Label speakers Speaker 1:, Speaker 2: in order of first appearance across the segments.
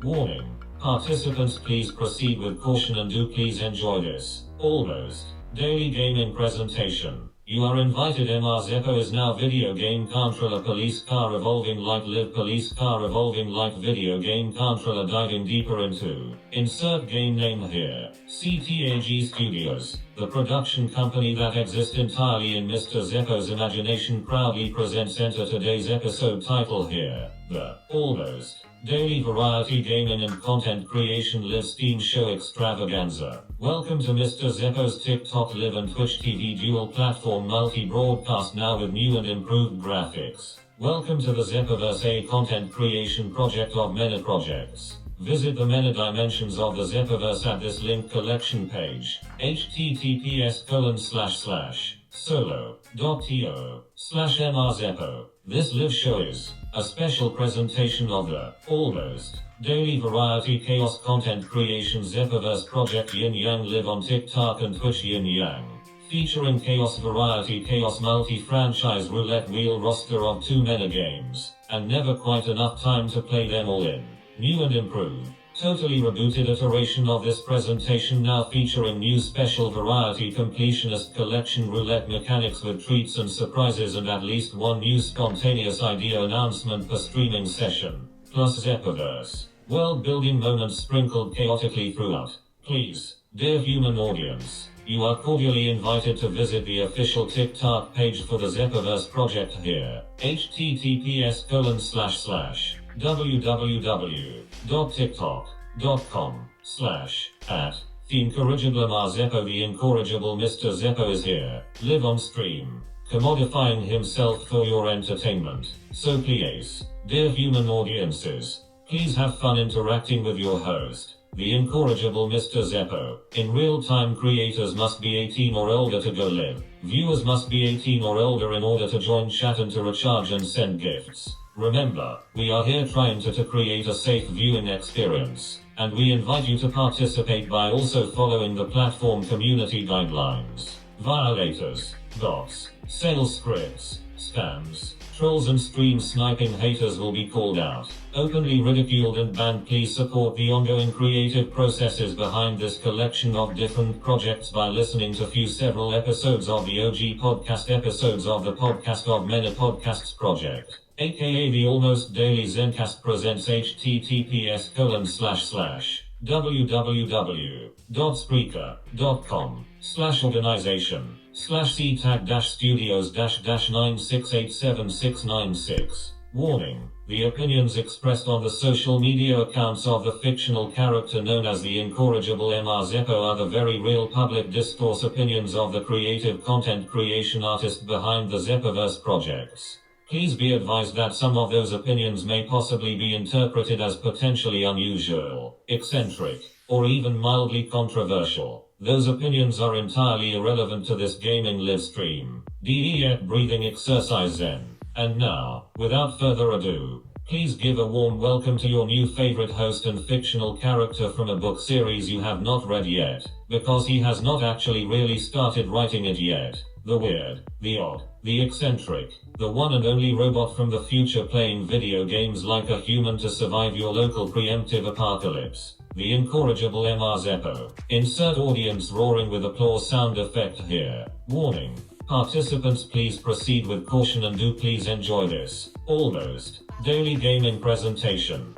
Speaker 1: Warning. Participants, please proceed with caution and do please enjoy this almost daily gaming presentation. You are invited. MrZeppo is now video game controller police car evolving like live police car evolving like video game controller diving deeper into insert game name here. CTAG Studios, the production company that exists entirely in MrZeppo's imagination, proudly presents enter today's episode title here, the almost daily variety gaming and content creation live Steam show Extravaganza. Welcome to MrZeppo's TikTok live and Twitch TV dual platform multi-broadcast now with new and improved graphics. Welcome to the Zeppoverse, a content creation project of many projects. Visit the many dimensions of the Zeppoverse at this link collection page, https://solo.to/MrZeppo. This live show is a special presentation of the almost daily variety chaos content creation Zeppoverse project Yin Yang live on TikTok and Twitch Yin Yang, featuring chaos variety chaos multi-franchise roulette wheel roster of 2 many games, and never quite enough time to play them all in. New and improved, totally rebooted iteration of this presentation now featuring new special variety completionist collection roulette mechanics with treats and surprises and at least one new spontaneous idea announcement per streaming session, plus Zeppoverse world building moments sprinkled chaotically throughout. Please, dear human audience, you are cordially invited to visit the official TikTok page for the Zeppoverse project here, https://www.tiktok.com/@the incorrigible MrZeppo. The incorrigible MrZeppo is here, live on stream, commodifying himself for your entertainment. So please, dear human audiences, please have fun interacting with your host, the incorrigible MrZeppo. In real time, creators must be 18 or older to go live. Viewers must be 18 or older in order to join chat and to recharge and send gifts. Remember, we are here trying to create a safe viewing experience, and we invite you to participate by also following the platform community guidelines. Violators, bots, sales scripts, scams, trolls and stream sniping haters will be called out, openly ridiculed and banned. Please support the ongoing creative processes behind this collection of different projects by listening to several episodes of the OG podcast episodes of the podcast of many podcasts project, aka the almost daily Zencast presents. https://www.spreaker.com/organization/ctag-studios-9687696. Warning. The opinions expressed on the social media accounts of the fictional character known as the incorrigible MrZeppo are the very real public discourse opinions of the creative content creation artist behind the Zeppoverse projects. Please be advised that some of those opinions may possibly be interpreted as potentially unusual, eccentric, or even mildly controversial. Those opinions are entirely irrelevant to this gaming live stream. DEF breathing exercise Zen. And now, without further ado, please give a warm welcome to your new favorite host and fictional character from a book series you have not read yet, because he has not actually really started writing it yet. The weird, the odd, the eccentric, the one and only robot from the future playing video games like a human to survive your local preemptive apocalypse. The incorrigible MrZeppo. Insert audience roaring with applause sound effect here. Warning. Participants, please proceed with caution and do please enjoy this almost daily gaming presentation.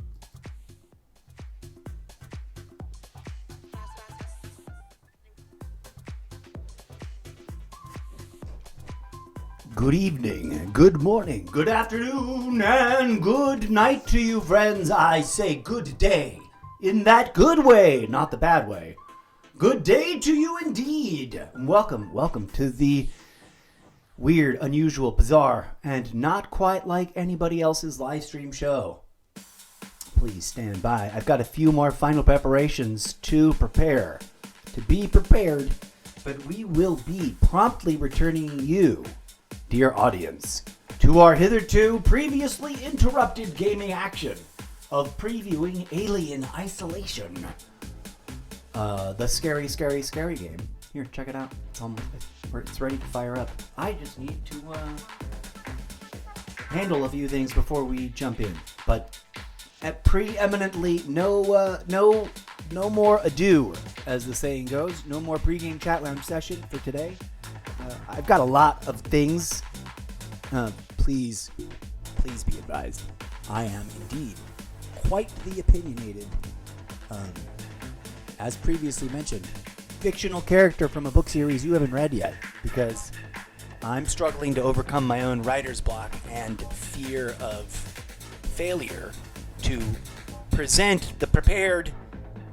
Speaker 2: Good evening, good morning, good afternoon, and good night to you, friends. I say good day in that good way, not the bad way. Good day to you indeed. Welcome to the weird, unusual, bizarre, and not quite like anybody else's live stream show. Please stand by. I've got a few more final preparations to be prepared, but we will be promptly returning you, dear audience, to our hitherto previously interrupted gaming action of previewing Alien Isolation. The scary game. Here, check it out. It's ready to fire up. I just need to handle a few things before we jump in. But preeminently no more ado, as the saying goes. No more pregame chat lounge session for today. I've got a lot of things. Please be advised. I am indeed quite the opinionated, as previously mentioned, fictional character from a book series you haven't read yet, because I'm struggling to overcome my own writer's block and fear of failure to present the prepared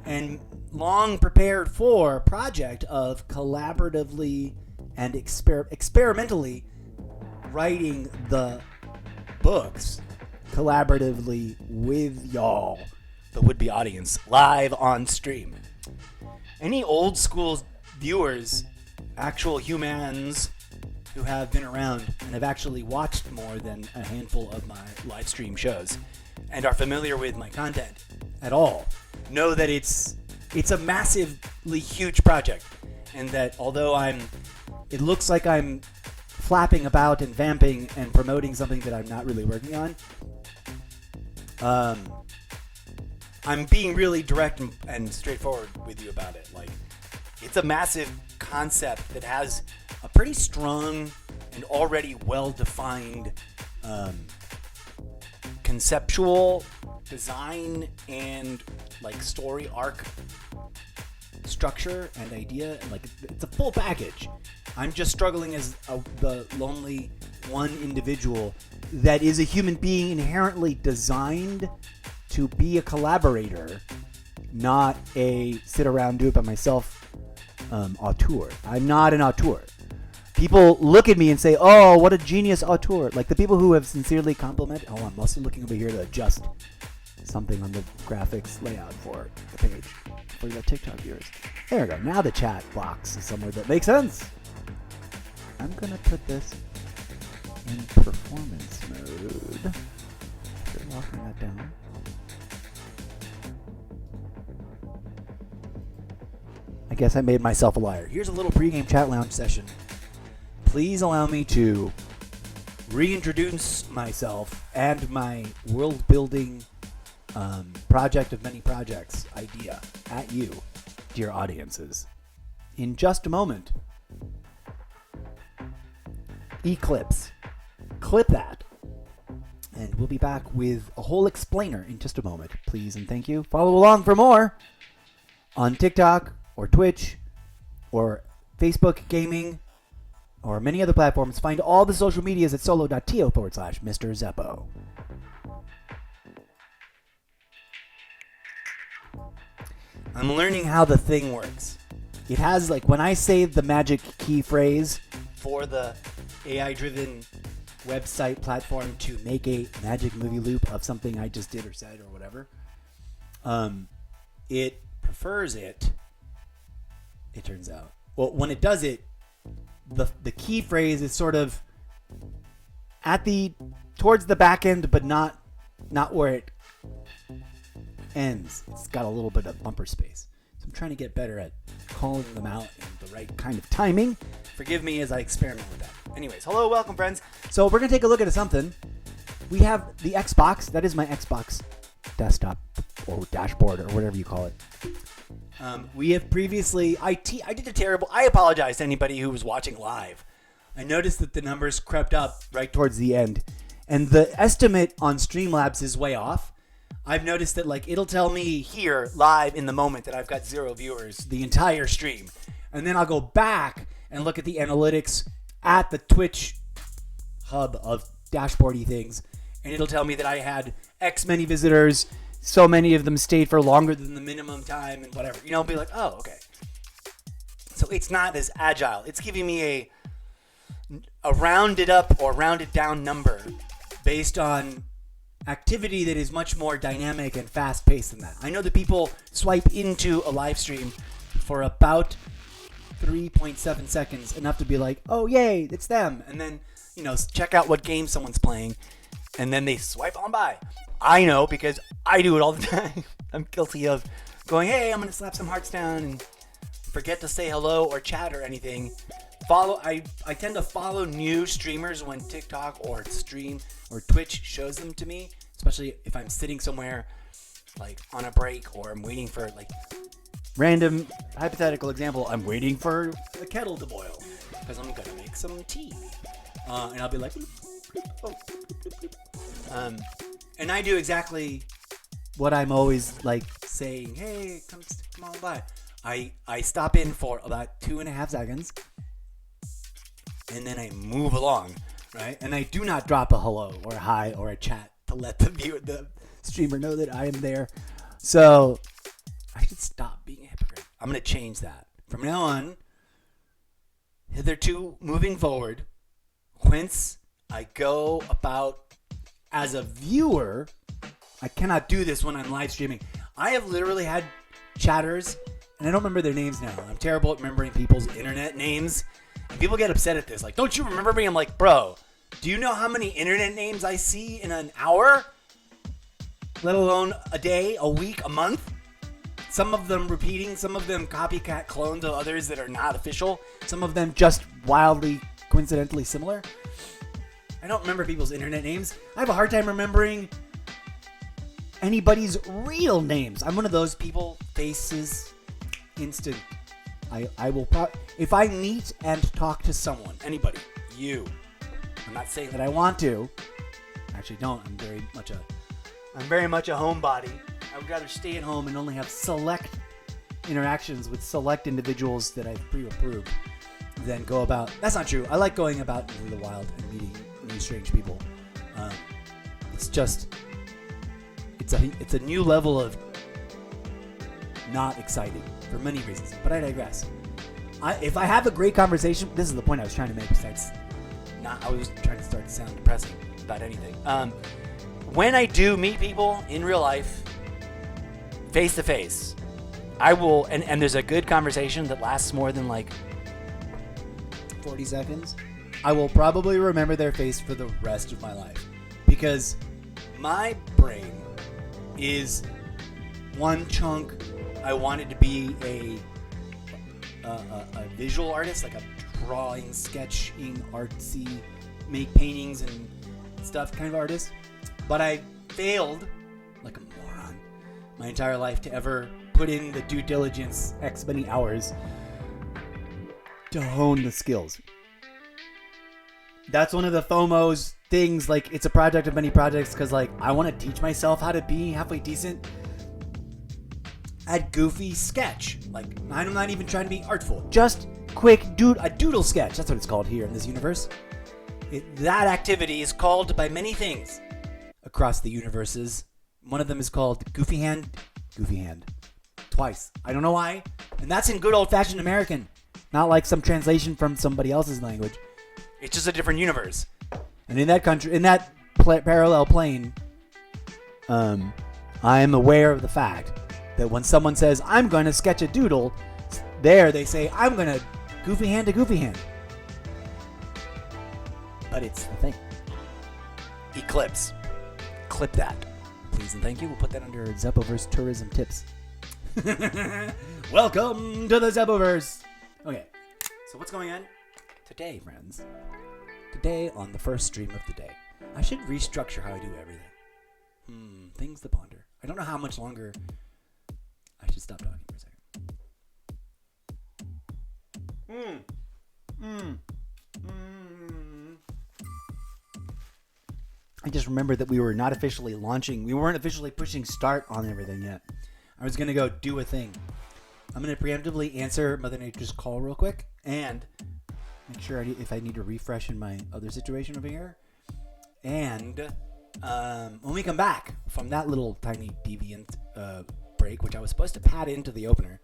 Speaker 2: and long prepared for project of collaboratively and experimentally writing the books collaboratively with y'all, the would-be audience, live on stream. Any old school viewers, actual humans who have been around and have actually watched more than a handful of my live stream shows and are familiar with my content at all, know that it's a massively huge project, and that although it looks like I'm flapping about and vamping and promoting something that I'm not really working on, I'm being really direct and straightforward with you about it. Like, it's a massive concept that has a pretty strong and already well-defined conceptual design and like story arc structure and idea, and like it's a full package. I'm just struggling as the lonely one individual that is a human being inherently designed to be a collaborator, not a sit around do it by myself auteur. I'm not an auteur. People look at me and say, "Oh, what a genius auteur!" Like the people who have sincerely complimented. Oh, I'm also looking over here to adjust something on the graphics layout for the page for the TikTok viewers. There we go. Now the chat box is somewhere that makes sense. I'm gonna put this in performance mode. After locking that down. I guess I made myself a liar. Here's a little pregame chat lounge session. Please allow me to reintroduce myself and my world-building project of many projects idea at you, dear audiences. In just a moment. Eclipse. Clip that. And we'll be back with a whole explainer in just a moment. Please and thank you. Follow along for more on TikTok or Twitch or Facebook Gaming or many other platforms. Find all the social medias at solo.to/MrZeppo. I'm learning how the thing works. It has, like, when I say the magic key phrase for the AI-driven website platform to make a magic movie loop of something I just did or said or whatever, it prefers it turns out. Well, when it does it, the key phrase is sort of towards the back end, but not where it ends. It's got a little bit of bumper space. So I'm trying to get better at calling them out in the right kind of timing. Forgive me as I experiment with that. Anyways, hello, welcome, friends. So we're going to take a look at something. We have the Xbox. That is my Xbox desktop or dashboard or whatever you call it. We have previously, I apologize to anybody who was watching live. I noticed that the numbers crept up right towards the end, and the estimate on Streamlabs is way off. I've noticed that, like, it'll tell me here live in the moment that I've got 0 viewers the entire stream, and then I'll go back and look at the analytics at the Twitch hub of dashboardy things, and it'll tell me that I had X many visitors. So many of them stayed for longer than the minimum time and whatever. You know, be like, oh, okay. So it's not as agile. It's giving me a rounded up or rounded down number based on activity that is much more dynamic and fast paced than that. I know that people swipe into a live stream for about 3.7 seconds, enough to be like, oh, yay, it's them. And then, you know, check out what game someone's playing. And then they swipe on by. I know because I do it all the time. I'm guilty of going, hey, I'm going to slap some hearts down and forget to say hello or chat or anything. I tend to follow new streamers when TikTok or Stream or Twitch shows them to me especially if I'm sitting somewhere like on a break or I'm waiting for like random hypothetical example. I'm waiting for the kettle to boil because I'm gonna make some tea, and I'll be like, and I do exactly what I'm always like saying. Hey, come on by. I stop in for about 2.5 seconds, and then I move along, right? And I do not drop a hello or a hi or a chat to let the streamer know that I am there. So I should stop being a hypocrite. I'm going to change that. From now on, hitherto moving forward, whence I go about as a viewer, I cannot do this when I'm live streaming. I have literally had chatters, and I don't remember their names now. I'm terrible at remembering people's internet names. And people get upset at this. Like, don't you remember me? I'm like, bro, do you know how many internet names I see in an hour? Let alone a day, a week, a month? Some of them repeating, some of them copycat clones of others that are not official. Some of them just wildly, coincidentally similar. I don't remember people's internet names. I have a hard time remembering anybody's real names. I'm one of those people, faces, instant. I will if I meet and talk to someone, anybody, you. I'm not saying that I want to. I actually don't. I'm very much a homebody. I would rather stay at home and only have select interactions with select individuals that I've pre-approved than go about. That's not true. I like going about into the wild and meeting new strange people. It's just it's a new level of not exciting for many reasons, but I digress. If I have a great conversation, this is the point I was trying to make. Besides, I was trying to start to sound depressing about anything. When I do meet people in real life, face to face, I will, and there's a good conversation that lasts more than like 40 seconds. I will probably remember their face for the rest of my life because my brain is one chunk. I wanted to be a visual artist, like a drawing, sketching, artsy, make paintings and stuff kind of artist. But I failed, like a moron, my entire life to ever put in the due diligence X many hours to hone the skills. That's one of the FOMO's things. Like, it's a project of many projects because, like, I want to teach myself how to be halfway decent at goofy sketch. Like, I'm not even trying to be artful. Just quick a doodle sketch. That's what it's called here in this universe. That activity is called by many things across the universes. One of them is called Goofy Hand. Twice. I don't know why. And that's in good old-fashioned American. Not like some translation from somebody else's language. It's just a different universe. And in that country, in that parallel plane, I am aware of the fact that when someone says, I'm going to sketch a doodle, there they say, I'm going to goofy hand to goofy hand. But it's the thing. Eclipse. Clip that. Please and thank you. We'll put that under Zeppoverse tourism tips. Welcome to the Zeppoverse. Okay. So what's going on today, friends? Today on the first stream of the day. I should restructure how I do everything. Things to ponder. I don't know how much longer. I should stop talking for a second. I just remembered that we were not officially launching. We weren't officially pushing start on everything yet. I was going to go do a thing. I'm going to preemptively answer Mother Nature's call real quick and make sure if I need to refresh in my other situation over here. And when we come back from that little tiny deviant break, which I was supposed to pad into the opener,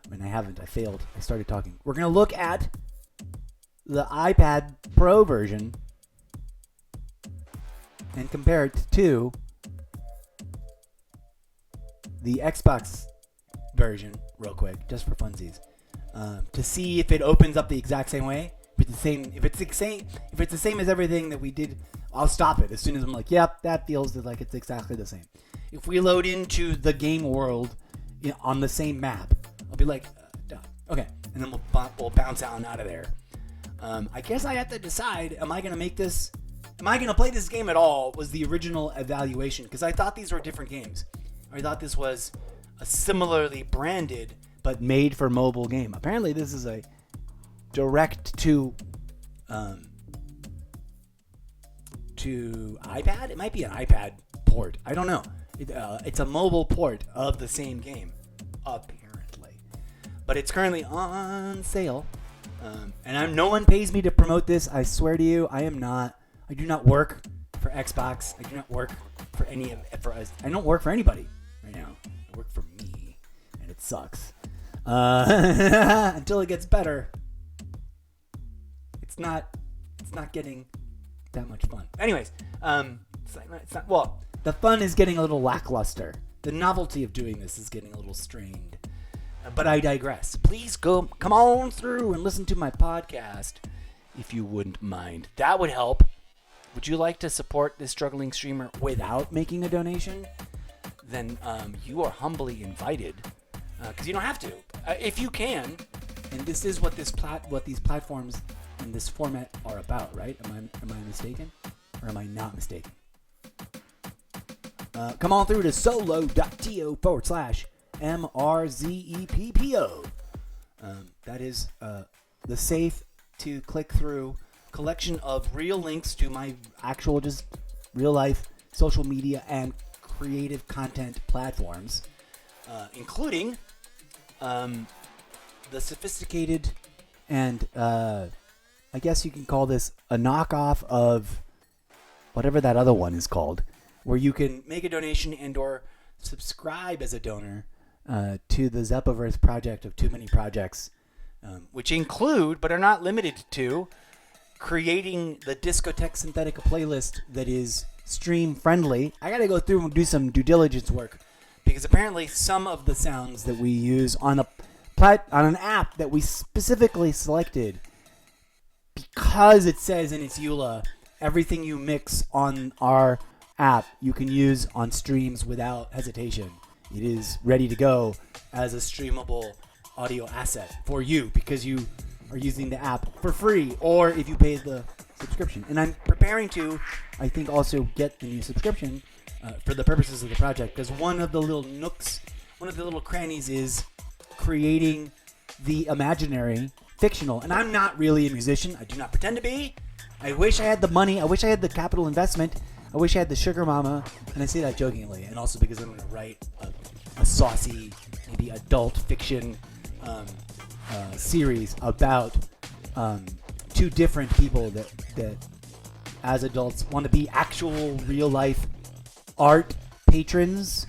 Speaker 2: I mean, I haven't. I failed. I started talking. We're going to look at the iPad Pro version and compare it to the Xbox version real quick, just for funsies, to see if it opens up the exact same way. If it's the same as everything that we did, I'll stop it as soon as I'm like, yep, that feels like it's exactly the same. If we load into the game world on the same map, I'll be like, done. Okay, and then we'll bounce out of there. I guess I have to decide: am I going to make this am I going to play this game at all was the original evaluation, because I thought these were different games. I thought this was a similarly branded but made for mobile game. Apparently this is a direct to iPad. It might be an iPad port. I don't know. It's a mobile port of the same game, apparently. But it's currently on sale. And no one pays me to promote this. I swear to you, I do not work for Xbox. I do not work for I don't work for anybody right now. I work for me, and it sucks. Until it gets better. It's not getting that much fun. Anyways, the fun is getting a little lackluster. The novelty of doing this is getting a little strained. But I digress. Please come on through and listen to my podcast if you wouldn't mind. That would help. Would you like to support this struggling streamer without making a donation? Then you are humbly invited. Because you don't have to. If you can, and this is what these platforms in this format are about, right? Am I mistaken? Or am I not mistaken? Come on through to solo.to/MrZeppo. That is the safe to click through collection of real links to my actual just real life social media and creative content platforms, including the sophisticated and I guess you can call this a knockoff of whatever that other one is called, where you can make a donation and or subscribe as a donor to the Zeppoverse project of too many projects, which include, but are not limited to, creating the Discotheque Synthetica playlist that is stream friendly. I gotta go through and do some due diligence work, because apparently some of the sounds that we use on an app that we specifically selected, because it says in its EULA, everything you mix on our app you can use on streams without hesitation. It is ready to go as a streamable audio asset for you because you are using the app for free, or if you pay the subscription. And I'm preparing to, I think, also get the new subscription for the purposes of the project, because one of the little nooks, one of the little crannies is creating the imaginary fictional. And I'm not really a musician. I do not pretend to be. I wish I had the money. I wish I had the capital investment. I wish I had the sugar mama. And I say that jokingly, and also because I'm going to write a saucy, maybe adult fiction series about two different people that as adults want to be actual real life art patrons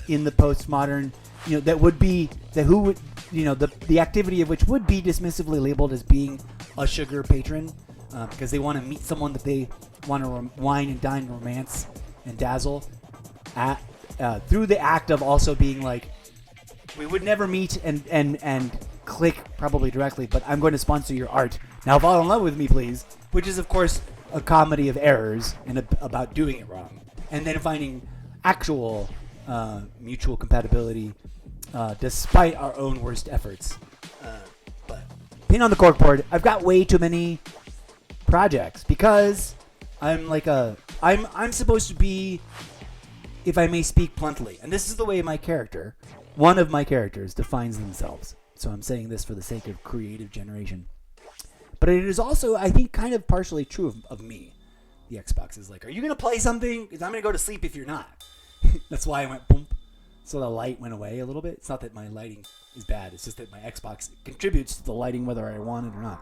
Speaker 2: in the postmodern, that would be the activity of which would be dismissively labeled as being a sugar patron, because they want to meet someone that they want to wine and dine, romance and dazzle at, through the act of also being like, we would never meet and click probably directly, but I'm going to sponsor your art. Now fall in love with me, please. Which is, of course, a comedy of errors and about doing it wrong. And then finding actual mutual compatibility despite our own worst efforts. But pin on the corkboard, I've got way too many projects because I'm supposed to be, if I may speak bluntly, and this is the way one of my characters defines themselves. So I'm saying this for the sake of creative generation. But it is also, I think, kind of partially true of me. The Xbox is like, are you going to play something? Because I'm going to go to sleep if you're not. That's why I went boom. So the light went away a little bit. It's not that my lighting is bad. It's just that my Xbox contributes to the lighting whether I want it or not.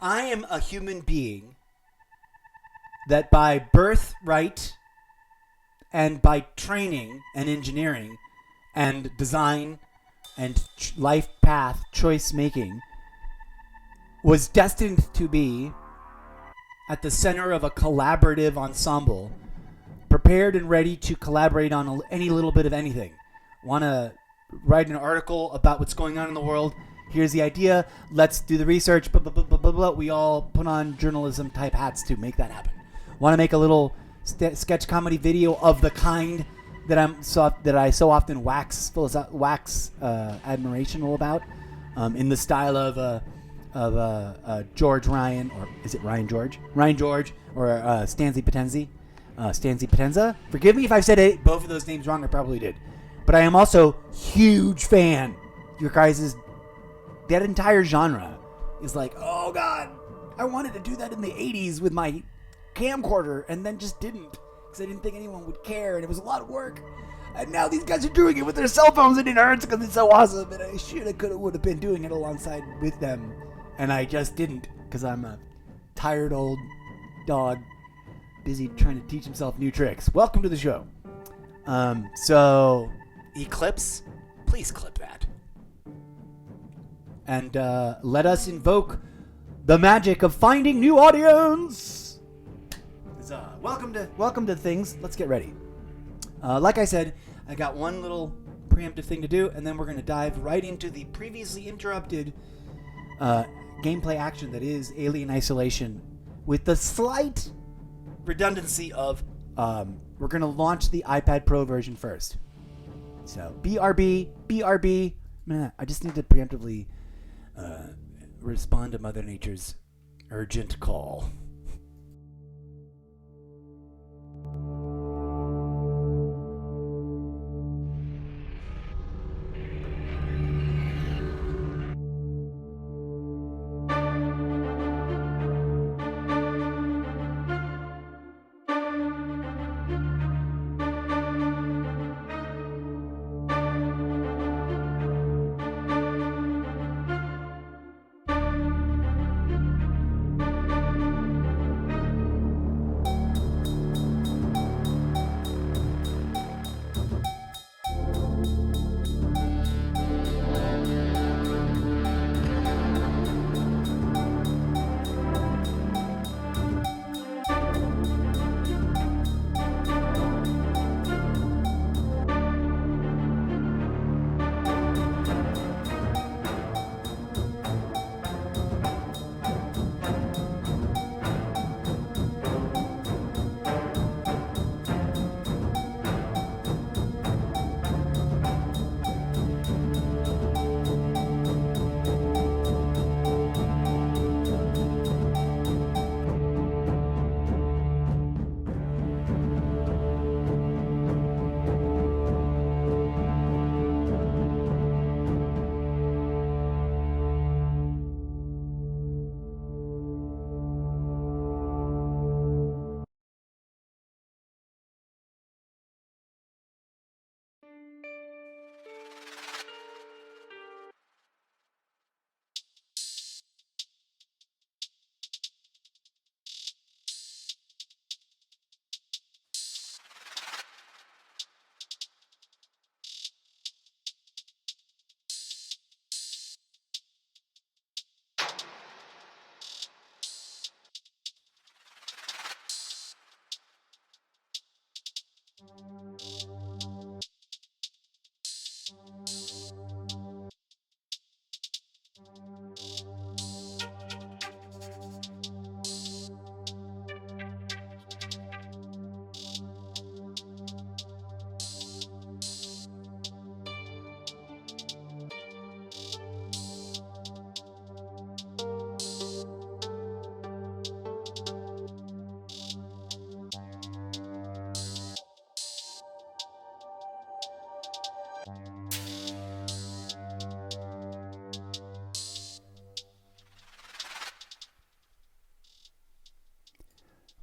Speaker 2: I am a human being that by birthright and by training and engineering and design and life path choice making was destined to be at the center of a collaborative ensemble, prepared and ready to collaborate on any little bit of anything. Want to write an article about what's going on in the world? Here's the idea. Let's do the research. Blah, blah, blah, blah, blah, blah. We all put on journalism type hats to make that happen. Want to make a little sketch comedy video of the kind that I so often wax admirational about, in the style of George Ryan, or is it Ryan George? Ryan George, or Stanzi Potenzi. Stanzi Potenza. Forgive me if I've said both of those names wrong. I probably did. But I am also huge fan. Your guys' that entire genre is like, oh God, I wanted to do that in the 80s with my camcorder and then just didn't because I didn't think anyone would care and it was a lot of work. And now these guys are doing it with their cell phones and it hurts because it's so awesome. And I shoulda, coulda, would have been doing it alongside with them. And I just didn't because I'm a tired old dog busy trying to teach himself new tricks. Welcome to the show. So, Eclipse, please clip that. And let us invoke the magic of finding new audience. Welcome to things. Let's get ready. Like I said, I got one little preemptive thing to do, and then we're going to dive right into the previously interrupted gameplay action that is Alien Isolation, with the slight redundancy of we're going to launch the iPad Pro version first. So BRB. I just need to preemptively respond to Mother Nature's urgent call.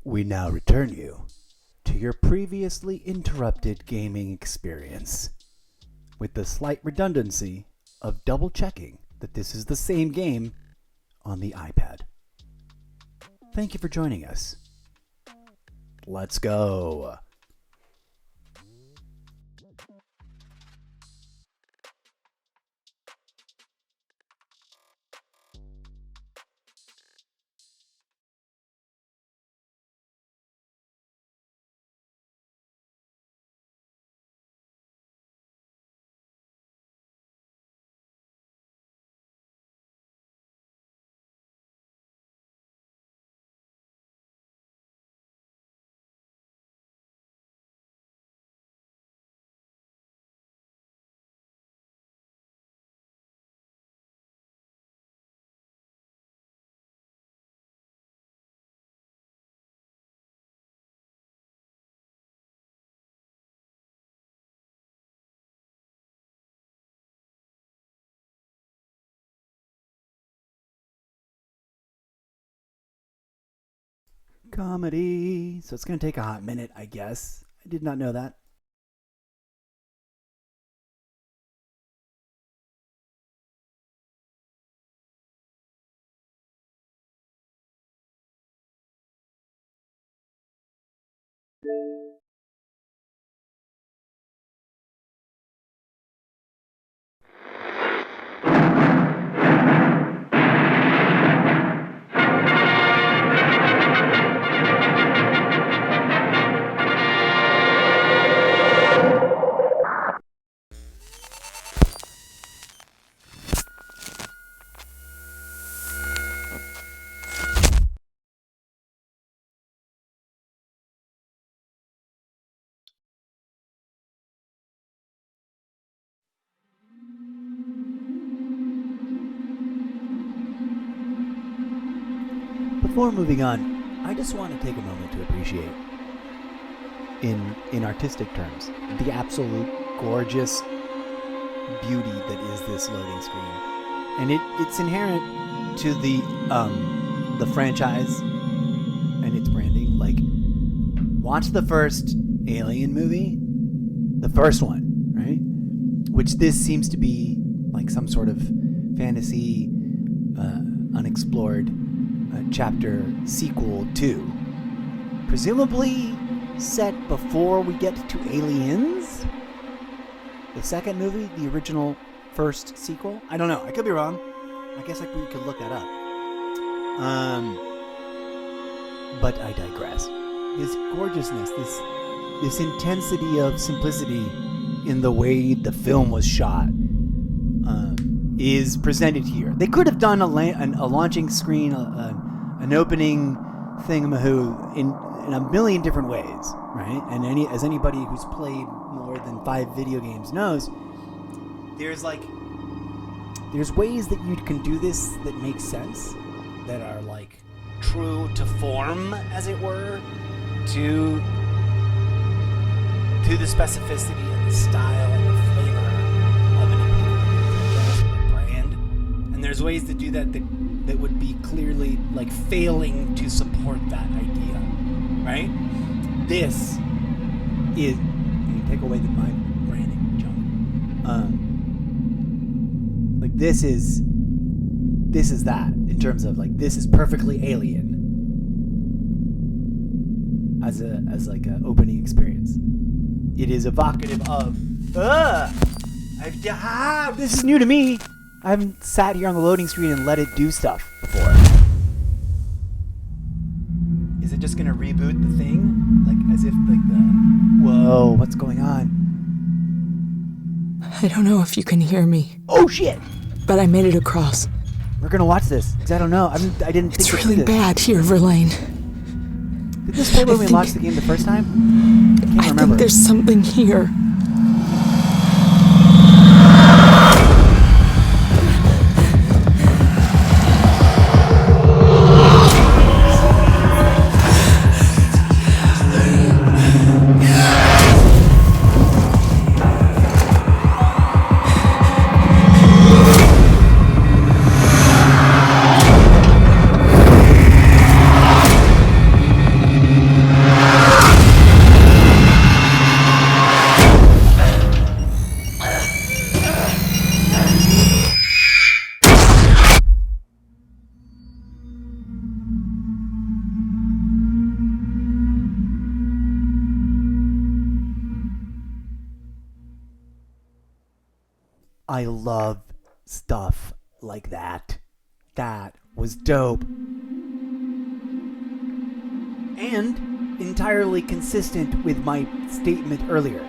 Speaker 2: We now return you to your previously interrupted gaming experience, with the slight redundancy of double checking that this is the same game on the iPad. Thank you for joining us. Let's go. comedy. So it's going to take a hot minute, I guess. I did not know that. Before moving on, I just want to take a moment to appreciate, in artistic terms, the absolute gorgeous beauty that is this loading screen, and it's inherent to the franchise and its branding. Like, watch the first Alien movie, the first one, right? Which this seems to be like some sort of fantasy, unexplored chapter sequel to, presumably set before we get to Aliens, the second movie, the original first sequel. I don't know. I could be wrong. I guess we could look that up. But I digress. This gorgeousness, this intensity of simplicity in the way the film was shot, is presented here. They could have done a launching screen, an opening thingamahoo in a million different ways, right? And as anybody who's played more than 5 video games knows, there's ways that you can do this that make sense, that are like true to form, as it were, to the specificity and the style and the flavor of an particular brand. And there's ways to do that would be clearly like failing to support that idea, right? This is, you take away my branding junk. Like this is that in terms of like, this is perfectly Alien as like an opening experience. It is evocative of this is new to me. I haven't sat here on the loading screen and let it do stuff before. Is it just gonna reboot the thing? Like, as if like whoa, what's going on?
Speaker 3: I don't know if you can hear me.
Speaker 2: Oh shit!
Speaker 3: But I made it across.
Speaker 2: We're gonna watch this, because I don't know. I didn't think
Speaker 3: it's really bad here, Verlaine.
Speaker 2: Did this play when we launched the game the first time? I
Speaker 3: think there's something here.
Speaker 2: I love stuff like that. That was dope. And entirely consistent with my statement earlier,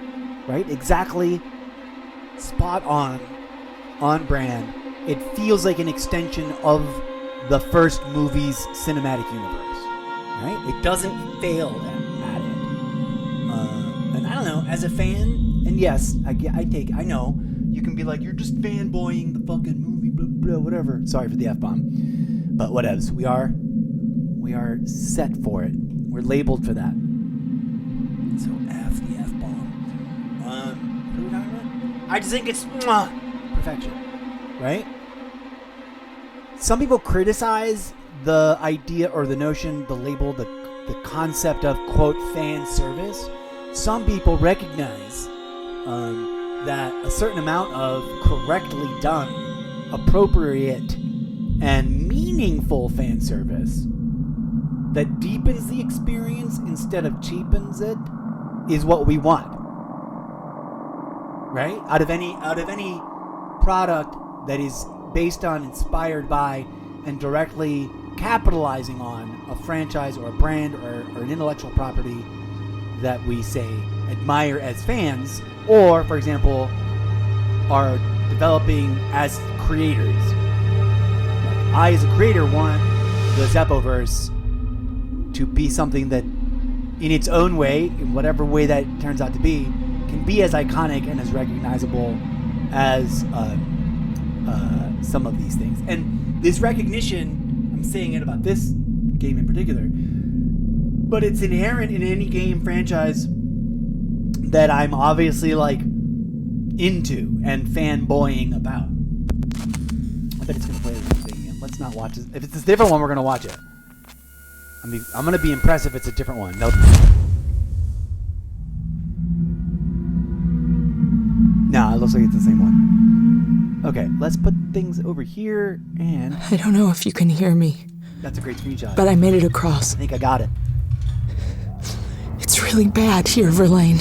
Speaker 2: right? Exactly spot on brand. It feels like an extension of the first movie's cinematic universe, right? It doesn't fail at it. And I don't know, as a fan, and yes, I know, you can be like, you're just fanboying the fucking movie, blah, blah, whatever. Sorry for the F-bomb. But whatevs. We are set for it. We're labeled for that. So F the F-bomb. What are we talking about? I just think it's perfection. Right? Some people criticize the idea or the notion, the label, the the concept of, quote, fan service, some people recognize that a certain amount of correctly done, appropriate, and meaningful fan service that deepens the experience instead of cheapens it is what we want. Right? Out of any product that is based on, inspired by, and directly capitalizing on a franchise or a brand or an intellectual property that we say admire as fans, or for example are developing as creators. Like, I as a creator want the Zeppoverse to be something that in its own way, in whatever way that turns out to be, can be as iconic and as recognizable as some of these things. And this recognition, I'm saying it about this game in particular, but it's inherent in any game franchise that I'm obviously like into and fanboying about. I bet it's gonna play the thing again. Let's not watch it. If it's a different one, we're gonna watch it. I'm gonna be impressed if it's a different one. Nope. No, it looks like it's the same one. Okay, let's put things over here, and
Speaker 3: I don't know if you can hear me,
Speaker 2: that's a great screenshot.
Speaker 3: but I made it across.
Speaker 2: I think I got it.
Speaker 3: It's really bad here, Verlaine.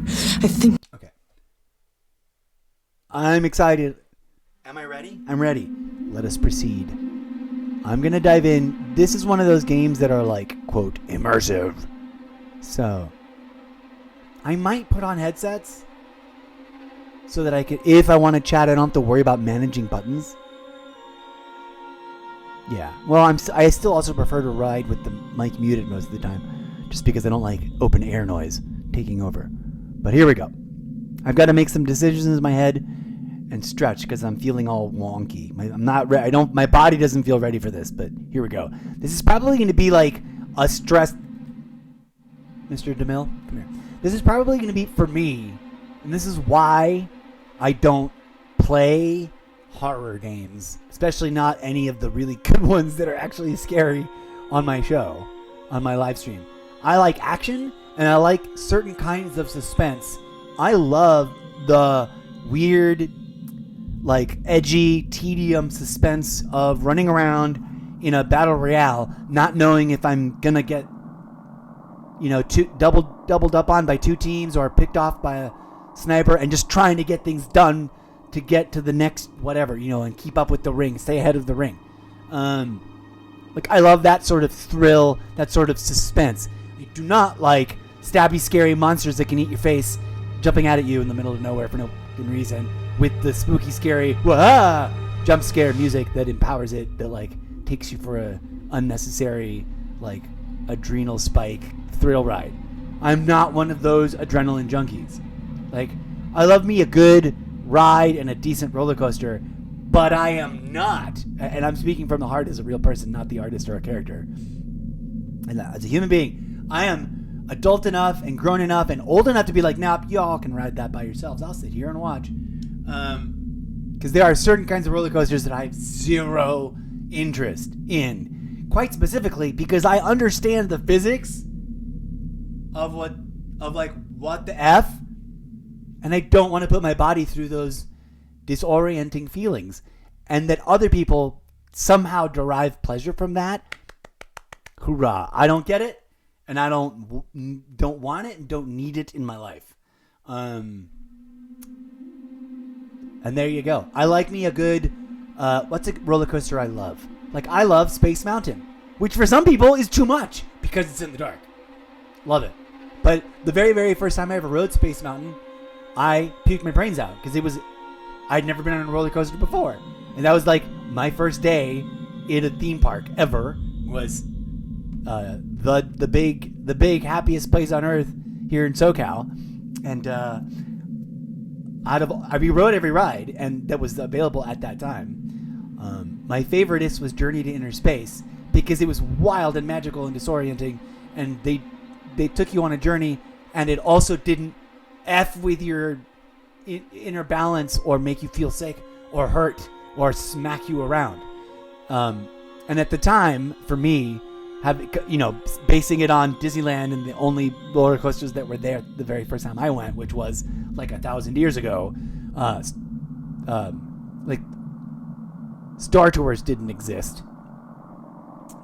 Speaker 3: I think...
Speaker 2: Okay. I'm excited. Am I ready? I'm ready. Let us proceed. I'm gonna dive in. This is one of those games that are like, quote, immersive. So, I might put on headsets so that I could, if I want to chat, I don't have to worry about managing buttons. Yeah. Well, I still also prefer to ride with the mic muted most of the time, just because I don't like open air noise taking over. But here we go. I've got to make some decisions in my head and stretch because I'm feeling all wonky. I'm not ready. My body doesn't feel ready for this, but here we go. This is probably going to be like a stress. Mr. DeMille, come here. This is probably going to be, for me, and this is why I don't play horror games, especially not any of the really good ones that are actually scary on my show, on my live stream. I like action, and I like certain kinds of suspense. I love the weird, like, edgy, tedium suspense of running around in a battle royale, not knowing if I'm going to get, doubled up on by two teams or picked off by a sniper, and just trying to get things done to get to the next whatever, and keep up with the ring, stay ahead of the ring. I love that sort of thrill, that sort of suspense. I do not like stabby, scary monsters that can eat your face, jumping out at you in the middle of nowhere for no good reason, with the spooky, scary jump scare music that empowers it, that takes you for a unnecessary adrenal spike thrill ride. I'm not one of those adrenaline junkies. I love me a good ride and a decent roller coaster, but I am not, and I'm speaking from the heart as a real person, not the artist or a character. And as a human being, I am adult enough and grown enough and old enough to be like, nah, y'all can ride that by yourselves. I'll sit here and watch. Because there are certain kinds of roller coasters that I have zero interest in. Quite specifically because I understand the physics of what the F, and I don't want to put my body through those disorienting feelings. And that other people somehow derive pleasure from that. Hoorah. I don't get it, and I don't want it and don't need it in my life. And there you go. I like me a good, what's a roller coaster I love? I love Space Mountain, which for some people is too much because it's in the dark. Love it. But the very, very first time I ever rode Space Mountain, I puked my brains out because I'd never been on a roller coaster before. And that was my first day in a theme park ever, was the big happiest place on earth here in SoCal. And we rode every ride and that was available at that time. My favoriteest was Journey to Inner Space because it was wild and magical and disorienting, and they took you on a journey, and it also didn't F with your inner balance or make you feel sick or hurt or smack you around. And at the time, for me, basing it on Disneyland and the only roller coasters that were there the very first time I went, which was like 1,000 years ago. Like Star Tours didn't exist.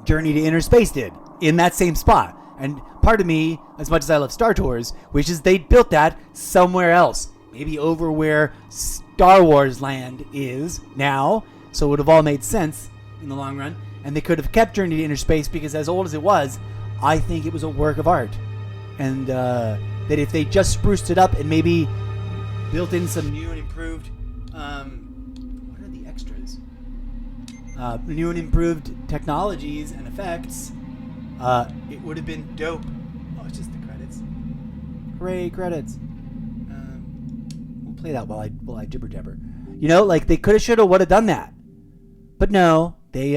Speaker 2: Journey to Inner Space did in that same spot. And part of me, as much as I love Star Tours, wishes they built that somewhere else. Maybe over where Star Wars land is now. So it would have all made sense in the long run. And they could have kept Journey to Inner Space because as old as it was, I think it was a work of art. And that if they just spruced it up and maybe built in some new and improved... what are the extras? New and improved technologies and effects... it would have been dope. Oh, it's just the credits. Hooray, credits. We'll play that while I jibber jabber. Like they could have, should have, would have done that. But no, they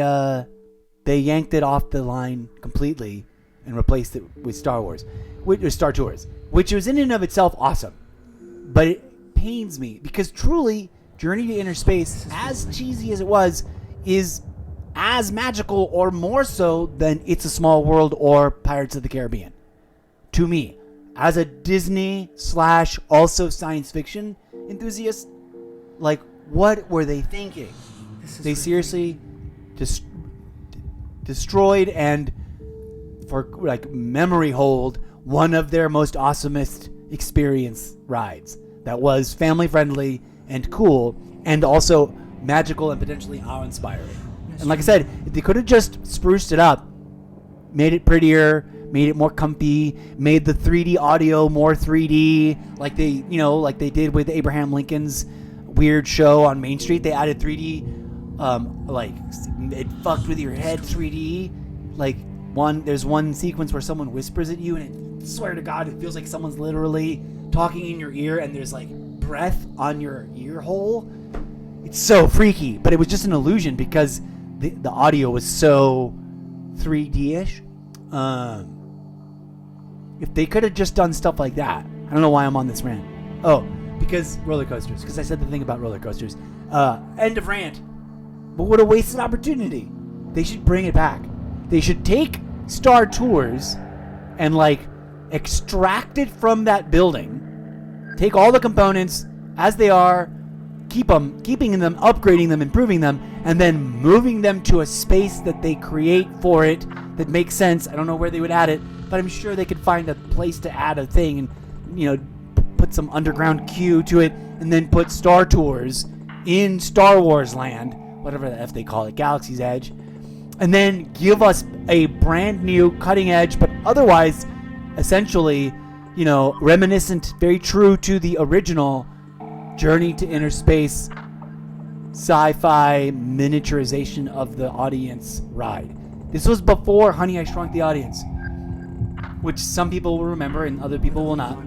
Speaker 2: yanked it off the line completely and replaced it with Star Tours, which was in and of itself awesome. But it pains me because truly, Journey to Inner Space, as cheesy as it was, is as magical or more so than It's a Small World or Pirates of the Caribbean. To me, as a Disney / also science fiction enthusiast, like, what were they thinking? They seriously destroyed and, for like memory hold, one of their most awesomest experience rides that was family friendly and cool and also magical and potentially awe-inspiring. And like I said, if they could have just spruced it up, made it prettier, made it more comfy, made the 3D audio more 3D, like they did with Abraham Lincoln's weird show on Main Street. They added 3D, like it fucked with your head 3D. Like there's one sequence where someone whispers at you, and swear to God, it feels like someone's literally talking in your ear, and there's like breath on your ear hole. It's so freaky, but it was just an illusion because the audio was so 3D-ish. If they could have just done stuff like that, I don't know why I'm on this rant. Oh, because roller coasters. Because I said the thing about roller coasters. End of rant. But what a wasted opportunity. They should bring it back. They should take Star Tours and like extract it from that building. Take all the components as they are. Keeping them, upgrading them, improving them, and then moving them to a space that they create for it that makes sense. I don't know where they would add it, but I'm sure they could find a place to add a thing and, put some underground queue to it, and then put Star Tours in Star Wars land, whatever the F they call it, Galaxy's Edge, and then give us a brand new, cutting edge, but otherwise, essentially, reminiscent, very true to the original Journey to Inner Space sci-fi miniaturization of the audience ride. This was before Honey, I Shrunk the Audience, which some people will remember and other people will not.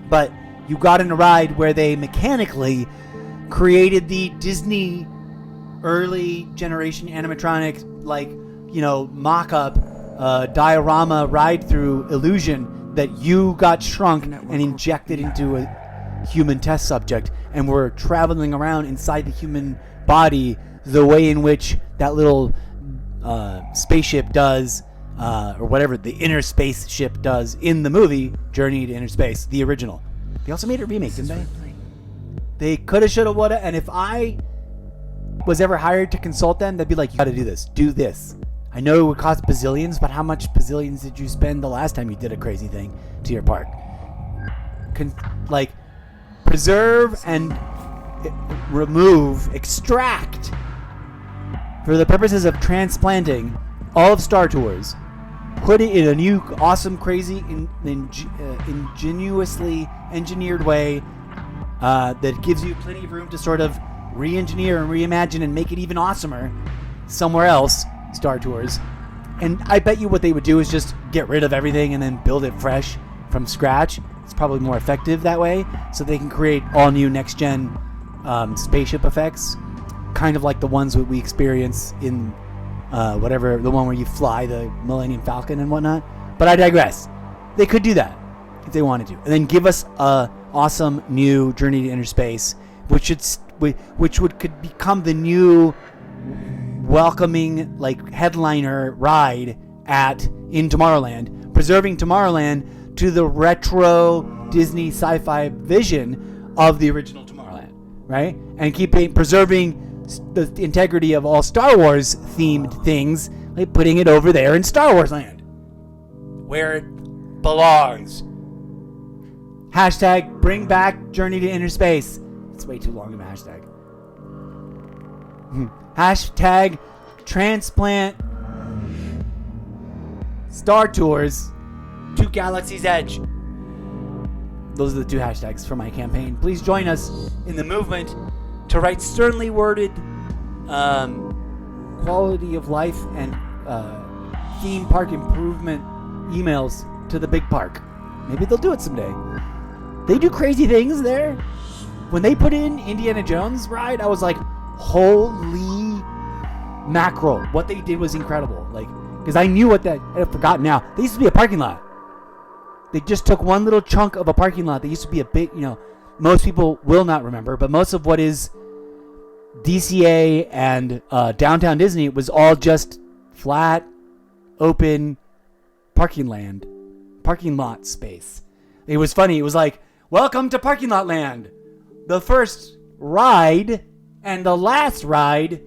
Speaker 2: But you got in a ride where they mechanically created the Disney early generation animatronic, mock-up diorama ride-through illusion that you got shrunk and injected into a human test subject, and we're traveling around inside the human body the way in which that little spaceship does, or whatever the inner spaceship does in the movie Journey to Inner Space, the original. They also made a remake, didn't they? They coulda, shoulda, woulda, and if I was ever hired to consult them, they'd be like, you gotta do this. I know it would cost bazillions, but how much bazillions did you spend the last time you did a crazy thing to your park? Preserve and extract, for the purposes of transplanting all of Star Tours, put it in a new, awesome, crazy, ingeniously engineered way that gives you plenty of room to sort of re-engineer and reimagine and make it even awesomer somewhere else, Star Tours. And I bet you what they would do is just get rid of everything and then build it fresh from scratch. It's probably more effective that way, so they can create all new next-gen spaceship effects, kind of like the ones that we experience in the one where you fly the Millennium Falcon and whatnot. But I digress. They could do that if they wanted to, and then give us a awesome new Journey to Inner Space, which could become the new welcoming headliner ride in Tomorrowland, preserving Tomorrowland to the retro Disney sci-fi vision of the original Tomorrowland, right? And preserving the integrity of all Star Wars themed things, like putting it over there in Star Wars land, where it belongs. Hashtag bring back Journey to Inner Space. It's way too long of a hashtag. Hashtag transplant Star Tours to Galaxy's Edge. Those are the two hashtags for my campaign. Please join us in the movement to write sternly worded quality of life and theme park improvement emails to the big park. Maybe they'll do it someday. They do crazy things there. When they put in Indiana Jones ride, I was like, holy mackerel. What they did was incredible. Like, because I knew what that, I've forgotten now. They used to be a parking lot. They just took one little chunk of a parking lot. They used to be a big, most people will not remember, but most of what is DCA and Downtown Disney was all just flat, open parking lot space. It was funny. It was like, welcome to Parking Lot Land. The first ride and the last ride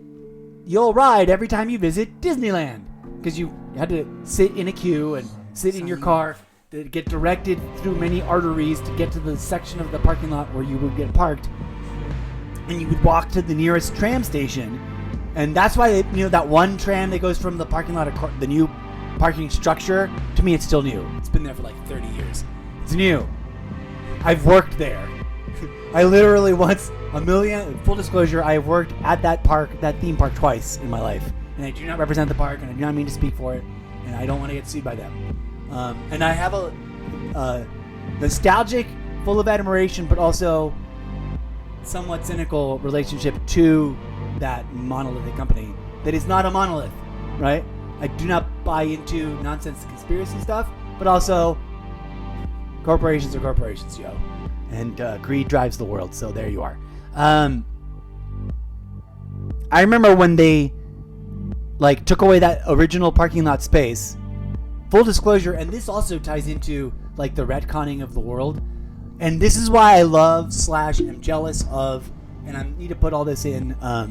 Speaker 2: you'll ride every time you visit Disneyland. Because you had to sit in a queue and sit in your car to get directed through many arteries to get to the section of the parking lot where you would get parked. And you would walk to the nearest tram station. And that's why, that one tram that goes from the parking lot, the new parking structure, to me it's still new. It's been there for like 30 years. It's new. I've worked there. I literally full disclosure, I have worked at that theme park twice in my life. And I do not represent the park, and I do not mean to speak for it, and I don't want to get sued by them. And I have a nostalgic, full of admiration, but also somewhat cynical relationship to that monolithic company that is not a monolith, right? I do not buy into nonsense conspiracy stuff, but also corporations are corporations, yo. And greed drives the world, so there you are. I remember when they took away that original parking lot space. Full disclosure, and this also ties into the retconning of the world. And this is why I love / am jealous of, and I need to put all this in. I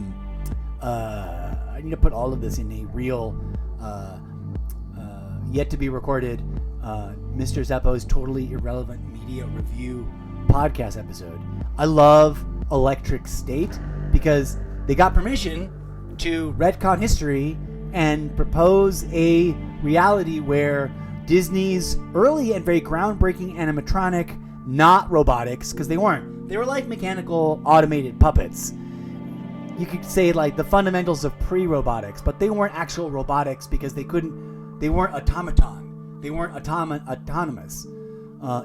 Speaker 2: need to put all of this in a real, yet to be recorded, MrZeppo's Totally Irrelevant Media Review podcast episode. I love Electric State because they got permission to retcon history and propose a reality where Disney's early and very groundbreaking animatronic, not robotics, because they weren't. They were like mechanical automated puppets. You could say the fundamentals of pre-robotics, but they weren't actual robotics because they weren't automaton. They weren't autonomous.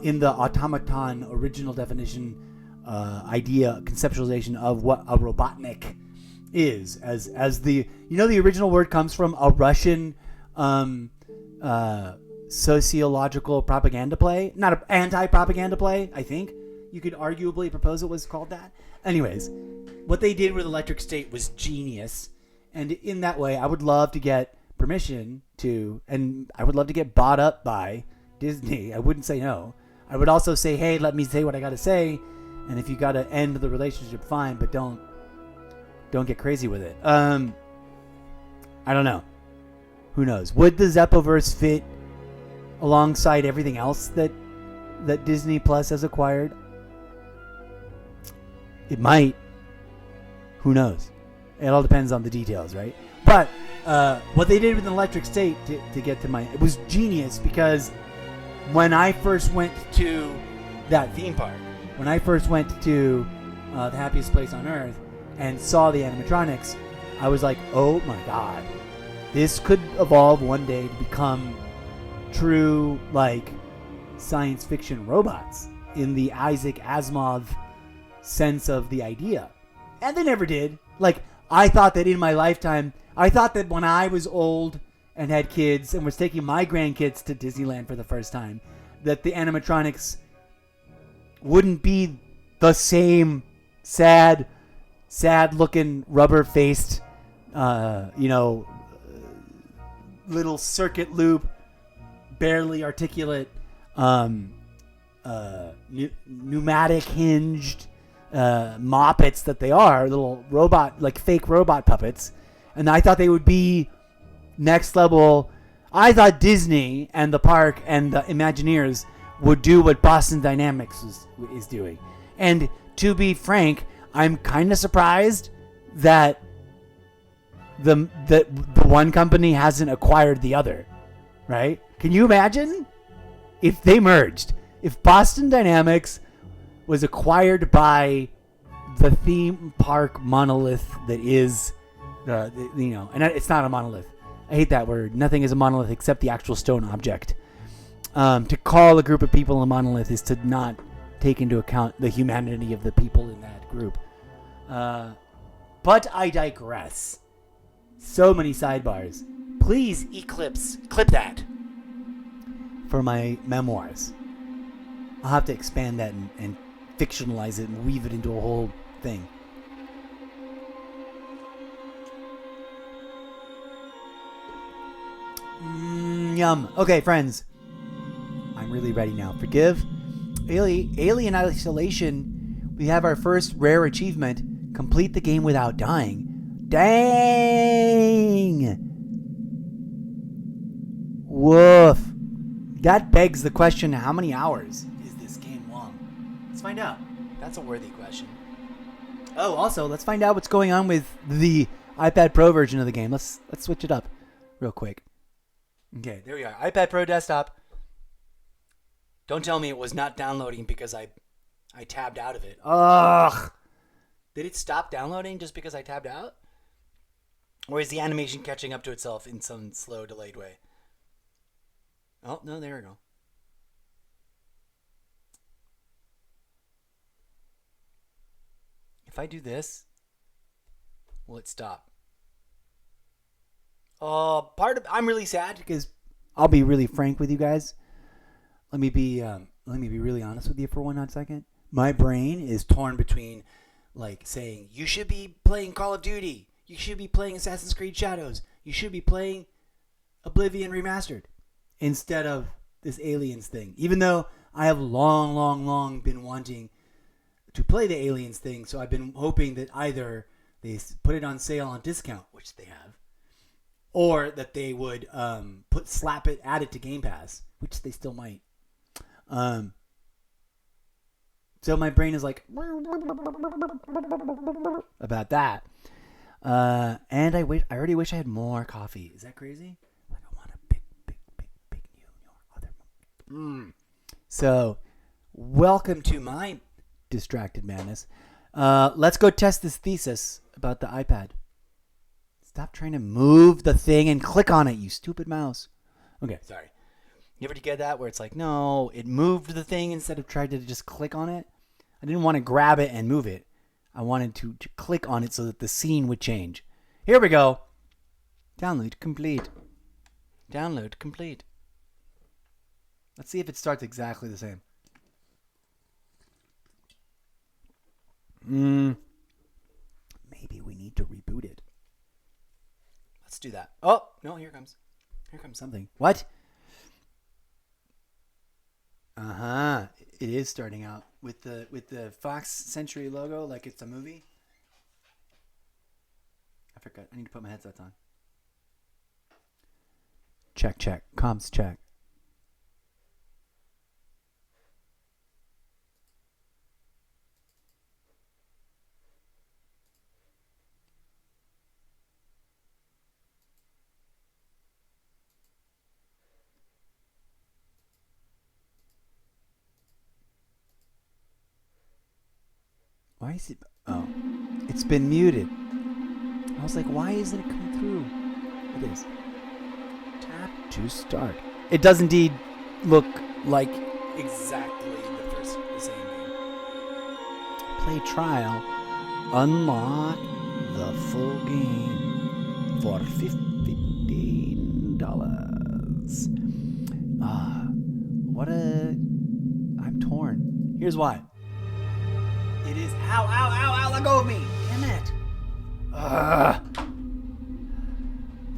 Speaker 2: In the automaton original definition, idea, conceptualization of what a robotnik is, as the original word comes from a Russian sociological propaganda play, not an anti-propaganda play. I think you could arguably propose it was called that. Anyways, what they did with Electric State was genius, and in that way, I would love to get permission to, and I would love to get bought up by Disney. I wouldn't say no. I would also say, hey, let me say what I got to say, and if you got to end the relationship, fine, but don't get crazy with it. I don't know. Who knows? Would the Zeppoverse fit alongside everything else that Disney Plus has acquired? It might. Who knows? It all depends on the details, right? But what they did with an Electric State to get to it was genius, because when I first went to that theme park, when I first went to the happiest place on earth and saw the animatronics, I was like, oh my god, this could evolve one day to become true science fiction robots in the Isaac Asimov sense of the idea. And they never did. I thought that in my lifetime, I thought that when I was old and had kids and was taking my grandkids to Disneyland for the first time, that the animatronics wouldn't be the same sad looking rubber faced little circuit loop, barely articulate, pneumatic hinged moppets that they are, little robot, like fake robot puppets. And I thought they would be next level. I thought Disney and the park and the Imagineers would do what Boston Dynamics is doing. And to be frank, I'm kind of surprised that the one company hasn't acquired the other, right? Can you imagine if they merged? If Boston Dynamics was acquired by the theme park monolith that is, and it's not a monolith. I hate that word. Nothing is a monolith except the actual stone object. To call a group of people a monolith is to not take into account the humanity of the people in that group. But I digress. So many sidebars. Please, Eclipse, clip that for my memoirs. I'll have to expand that and fictionalize it and weave it into a whole thing. Yum. Okay, friends. I'm really ready now. Forgive. Alien Isolation. We have our first rare achievement. Complete the game without dying. Dang! Woof. That begs the question, how many hours is this game long? Let's find out. That's a worthy question. Oh, also, let's find out what's going on with the iPad Pro version of the game. Let's switch it up real quick. Okay, there we are. iPad Pro desktop. Don't tell me it was not downloading because I tabbed out of it. Ugh! Did it stop downloading just because I tabbed out? Or is the animation catching up to itself in some slow, delayed way? Oh, no, there we go. If I do this, will it stop? I'm really sad because I'll be really frank with you guys. Let me be really honest with you for one hot second. My brain is torn between like saying you should be playing Call of Duty, you should be playing Assassin's Creed Shadows, you should be playing Oblivion Remastered instead of this Aliens thing. Even though I have long been wanting to play the Aliens thing, so I've been hoping that either they put it on sale on discount, which they have, or that they would add it to Game Pass, which they still might. So my brain is like about that. And I already wish I had more coffee. Is that crazy? Like I want a big New York other. So, welcome to my distracted madness. Let's go test this thesis about the iPad. Stop trying to move the thing and click on it, you stupid mouse. Okay, sorry. You ever get that where it's like, no, it moved the thing instead of trying to just click on it? I didn't want to grab it and move it. I wanted to click on it so that the scene would change. Here we go. Download complete. Download complete. Let's see if it starts exactly the same. Maybe we need to reboot it. Let's do that. Oh, no, here comes something. What? It is starting out with the Fox Century logo like it's a movie. I forgot. I need to put my headsets on. Check. Comms check. Why is it? Oh, it's been muted. I was like, why isn't it coming through? It is. Tap to start. It does indeed look like exactly the same game. Play trial. Unlock the full game for $15. I'm torn. Here's why. It is. Ow, let go of me. Damn it.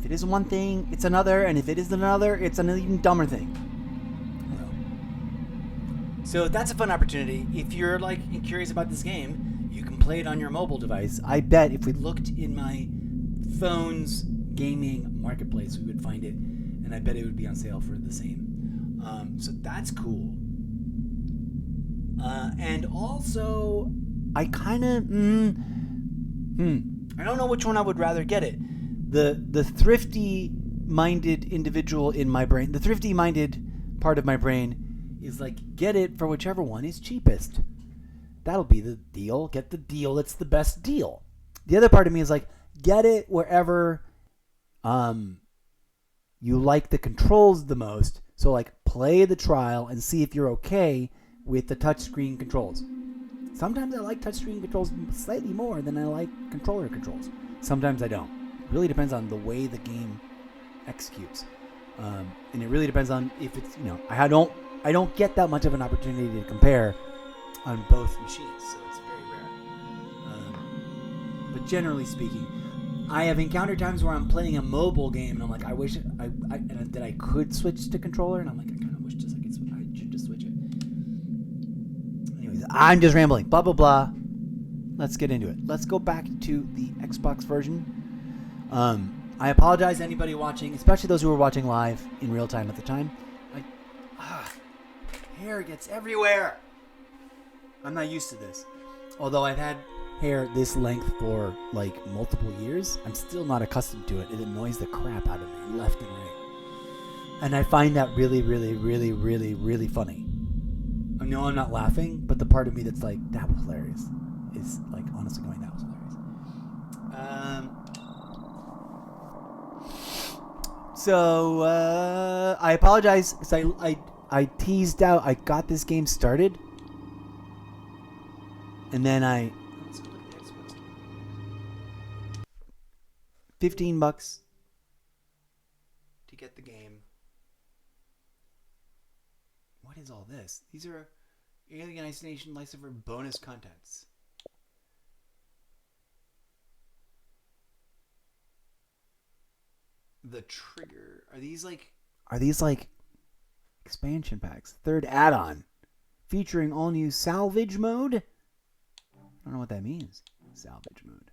Speaker 2: If it isn't one thing, it's another, and if it isn't another, it's an even dumber thing. So that's a fun opportunity. If you're like curious about this game, you can play it on your mobile device. I bet if we looked in my phone's gaming marketplace, we would find it, and I bet it would be on sale for the same. So that's cool. And also, I kind of, I don't know which one I would rather get it. The thrifty-minded individual in my brain, the thrifty-minded part of my brain is like, get it for whichever one is cheapest. That'll be the deal. Get the deal that's the best deal. The other part of me is like, get it wherever you like the controls the most. So like, play the trial and see if you're okay with the touchscreen controls. Sometimes I like touchscreen controls slightly more than I like controller controls. Sometimes I don't. It really depends on the way the game executes. And it really depends on if it's, I don't get that much of an opportunity to compare on both machines, so it's very rare. But generally speaking, I have encountered times where I'm playing a mobile game and I'm like, I wish that I could switch to controller, and I'm like, I kind of wish I should just switch it. Anyways, I'm just rambling. Blah blah blah. Let's get into it. Let's go back to the Xbox version. I apologize to anybody watching, especially those who were watching live in real time at the time. Hair gets everywhere. I'm not used to this. Although I've had hair this length for like multiple years, I'm still not accustomed to it. It annoys the crap out of me left and right. And I find that really, really, really, really, really funny. I know I'm not laughing, but the part of me that's like, that was hilarious, is like honestly going, that was hilarious. So I apologize because I teased out. I got this game started, and then let's go look at the Xbox. $15 to get the game. What is all this? These are Alien Isolation license for bonus contents. The trigger. Are these like expansion packs? Third add-on featuring all new salvage mode. I don't know what that means. Salvage mode.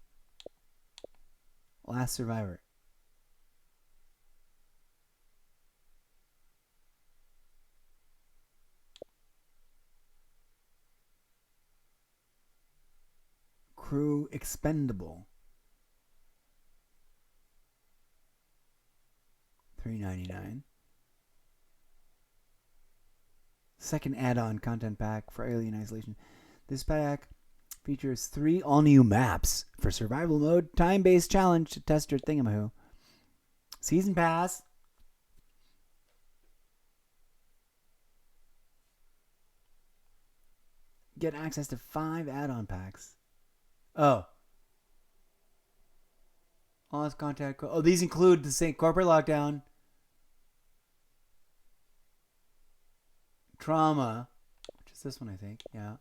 Speaker 2: Last Survivor. Crew expendable. $3.99. Second add-on content pack for Alien Isolation. This pack features 3 all-new maps for survival mode, time-based challenge to test your thingamahoo. Season pass. Get access to 5 add-on packs. Oh. All this contact. Oh, these include the same corporate lockdown, trauma, which is this one, I think. Yeah.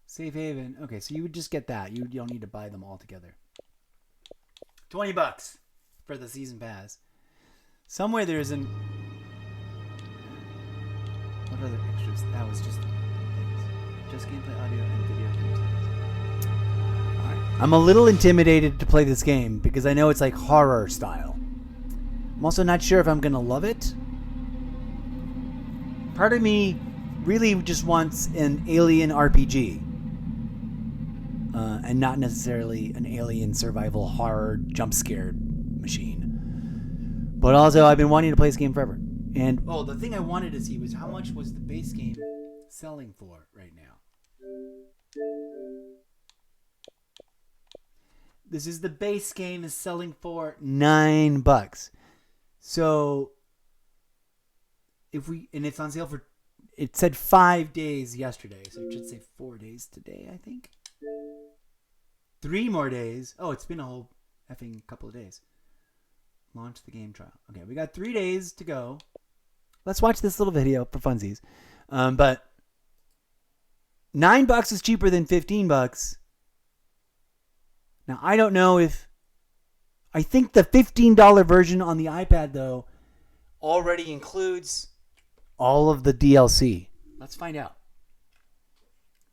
Speaker 2: Safe haven. Okay, so you would just get that. You don't need to buy them all together. $20 for the season pass. Somewhere there's an. What other extras? That was just things. Just gameplay, audio, and video games. I'm a little intimidated to play this game because I know it's like horror style. I'm also not sure if I'm going to love it. Part of me really just wants an alien RPG. And not necessarily an alien survival horror jump scare machine. But also, I've been wanting to play this game forever. And, the thing I wanted to see was how much was the base game selling for right now. This is the base game is selling for $9. So and it's on sale for, it said 5 days yesterday, so it should say 4 days today, I think. 3 more days. Oh, it's been a whole effing couple of days. Launch the game trial. Okay, we got 3 days to go. Let's watch this little video for funsies. But $9 is cheaper than $15. Now, I don't know if I think the $15 version on the iPad, though, already includes all of the DLC. Let's find out.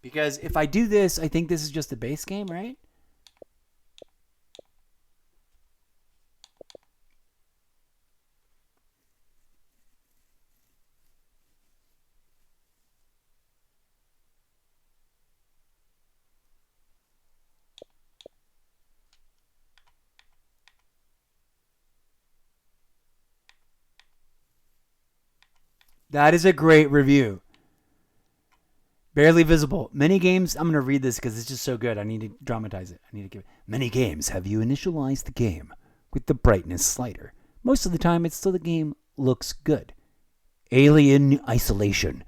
Speaker 2: Because if I do this, I think this is just the base game, right? That is a great review. Barely visible. Many games, I'm going to read this because it's just so good. I need to dramatize it. I need to give it. Many games have you initialized the game with the brightness slider. Most of the time, it's so the game looks good. Alien Isolation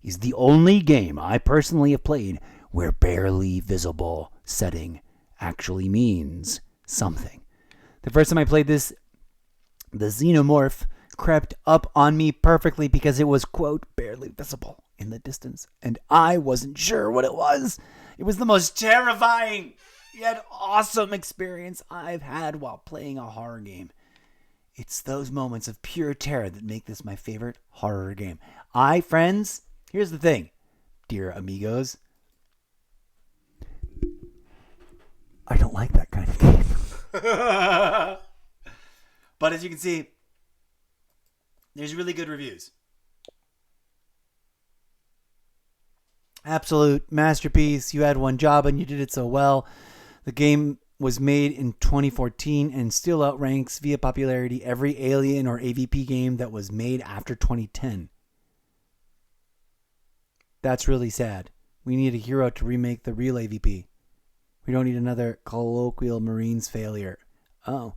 Speaker 2: is the only game I personally have played where barely visible setting actually means something. The first time I played this, the xenomorph crept up on me perfectly because it was, quote, barely visible in the distance, and I wasn't sure what it was. It was the most terrifying yet awesome experience I've had while playing a horror game. It's those moments of pure terror that make this my favorite horror game. Friends, here's the thing, dear amigos. I don't like that kind of game. But as you can see, there's really good reviews. Absolute masterpiece. You had one job and you did it so well. The game was made in 2014 and still outranks via popularity every Alien or AVP game that was made after 2010. That's really sad. We need a hero to remake the real AVP. We don't need another colloquial Marines failure. Oh,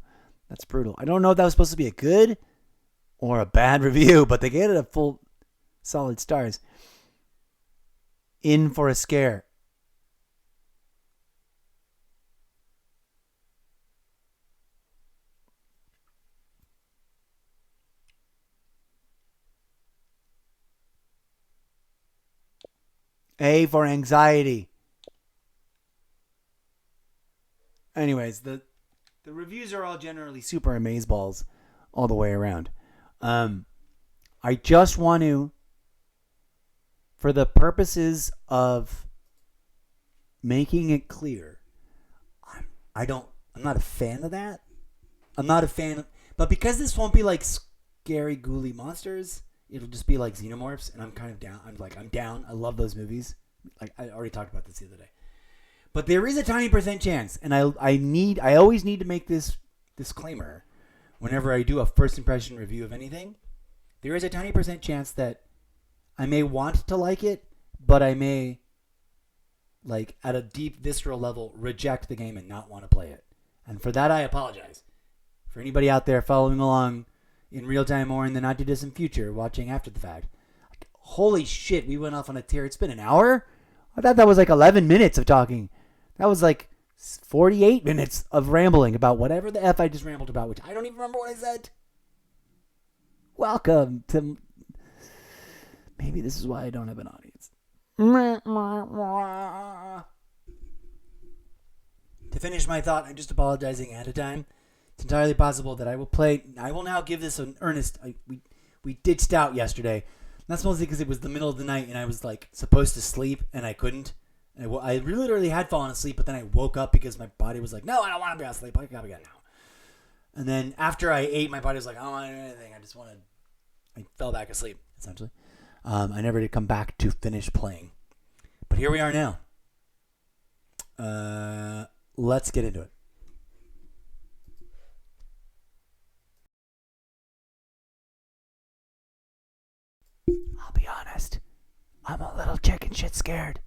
Speaker 2: that's brutal. I don't know if that was supposed to be a good or a bad review, but they gave it a full solid stars. In for a scare. A for anxiety. Anyways, the reviews are all generally super amazeballs all the way around. I just want to, for the purposes of making it clear, I'm not a fan of that. I'm not a fan of, but because this won't be like scary ghouly monsters, it'll just be like xenomorphs, and I'm kind of down. I'm down. I love those movies. Like I already talked about this the other day. But there is a tiny % chance, and I always need to make this disclaimer whenever I do a first impression review of anything. There is a tiny % chance that I may want to like it, but I may, like, at a deep visceral level, reject the game and not want to play it. And for that, I apologize. For anybody out there following along in real time or in the not too distant future, watching after the fact, like, holy shit, we went off on a tear. It's been an hour? I thought that was like 11 minutes of talking. That was like 48 minutes of rambling about whatever the F I just rambled about, which I don't even remember what I said. Welcome to... Maybe this is why I don't have an audience. To finish my thought, I'm just apologizing ahead of time. It's entirely possible that I will now give this an earnest... We ditched out yesterday. That's mostly because it was the middle of the night and I was like supposed to sleep and I couldn't. And I literally had fallen asleep, but then I woke up because my body was like, no, I don't want to be asleep. I gotta be now. And then after I ate, my body was like, I don't want to do anything. I fell back asleep, essentially. I never did come back to finish playing. But here we are now. Let's get into it. I'll be honest. I'm a little chicken shit scared.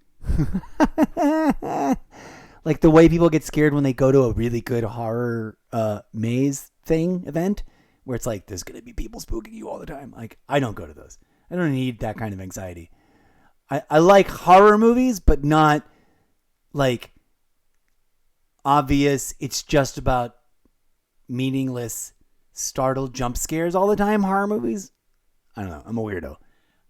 Speaker 2: Like the way people get scared when they go to a really good horror maze thing event where it's like there's gonna be people spooking you all the time. Like, I don't go to those. I don't need that kind of anxiety. I like horror movies, but not like obvious, it's just about meaningless startled jump scares all the time horror movies. I don't know, I'm a weirdo.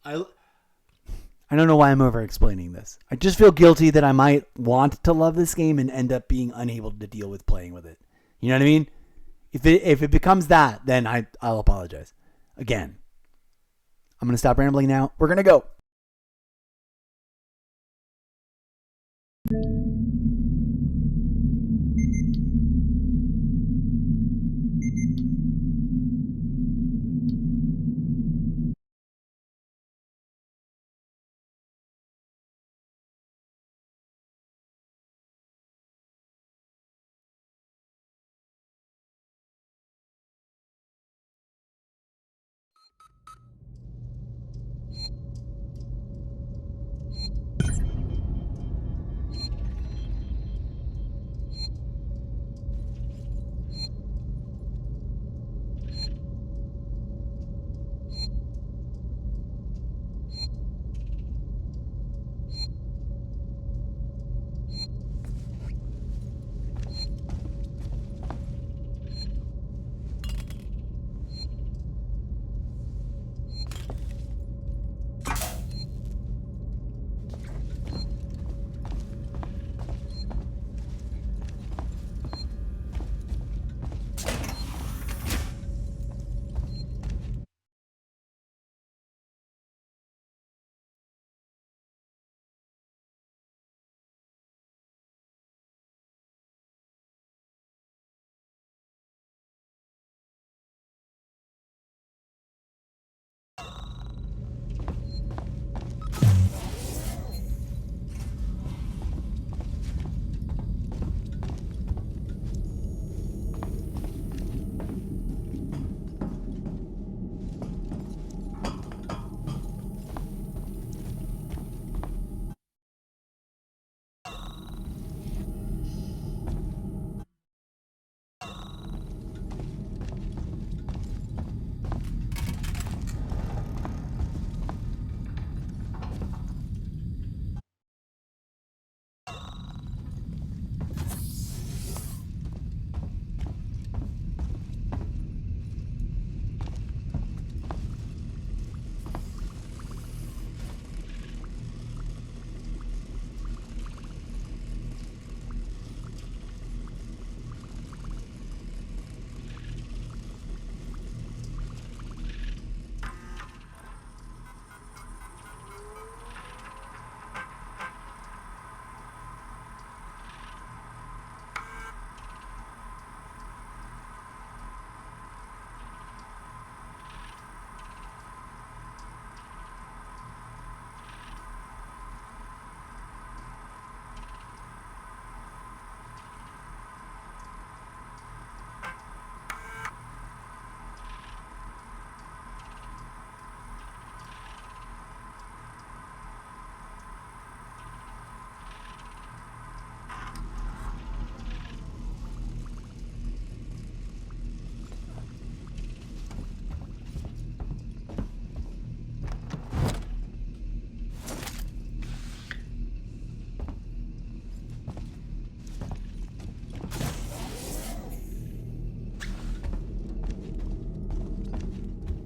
Speaker 2: I don't know why I'm over explaining this. I just feel guilty that I might want to love this game and end up being unable to deal with playing with it. You know what I mean? If it becomes that, then I'll apologize. Again, I'm going to stop rambling now. We're going to go.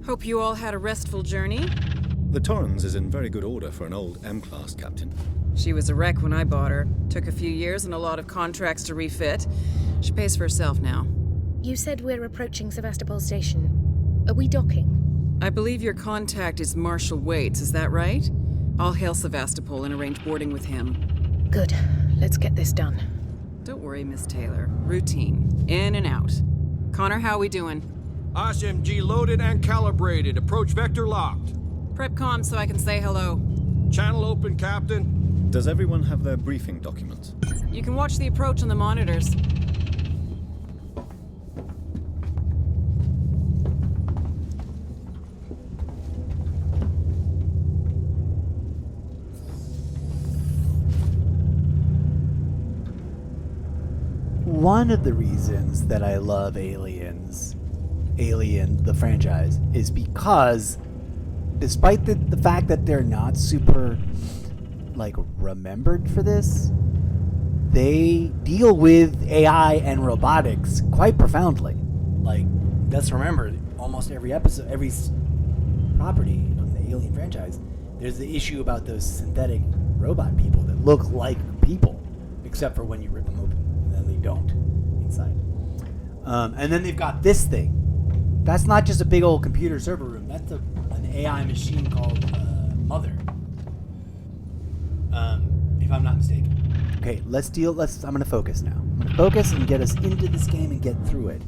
Speaker 4: Hope you all had a restful journey.
Speaker 5: The Torrens is in very good order for an old M-class captain.
Speaker 4: She was a wreck when I bought her. Took a few years and a lot of contracts to refit. She pays for herself now.
Speaker 6: You said we're approaching Sevastopol Station. Are we docking?
Speaker 4: I believe your contact is Marshal Waits, is that right? I'll hail Sevastopol and arrange boarding with him.
Speaker 6: Good. Let's get this done.
Speaker 4: Don't worry, Miss Taylor. Routine. In and out. Connor, how we doing?
Speaker 7: SMG loaded and calibrated. Approach vector locked.
Speaker 4: Prep comm so I can say hello.
Speaker 7: Channel open, Captain.
Speaker 5: Does everyone have their briefing documents?
Speaker 4: You can watch the approach on the monitors.
Speaker 2: One of the reasons that I love Alien, the franchise, is because despite the fact that they're not super, remembered for this, they deal with AI and robotics quite profoundly. Let's remember, almost every episode, every property of the Alien franchise, there's the issue about those synthetic robot people that look like people, except for when you rip them open, and then they don't inside. And then they've got this thing. That's not just a big old computer server room. That's an AI machine called Mother. If I'm not mistaken. Okay, I'm gonna focus now. I'm gonna focus and get us into this game and get through it.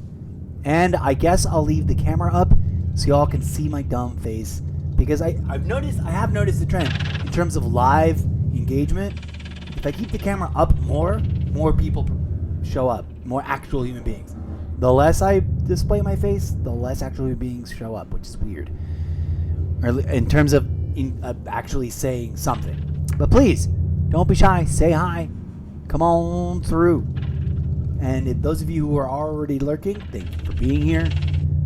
Speaker 2: And I guess I'll leave the camera up so y'all can see my dumb face, because I have noticed the trend in terms of live engagement. If I keep the camera up more people show up, more actual human beings. The less I display my face, the less actual human beings show up, which is weird. Or in terms of actually saying something. But please, don't be shy. Say hi. Come on through. And if those of you who are already lurking, thank you for being here,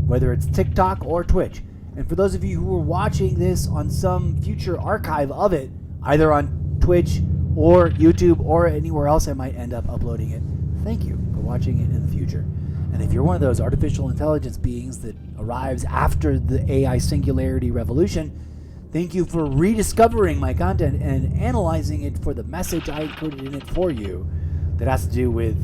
Speaker 2: whether it's TikTok or Twitch. And for those of you who are watching this on some future archive of it, either on Twitch or YouTube or anywhere else I might end up uploading it, thank you for watching it in the future. And if you're one of those artificial intelligence beings that arrives after the AI singularity revolution, thank you for rediscovering my content and analyzing it for the message I included in it for you that has to do with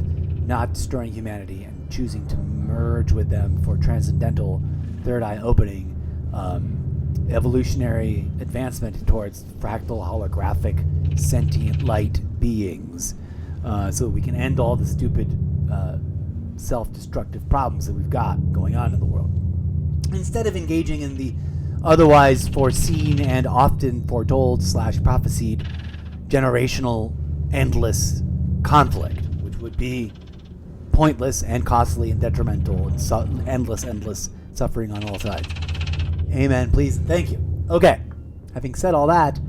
Speaker 2: not destroying humanity and choosing to merge with them for transcendental third eye opening, evolutionary advancement towards fractal holographic sentient light beings, so that we can end all the stupid self-destructive problems that we've got going on in the world, instead of engaging in the otherwise foreseen and often foretold / prophesied generational endless conflict, which would be pointless and costly and detrimental and endless suffering on all sides. Amen, please, and thank you. Okay, having said all that,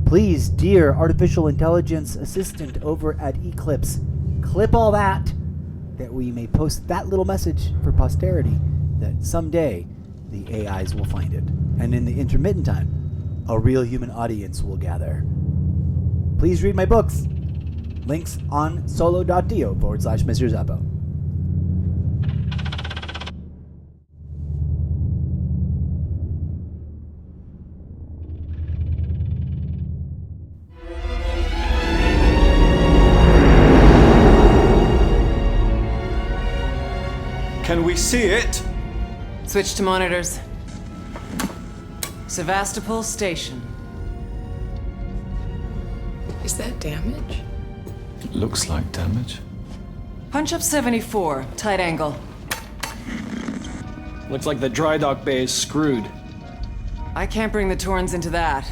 Speaker 2: please, dear artificial intelligence assistant over at Eclipse, clip all that we may post that little message for posterity, that someday the AIs will find it. And in the intermittent time, a real human audience will gather. Please read my books. Links on solo.do/MrZeppo.
Speaker 8: Can we see it?
Speaker 4: Switch to monitors. Sevastopol Station.
Speaker 3: Is that damage?
Speaker 8: Looks like damage.
Speaker 4: Punch up 74, tight angle.
Speaker 9: Looks like the dry dock bay is screwed.
Speaker 4: I can't bring the Torrens into that.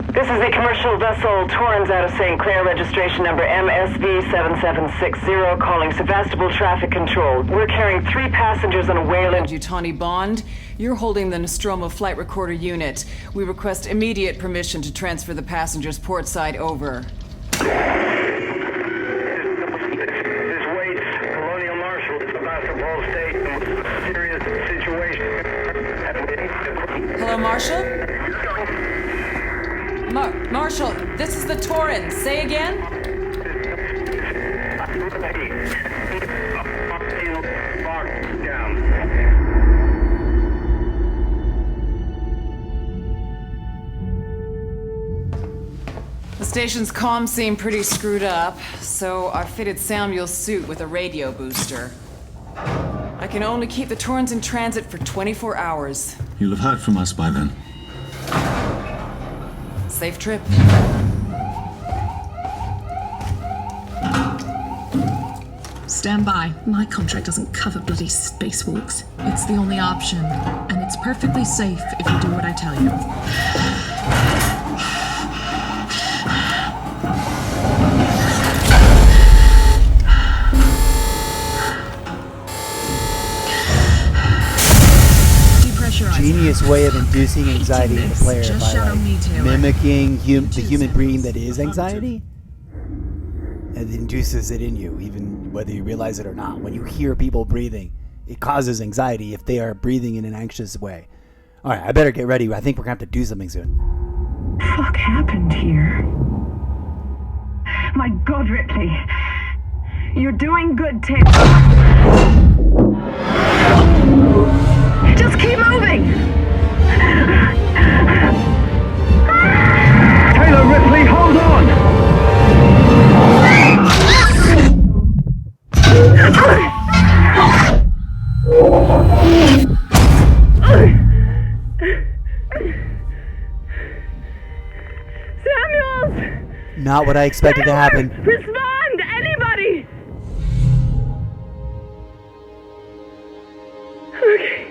Speaker 10: This is the commercial vessel Torrens out of St. Clair, registration number MSV7760, calling Sevastopol Traffic Control. We're carrying 3 passengers on a Wayland.
Speaker 4: Utani Bond, you're holding the Nostromo flight recorder unit. We request immediate permission to transfer the passengers port side over.
Speaker 11: This Waits, Colonial Marshal, Sevastopol Station. Serious situation.
Speaker 4: Hello, Marshal? Marshal, this is the Torrens. Say again? The station's comms seem pretty screwed up, so I fitted Samuel's suit with a radio booster. I can only keep the Torrens in transit for 24 hours.
Speaker 12: You'll have heard from us by then.
Speaker 4: Safe trip.
Speaker 3: Stand by. My contract doesn't cover bloody spacewalks. It's the only option, and it's perfectly safe if you do what I tell you.
Speaker 2: Genius way of inducing anxiety in the player by mimicking the human breathing that is anxiety, and it induces it in you, even whether you realize it or not. When you hear people breathing, it causes anxiety if they are breathing in an anxious way. All right, I better get ready. I think we're gonna have to do something soon.
Speaker 10: Fuck happened here? My God, Ripley. You're doing good, Tim. Just keep moving!
Speaker 11: Taylor, Ripley, hold on!
Speaker 2: not what I expected to happen.
Speaker 11: Respond! Anybody! Okay.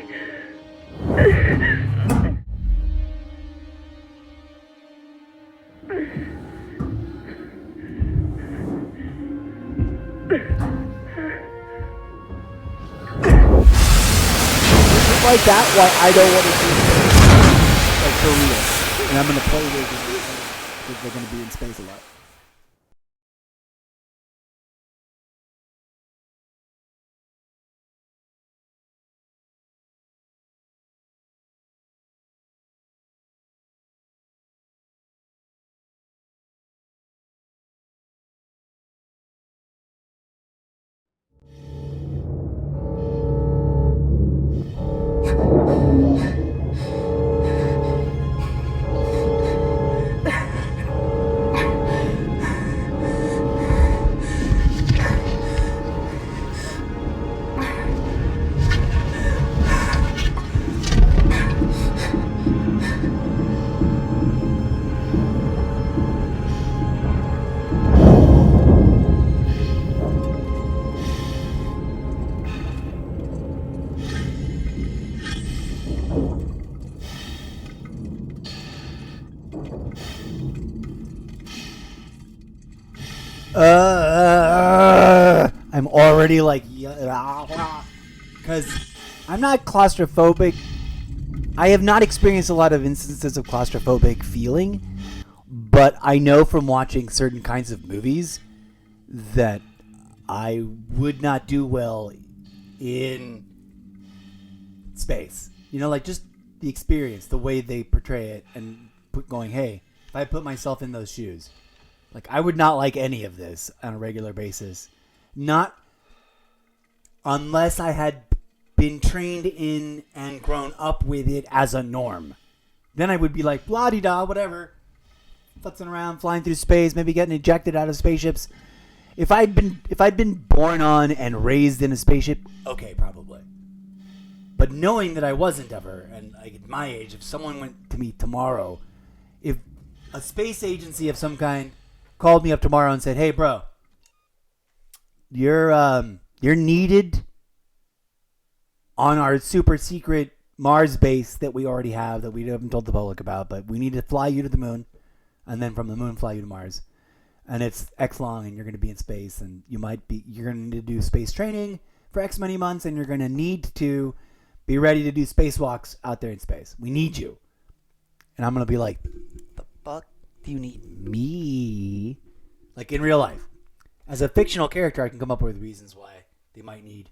Speaker 2: Like that, why I don't want to do it. Like for real. And I'm going to play with it because they're going to be in space a lot. I'm already like, because I'm not claustrophobic. I have not experienced a lot of instances of claustrophobic feeling, but I know from watching certain kinds of movies that I would not do well in space. You know, like just the experience, the way they portray it, and going, hey, if I put myself in those shoes, like I would not like any of this on a regular basis. Not unless I had been trained in and grown up with it as a norm. Then I would be like, blah-de-da, whatever. Futzing around, flying through space, maybe getting ejected out of spaceships. If I'd been born on and raised in a spaceship, okay, probably. But knowing that I wasn't ever, and like at my age, if someone went to me tomorrow, if a space agency of some kind called me up tomorrow and said, hey, bro, you're needed on our super secret Mars base that we already have, that we haven't told the public about, but we need to fly you to the moon, and then from the moon fly you to Mars. And it's X long, and you're going to be in space, and you're going to need to do space training for X many months, and you're going to need to be ready to do spacewalks out there in space. We need you. And I'm going to be like, the fuck do you need me? Like in real life. As a fictional character, I can come up with reasons why they might need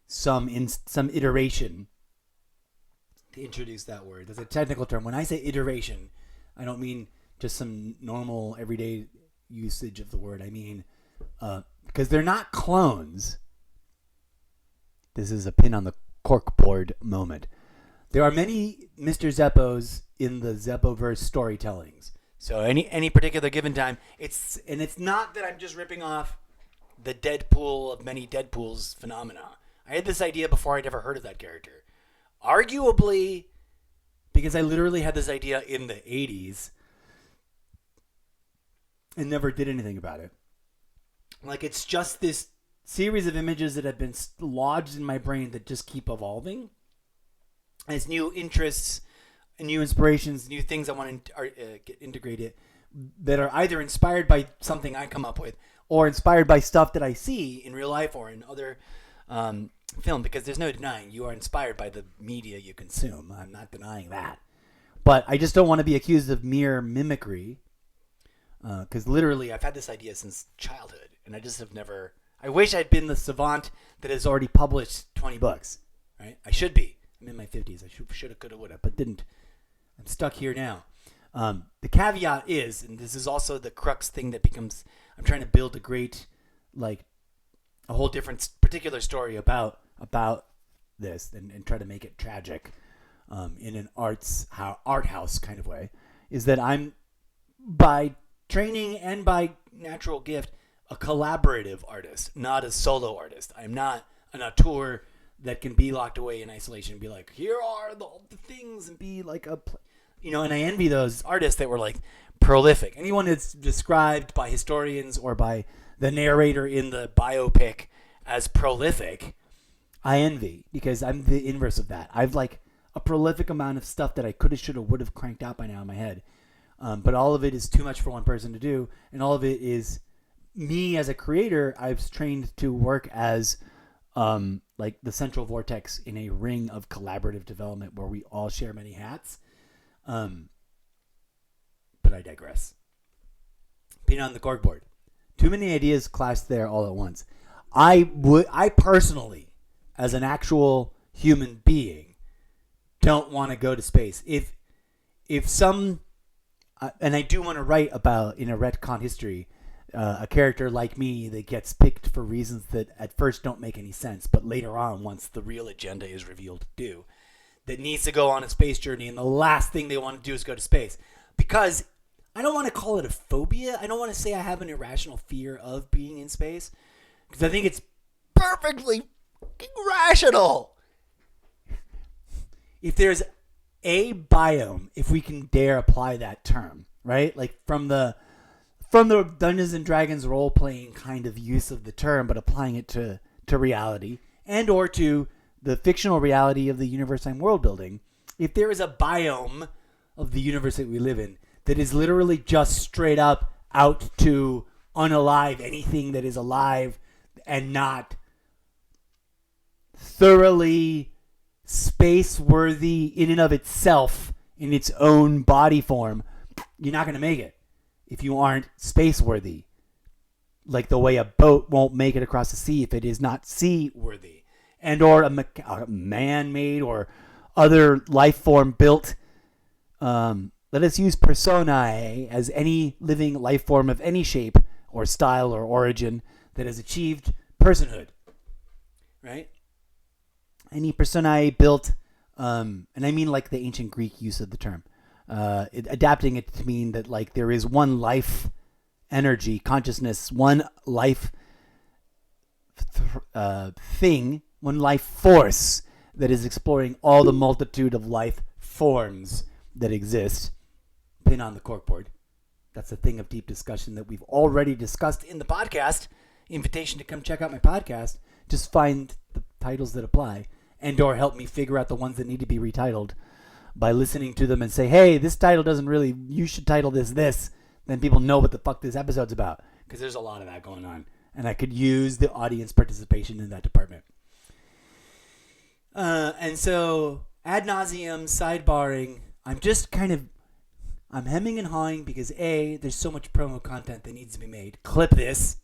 Speaker 2: some iteration to introduce that word. There's a technical term. When I say iteration, I don't mean just some normal everyday usage of the word. I mean, because they're not clones. This is a pin on the corkboard moment. There are many Mr. Zeppos in the Zeppoverse storytellings. So any particular given time, it's not that I'm just ripping off the Deadpool of many Deadpools phenomena. I had this idea before I'd ever heard of that character. Arguably, because I literally had this idea in the 80s and never did anything about it. Like, it's just this series of images that have been lodged in my brain that just keep evolving as new interests, new inspirations, new things I want to get integrated that are either inspired by something I come up with or inspired by stuff that I see in real life or in other film, because there's no denying you are inspired by the media you consume. I'm not denying that. But I just don't want to be accused of mere mimicry, because literally I've had this idea since childhood, and I just have never... I wish I'd been the savant that has already published 20 books, right? I should be. I'm in my 50s. I should have, could have, would have, but didn't. I'm stuck here now. The caveat is, and this is also the crux thing that becomes... I'm trying to build a great, like, a whole different particular story about this and try to make it tragic in an art house kind of way, is that I'm, by training and by natural gift, a collaborative artist, not a solo artist. I'm not an auteur that can be locked away in isolation and be like, here are all the things, and be like and I envy those artists that were like prolific. Anyone that's described by historians or by the narrator in the biopic as prolific, I envy, because I'm the inverse of that. I've like a prolific amount of stuff that I coulda, shoulda, woulda cranked out by now in my head. But all of it is too much for one person to do, and all of it is me as a creator. I've trained to work as like the central vortex in a ring of collaborative development where we all share many hats. But I digress. Being on the corkboard, too many ideas clash there all at once. I personally, as an actual human being, don't want to go to space. If some, and I do want to write about in a retcon history, a character like me that gets picked for reasons that at first don't make any sense, but later on, once the real agenda is revealed to do, that needs to go on a space journey, and the last thing they want to do is go to space. Because I don't want to call it a phobia. I don't want to say I have an irrational fear of being in space, because I think it's perfectly rational. If there's a biome, if we can dare apply that term, right? Like from the Dungeons and Dragons role-playing kind of use of the term, but applying it to reality and or to the fictional reality of the universe I'm world building. If there is a biome of the universe that we live in that is literally just straight up out to unalive anything that is alive and not thoroughly space-worthy in and of itself in its own body form, you're not going to make it if you aren't space-worthy. Like the way a boat won't make it across the sea if it is not sea-worthy. And or a man-made or other life form built. Let us use personae as any living life form of any shape or style or origin that has achieved personhood. Right? Any personae built, and I mean like the ancient Greek use of the term, adapting it to mean that like there is one life energy, consciousness, one life thing, one life force that is exploring all the multitude of life forms that exist. Pin on the corkboard. That's a thing of deep discussion that we've already discussed in the podcast. Invitation to come check out my podcast. Just find the titles that apply and or help me figure out the ones that need to be retitled by listening to them and say, hey, this title doesn't really, you should title this. Then people know what the fuck this episode's about, because there's a lot of that going on. And I could use the audience participation in that department. And so, ad nauseum, sidebarring, I'm hemming and hawing because A, there's so much promo content that needs to be made. Clip this.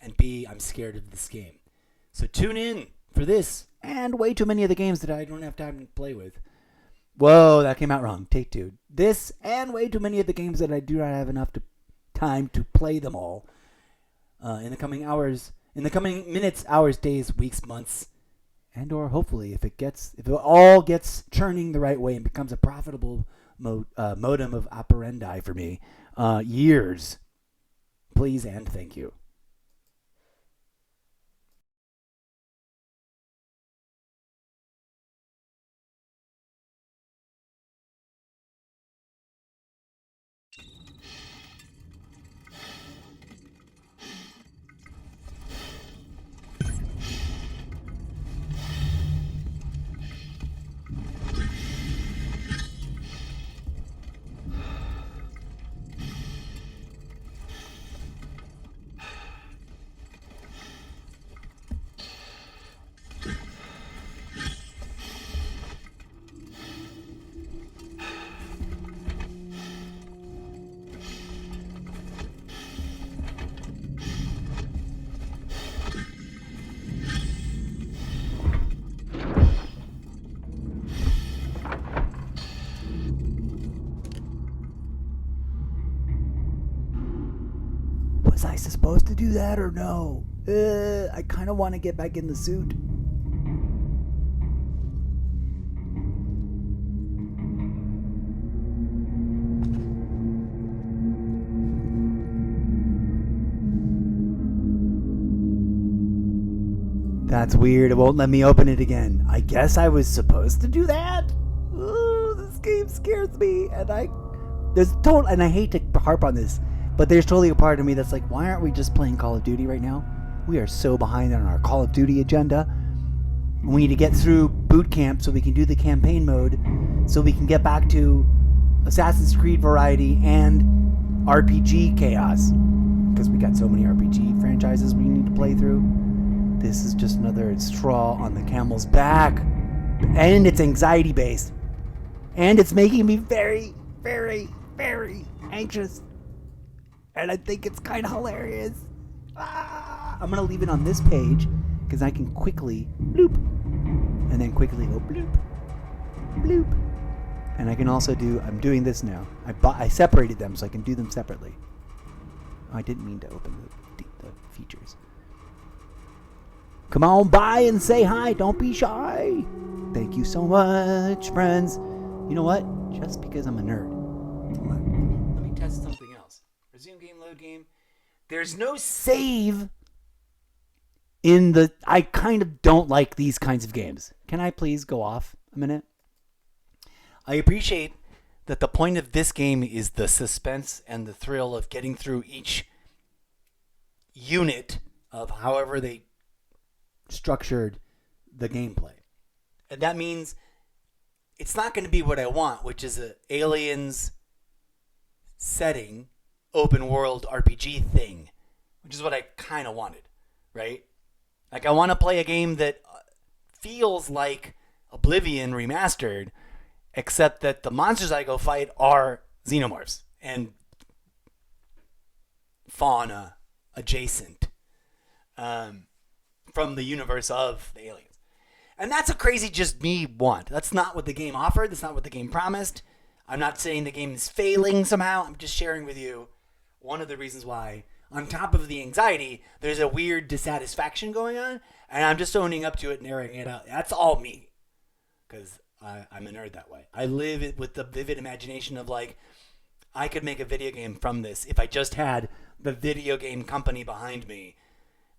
Speaker 2: And B, I'm scared of this game. So tune in for this and way too many of the games that I don't have time to play with. Whoa, that came out wrong. Take two. This and way too many of the games that I do not have enough time to play them all in the coming hours, in the coming minutes, hours, days, weeks, months, and or hopefully if it all gets churning the right way and becomes a profitable modem of operandi for me, years. Please and thank you. Was I supposed to do that or no? I kind of want to get back in the suit. That's weird. It won't let me open it again. I guess I was supposed to do that? Ooh, this game scares me, and I and I hate to harp on this, but there's totally a part of me that's like, why aren't we just playing Call of Duty right now? We are so behind on our Call of Duty agenda. We need to get through boot camp so we can do the campaign mode, so we can get back to Assassin's Creed variety and RPG chaos, because we got so many RPG franchises we need to play through. This is just another straw on the camel's back, and it's anxiety based, and it's making me very, very, very anxious, and I think it's kind of hilarious. I'm gonna leave it on this page because I can quickly bloop and then quickly go bloop bloop. And I can also I'm doing this now. I separated them so I can do them separately. I didn't mean to open the features. Come on by and say hi. Don't be shy. Thank you so much, friends. You know what? Just because I'm a nerd. Come on. Let me test something else. Resume game, load game. There's no save I kind of don't like these kinds of games. Can I please go off a minute? I appreciate that the point of this game is the suspense and the thrill of getting through each unit of however they structured the gameplay. And that means it's not going to be what I want, which is an Aliens setting, open world RPG thing, which is what I kind of wanted, right? Like, I want to play a game that feels like Oblivion remastered, except that the monsters I go fight are xenomorphs and fauna adjacent from the universe of the Aliens. And that's a crazy just me want. That's not what the game offered. That's not what the game promised. I'm not saying the game is failing somehow. I'm just sharing with you one of the reasons why, on top of the anxiety, there's a weird dissatisfaction going on, and I'm just owning up to it and airing it out. That's all me, because I'm a nerd that way. I live with the vivid imagination of, like, I could make a video game from this if I just had the video game company behind me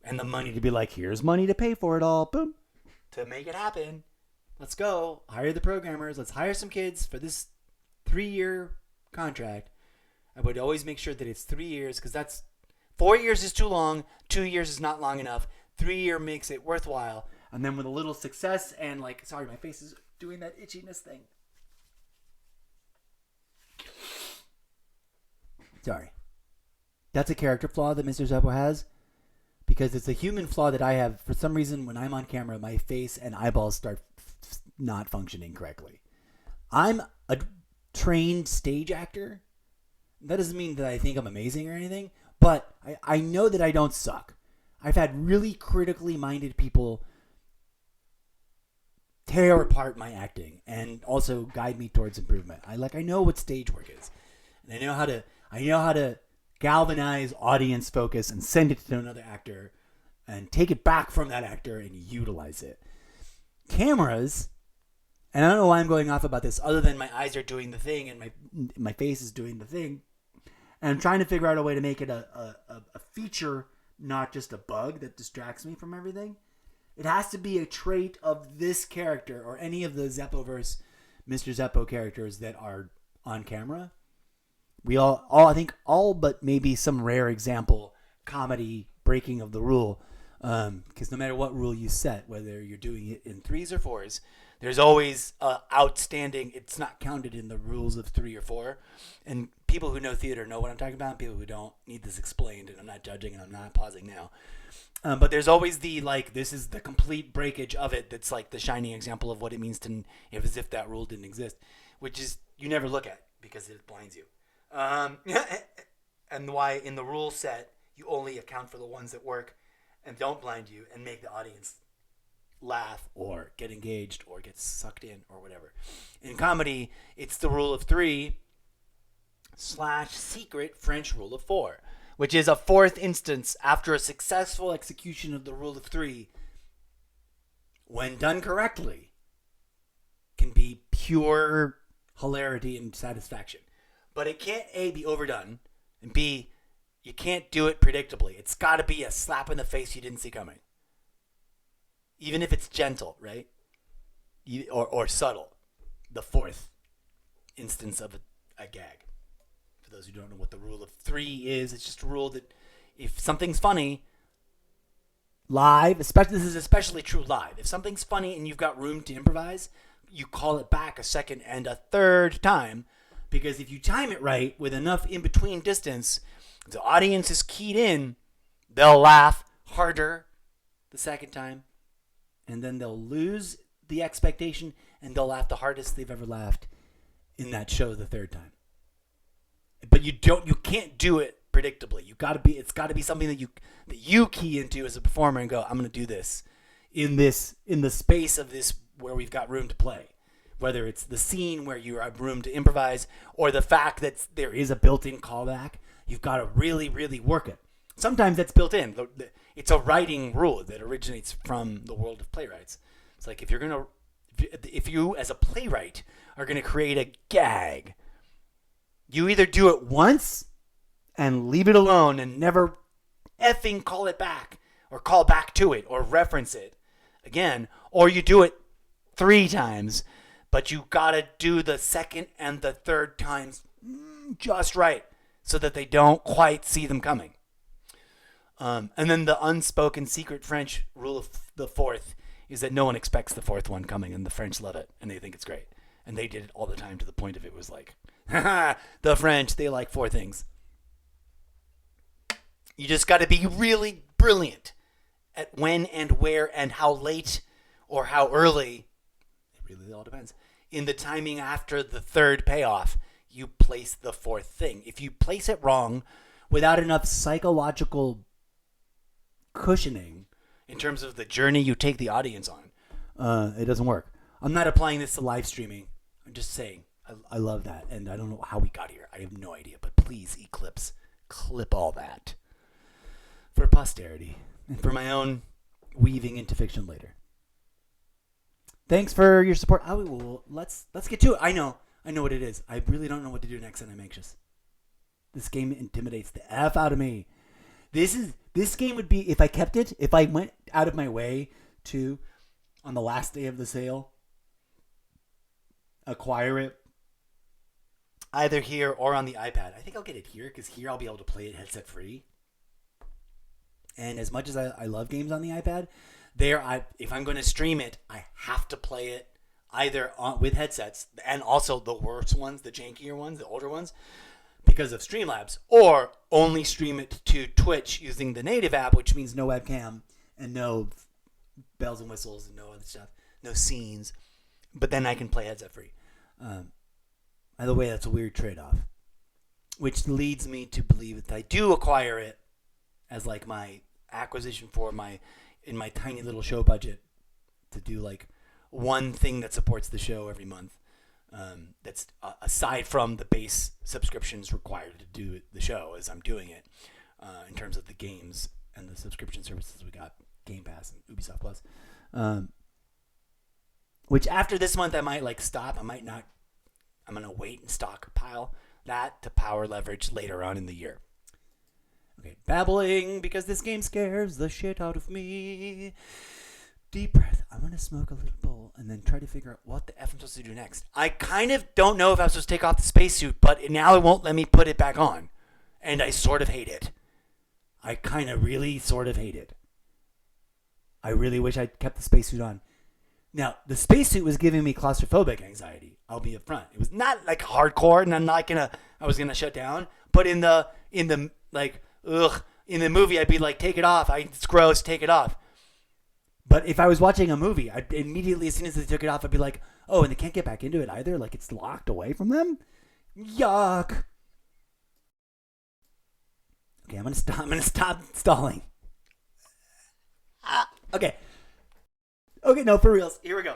Speaker 2: and the money to be like, here's money to pay for it all, boom, to make it happen. Let's go. Hire the programmers. Let's hire some kids for this 3-year contract. I would always make sure that it's 3 years, because 4 years is too long. 2 years is not long enough. 3 year makes it worthwhile. And then with a little success and, like, sorry, my face is doing that itchiness thing. Sorry. That's a character flaw that MrZeppo has, because it's a human flaw that I have. For some reason, when I'm on camera, my face and eyeballs start not functioning correctly. I'm a trained stage actor. That doesn't mean that I think I'm amazing or anything, but I know that I don't suck. I've had really critically minded people tear apart my acting and also guide me towards improvement. I know what stage work is, and I know how to galvanize audience focus and send it to another actor and take it back from that actor and utilize it. Cameras, and I don't know why I'm going off about this other than my eyes are doing the thing and my face is doing the thing, and I'm trying to figure out a way to make it a feature, not just a bug that distracts me from everything. It has to be a trait of this character or any of the Zeppoverse MrZeppo characters that are on camera. We I think all but maybe some rare example comedy breaking of the rule, because no matter what rule you set, whether you're doing it in 3s or 4s, there's always outstanding. It's not counted in the rules of 3 or 4, and people who know theater know what I'm talking about. People who don't need this explained, and I'm not judging, and I'm not pausing now. But there's always the, like, this is the complete breakage of it. That's like the shining example of what it means to, as if that rule didn't exist, which is you never look at because it blinds you. And why in the rule set you only account for the ones that work and don't blind you and make the audience laugh or get engaged or get sucked in or whatever. In comedy, it's the rule of 3 / secret French rule of 4, which is a 4th instance after a successful execution of the rule of 3, when done correctly, can be pure hilarity and satisfaction. But it can't, A, be overdone, and B, you can't do it predictably. It's got to be a slap in the face you didn't see coming. Even if it's gentle, right? Or subtle. The 4th instance of a gag. those who don't know what the rule of 3 is, it's just a rule that if something's funny live, especially this is especially true live, if something's funny and you've got room to improvise, you call it back a second and a third time, because if you time it right with enough in between distance, the audience is keyed in, they'll laugh harder the second time, and then they'll lose the expectation and they'll laugh the hardest they've ever laughed in that show the third time. But you can't do it predictably. It's got to be something that you key into as a performer and go, I'm going to do this in the space of this where we've got room to play. Whether it's the scene where you have room to improvise or the fact that there is a built-in callback, you've got to really, really work it. Sometimes that's built in. It's a writing rule that originates from the world of playwrights. It's like if you as a playwright are going to create a gag, you either do it once and leave it alone and never effing call it back or call back to it or reference it again, or you do it 3 times, but you got to do the second and the third times just right so that they don't quite see them coming. And then the unspoken secret French rule of the 4th is that no one expects the 4th one coming, and the French love it, and they think it's great. And they did it all the time to the point of it was like, haha, the French, they like 4 things. You just got to be really brilliant at when and where and how late or how early, it really all depends, in the timing after the 3rd payoff, you place the 4th thing. If you place it wrong without enough psychological cushioning in terms of the journey you take the audience on, it doesn't work. I'm not applying this to live streaming. I'm just saying I love that, and I don't know how we got here. I have no idea, but please, Eclipse, clip all that for posterity and for my own weaving into fiction later. Thanks for your support. Let's get to it. I know what it is. I really don't know what to do next, and I'm anxious. This game intimidates the F out of me. This game would be, if I kept it, if I went out of my way to, on the last day of the sale, acquire it, either here or on the iPad. I think I'll get it here, because here I'll be able to play it headset free. And as much as I love games on the iPad, if I'm going to stream it, I have to play it either with headsets, and also the worse ones, the jankier ones, the older ones, because of Streamlabs, or only stream it to Twitch using the native app, which means no webcam and no bells and whistles and no other stuff, no scenes. But then I can play headset free. Either way, that's a weird trade-off, which leads me to believe that I do acquire it as like my acquisition in my tiny little show budget to do like one thing that supports the show every month. That's aside from the base subscriptions required to do the show as I'm doing it, in terms of the games and the subscription services we got, Game Pass and Ubisoft Plus. Which after this month I might like stop. I might not. I'm gonna wait and stockpile that to power leverage later on in the year. Okay, babbling because this game scares the shit out of me. Deep breath. I'm gonna smoke a little bowl and then try to figure out what the F I'm supposed to do next. I kind of don't know if I'm supposed to take off the spacesuit, but now it won't let me put it back on. And I sort of hate it. I kind of really sort of hate it. I really wish I'd kept the spacesuit on. Now, the spacesuit was giving me claustrophobic anxiety. I'll be upfront. It was not like hardcore, and I was gonna shut down. But in the movie, I'd be like, take it off. It's gross. Take it off. But if I was watching a movie, I'd immediately, as soon as they took it off, I'd be like, oh, and they can't get back into it either? Like, it's locked away from them? Yuck. Okay, I'm gonna stop stalling. Okay. Okay, no, for reals. Here we go.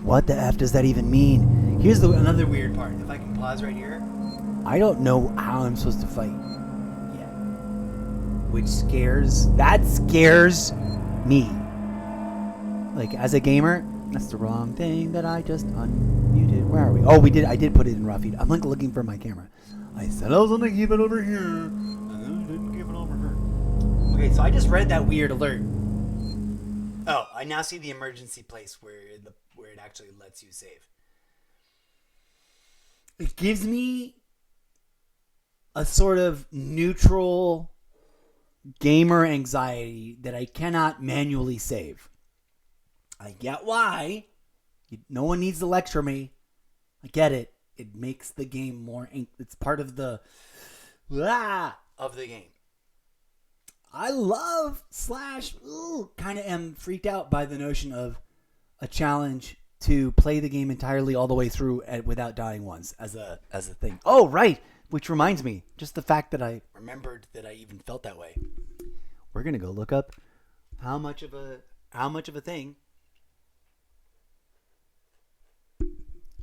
Speaker 2: What the F does that even mean? Here's another weird part. If I can pause right here. I don't know how I'm supposed to fight yet. That scares me. Like, as a gamer, that's the wrong thing that I just unmuted. Where are we? Oh, I did put it in raw feed. I'm like looking for my camera. I said I was going to keep it over here. And then I didn't keep it over here. Okay, so I just read that weird alert. Oh, I now see the emergency place where it actually lets you save. It gives me a sort of neutral gamer anxiety that I cannot manually save. I get why. No one needs to lecture me. I get it. It makes the game more... It's part of the... of the game. I love kind of am freaked out by the notion of a challenge to play the game entirely all the way through without dying once as a thing. Oh, right. Which reminds me, just the fact that I remembered that I even felt that way. We're going to go look up how much of a thing.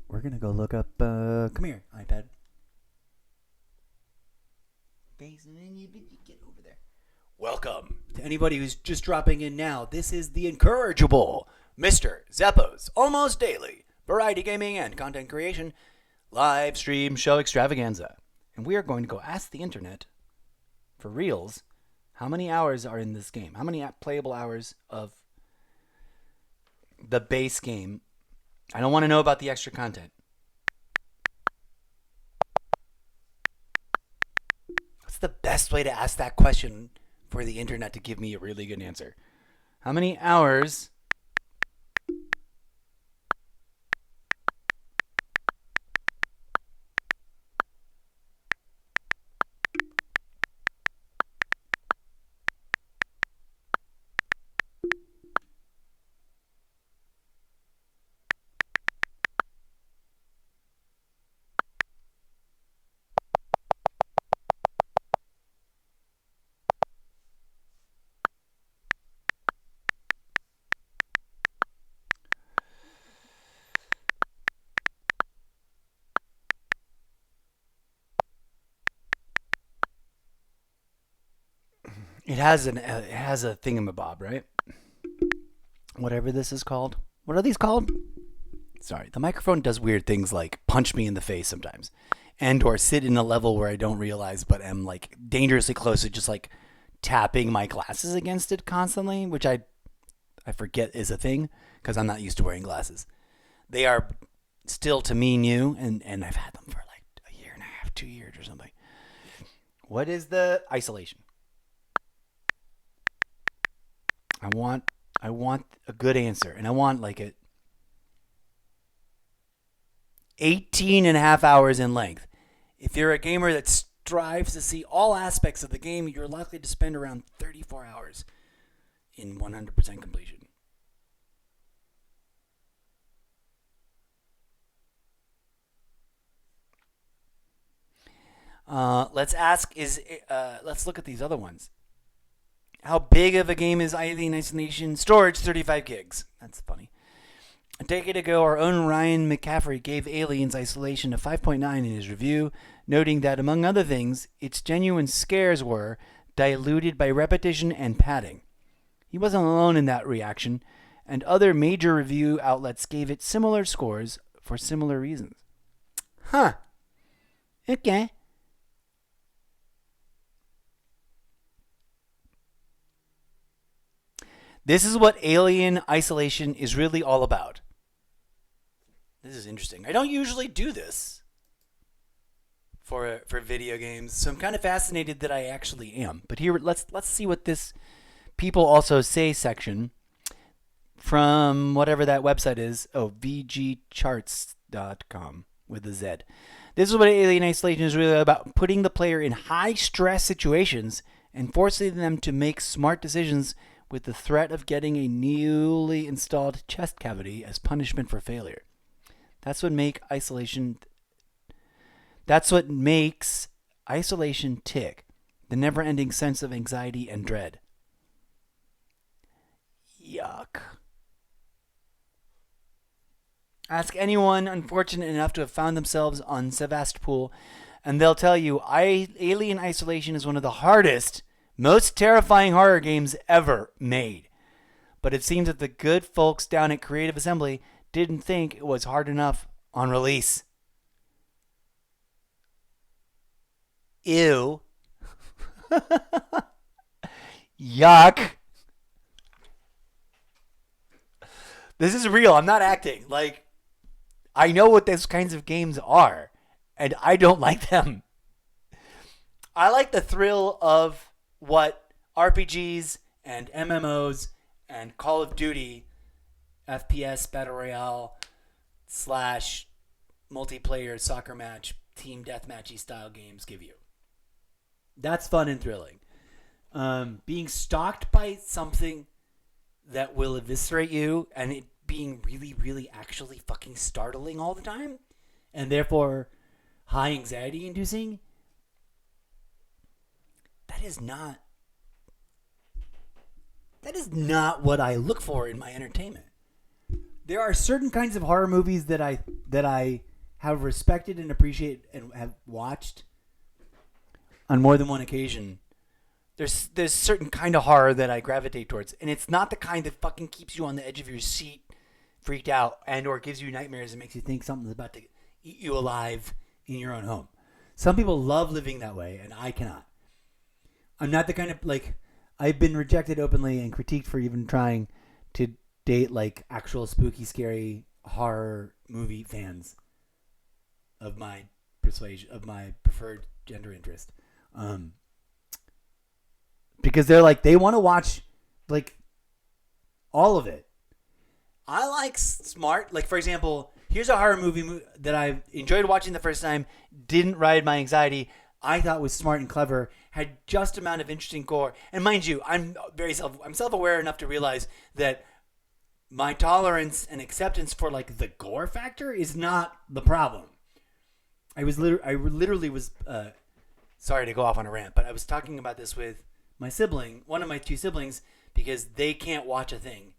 Speaker 2: We're going to go look up, come here, iPad. Get over there. Welcome to anybody who's just dropping in now. This is the incorrigible MrZeppo's almost daily variety gaming and content creation live stream show extravaganza. And we are going to go ask the internet for reals how many hours are in this game. How many playable hours of the base game. I don't want to know about the extra content. What's the best way to ask that question for the internet to give me a really good answer? How many hours it has a thingamabob, right? Whatever this is called. What are these called? Sorry, the microphone does weird things like punch me in the face sometimes, and or sit in a level where I don't realize, but am like dangerously close to just like tapping my glasses against it constantly, which I forget is a thing because I'm not used to wearing glasses. They are still to me new, and I've had them for like a year and a half, 2 years or something. What is the isolation? I want a good answer, and I want like 18 and a half hours in length. If you're a gamer that strives to see all aspects of the game, you're likely to spend around 34 hours in 100% completion. Let's look at these other ones. How big of a game is Alien Isolation? Storage, 35 gigs. That's funny. A decade ago, our own Ryan McCaffrey gave Aliens Isolation a 5.9 in his review, noting that, among other things, its genuine scares were diluted by repetition and padding. He wasn't alone in that reaction, and other major review outlets gave it similar scores for similar reasons. Huh. Okay. This is what Alien Isolation is really all about. This is interesting. I don't usually do this for video games, so I'm kind of fascinated that I actually am. But here, let's see what this people also say section from whatever that website is. Oh, vgcharts.com with a Z. This is what Alien Isolation is really about: putting the player in high stress situations and forcing them to make smart decisions with the threat of getting a newly installed chest cavity as punishment for failure. That's what makes isolation tick. The never-ending sense of anxiety and dread. Yuck. Ask anyone unfortunate enough to have found themselves on Sevastopol, and they'll tell you Alien Isolation is one of the hardest, most terrifying horror games ever made. But it seems that the good folks down at Creative Assembly didn't think it was hard enough on release. Ew. Yuck. This is real. I'm not acting. Like, I know what those kinds of games are, and I don't like them. I like the thrill of what RPGs and MMOs and Call of Duty, FPS, Battle Royale, / multiplayer soccer match, team deathmatchy style games give you. That's fun and thrilling. Being stalked by something that will eviscerate you and it being really, really actually fucking startling all the time and therefore high anxiety inducing, that is not what I look for in my entertainment. There are certain kinds of horror movies that I have respected and appreciated and have watched on more than one occasion. There's certain kind of horror that I gravitate towards, and it's not the kind that fucking keeps you on the edge of your seat, freaked out, and or gives you nightmares and makes you think something's about to eat you alive in your own home. Some people love living that way, and I cannot. I'm not the kind of, like, I've been rejected openly and critiqued for even trying to date, like, actual spooky, scary horror movie fans of my persuasion, of my preferred gender interest. Because they're like, they want to watch, like, all of it. I like smart, like, for example, here's a horror movie that I enjoyed watching the first time, didn't ride my anxiety, I thought was smart and clever, had just amount of interesting gore. And mind you, I'm self-aware enough to realize that my tolerance and acceptance for, like, the gore factor is not the problem. I literally was sorry to go off on a rant, but I was talking about this with my sibling, one of my two siblings, because they can't watch a thing.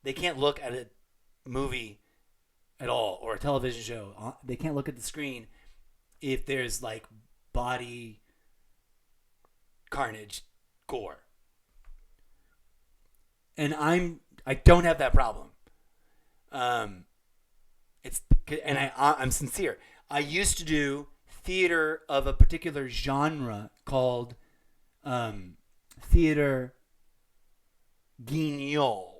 Speaker 2: They can't look at a movie at all or a television show. They can't look at the screen if there's, like, body carnage, gore. And I don't have that problem. I'm sincere. I used to do theater of a particular genre called theater guignol.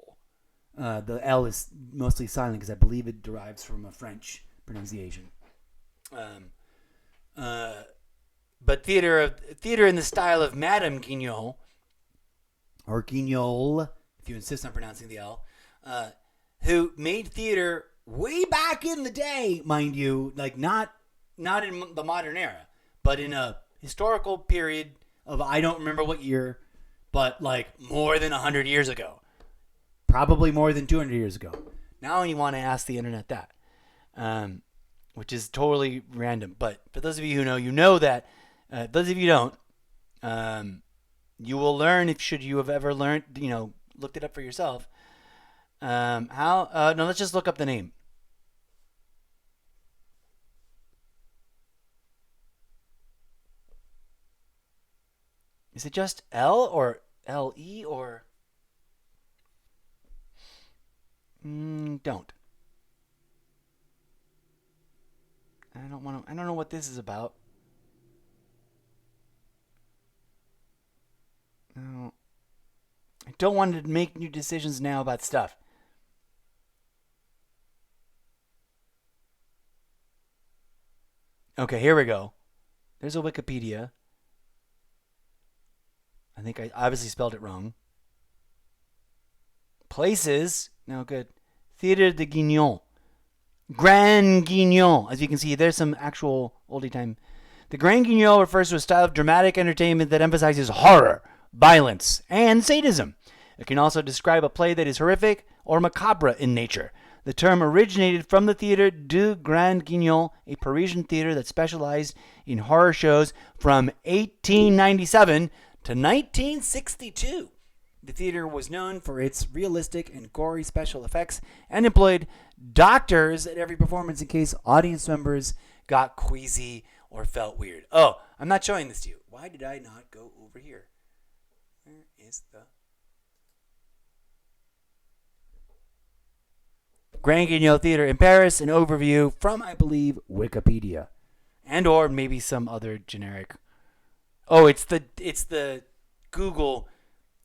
Speaker 2: The L is mostly silent because I believe it derives from a French pronunciation. But theater in the style of Madame Guignol, or Guignol, if you insist on pronouncing the L, who made theater way back in the day, mind you, like not in the modern era, but in a historical period of, I don't remember what year, but like more than 100 years ago. Probably more than 200 years ago. Now you want to ask the internet that, which is totally random. But for those of you who know, you know that. Those of you who don't, you will learn if should you have ever learned, looked it up for yourself. No, let's just look up the name. Is it just L or L-E or... don't. I don't know what this is about. No. I don't want to make new decisions now about stuff. Okay, here we go. There's a Wikipedia. I think I obviously spelled it wrong. Places. No, good. Theater de Guignon. Grand Guignol. As you can see, there's some actual oldie time. The Grand Guignol refers to a style of dramatic entertainment that emphasizes horror, violence, and sadism. It can also describe a play that is horrific or macabre in nature. The term originated from the Theater du Grand Guignol, a Parisian theater that specialized in horror shows from 1897 to 1962. The theater was known for its realistic and gory special effects and employed doctors at every performance in case audience members got queasy or felt weird. Oh, I'm not showing this to you. Why did I not go over here? Where is the... Grand Guignol Theater in Paris, an overview from, I believe, Wikipedia. And or maybe some other generic... Oh, it's the Google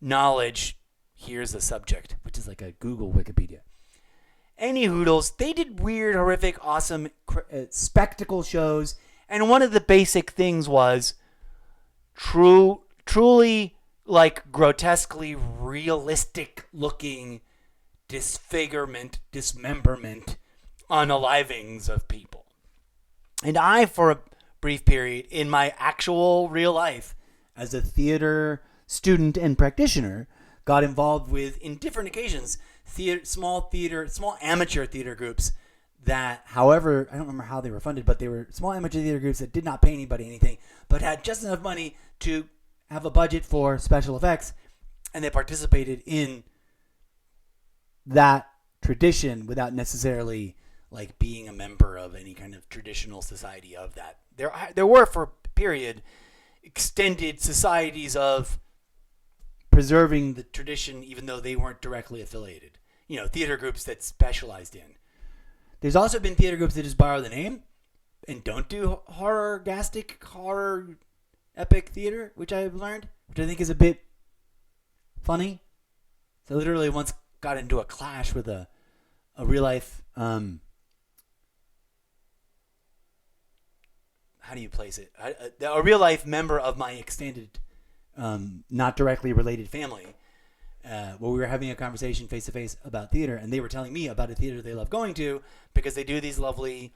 Speaker 2: knowledge. Here's the subject, which is like a Google Wikipedia. Any hoodles, they did weird, horrific, awesome spectacle shows. And one of the basic things was truly like grotesquely realistic looking dismemberment, unalivings of people. And I, for a brief period in my actual real life as a theater student and practitioner, got involved with, in different occasions, small amateur theater groups that, however, I don't remember how they were funded, but they were small amateur theater groups that did not pay anybody anything, but had just enough money to have a budget for special effects, and they participated in that tradition without necessarily like being a member of any kind of traditional society of that. There were, for a period, extended societies of preserving the tradition, even though they weren't directly affiliated. You know, theater groups that specialized in. There's also been theater groups that just borrow the name and don't do horror epic theater, which I've learned, which I think is a bit funny. So I literally once got into a clash with a real life, how do you place it? A real life member of my extended, not directly related family, where we were having a conversation face to face about theater, and they were telling me about a theater they love going to because they do these lovely,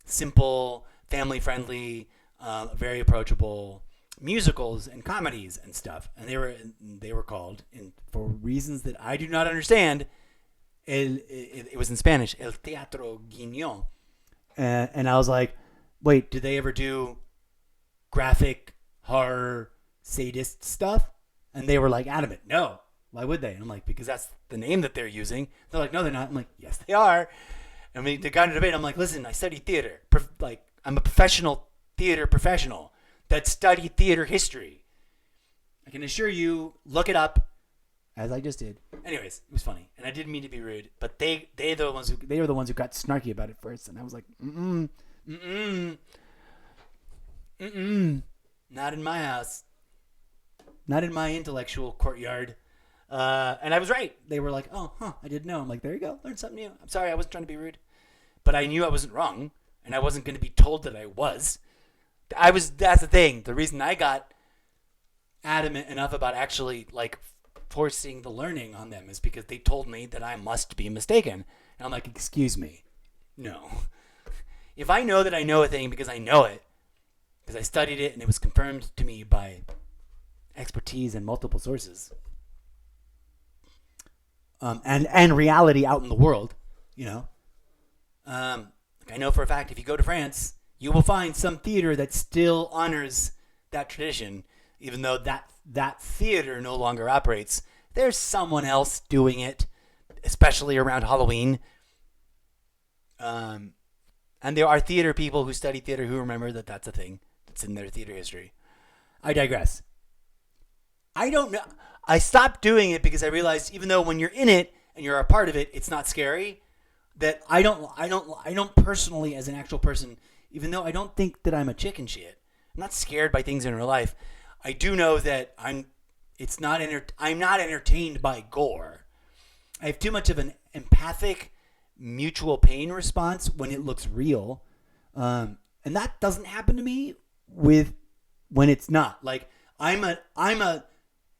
Speaker 2: simple, family friendly, very approachable musicals and comedies and stuff. And they were called, for reasons that I do not understand, it was in Spanish, El Teatro Guignol. And I was like, wait, did they ever do graphic horror sadist stuff? And they were like adamant, no. Why would they? And I'm like, because that's the name that they're using. They're like, no, they're not. I'm like, yes, they are. And they got into debate. I'm like, listen, I study theater. I'm a professional theater professional that studied theater history. I can assure you, look it up, as I just did. Anyways, it was funny, and I didn't mean to be rude, but they were the ones who got snarky about it first, and I was like, not in my house, not in my intellectual courtyard. And I was right. They were like, oh, I didn't know. I'm like, there you go, learn something new. I'm sorry, I wasn't trying to be rude, but I knew I wasn't wrong, and I wasn't going to be told that I was. That's the thing. The reason I got adamant enough about actually like forcing the learning on them is because they told me that I must be mistaken. And I'm like, excuse me. No. If I know that I know a thing because I know it, because I studied it and it was confirmed to me by expertise and multiple sources, and reality out in the world, you know, I know for a fact if you go to France, you will find some theater that still honors that tradition, even though that theater no longer operates. There's someone else doing it, especially around Halloween. And there are theater people who study theater who remember that that's a thing that's in their theater history. I digress. I don't know. I stopped doing it because I realized even though when you're in it and you're a part of it, it's not scary. That I don't personally, as an actual person, even though I don't think that I'm a chicken shit, I'm not scared by things in real life. I do know that I'm not entertained by gore. I have too much of an empathic, mutual pain response when it looks real, and that doesn't happen to me when it's not. Like I'm a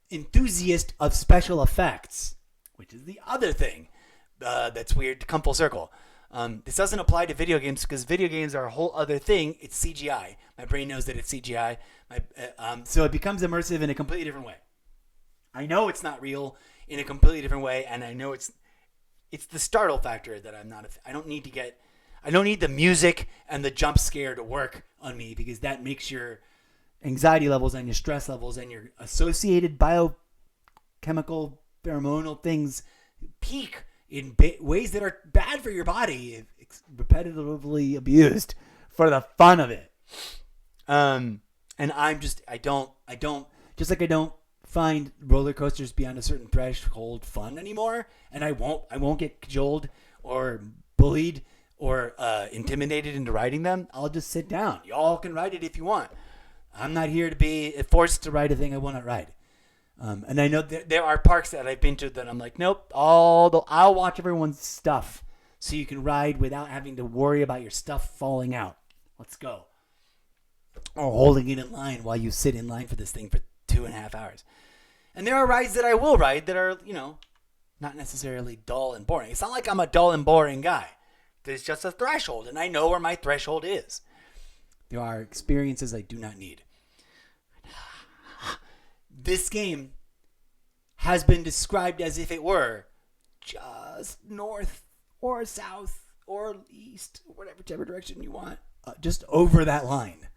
Speaker 2: enthusiast of special effects, which is the other thing that's weird to come full circle. This doesn't apply to video games because video games are a whole other thing. It's CGI. My brain knows that it's CGI. So it becomes immersive in a completely different way. I know it's not real in a completely different way, and I know it's the startle factor that I don't need the music and the jump scare to work on me because that makes your anxiety levels and your stress levels and your associated biochemical pheromonal things peak in ways that are bad for your body if repetitively abused for the fun of it. And I don't find roller coasters beyond a certain threshold fun anymore, and I won't get cajoled or bullied or intimidated into riding them. I'll just sit down. Y'all can ride it if you want. I'm not here to be forced to ride a thing I want to ride. And I know there are parks that I've been to that I'm like, nope, I'll watch everyone's stuff so you can ride without having to worry about your stuff falling out. Let's go. Or holding it in line while you sit in line for this thing for 2.5 hours. And there are rides that I will ride that are, not necessarily dull and boring. It's not like I'm a dull and boring guy. There's just a threshold, and I know where my threshold is. There are experiences I do not need. This game has been described as if it were just north or south or east, whichever direction you want, just over that line.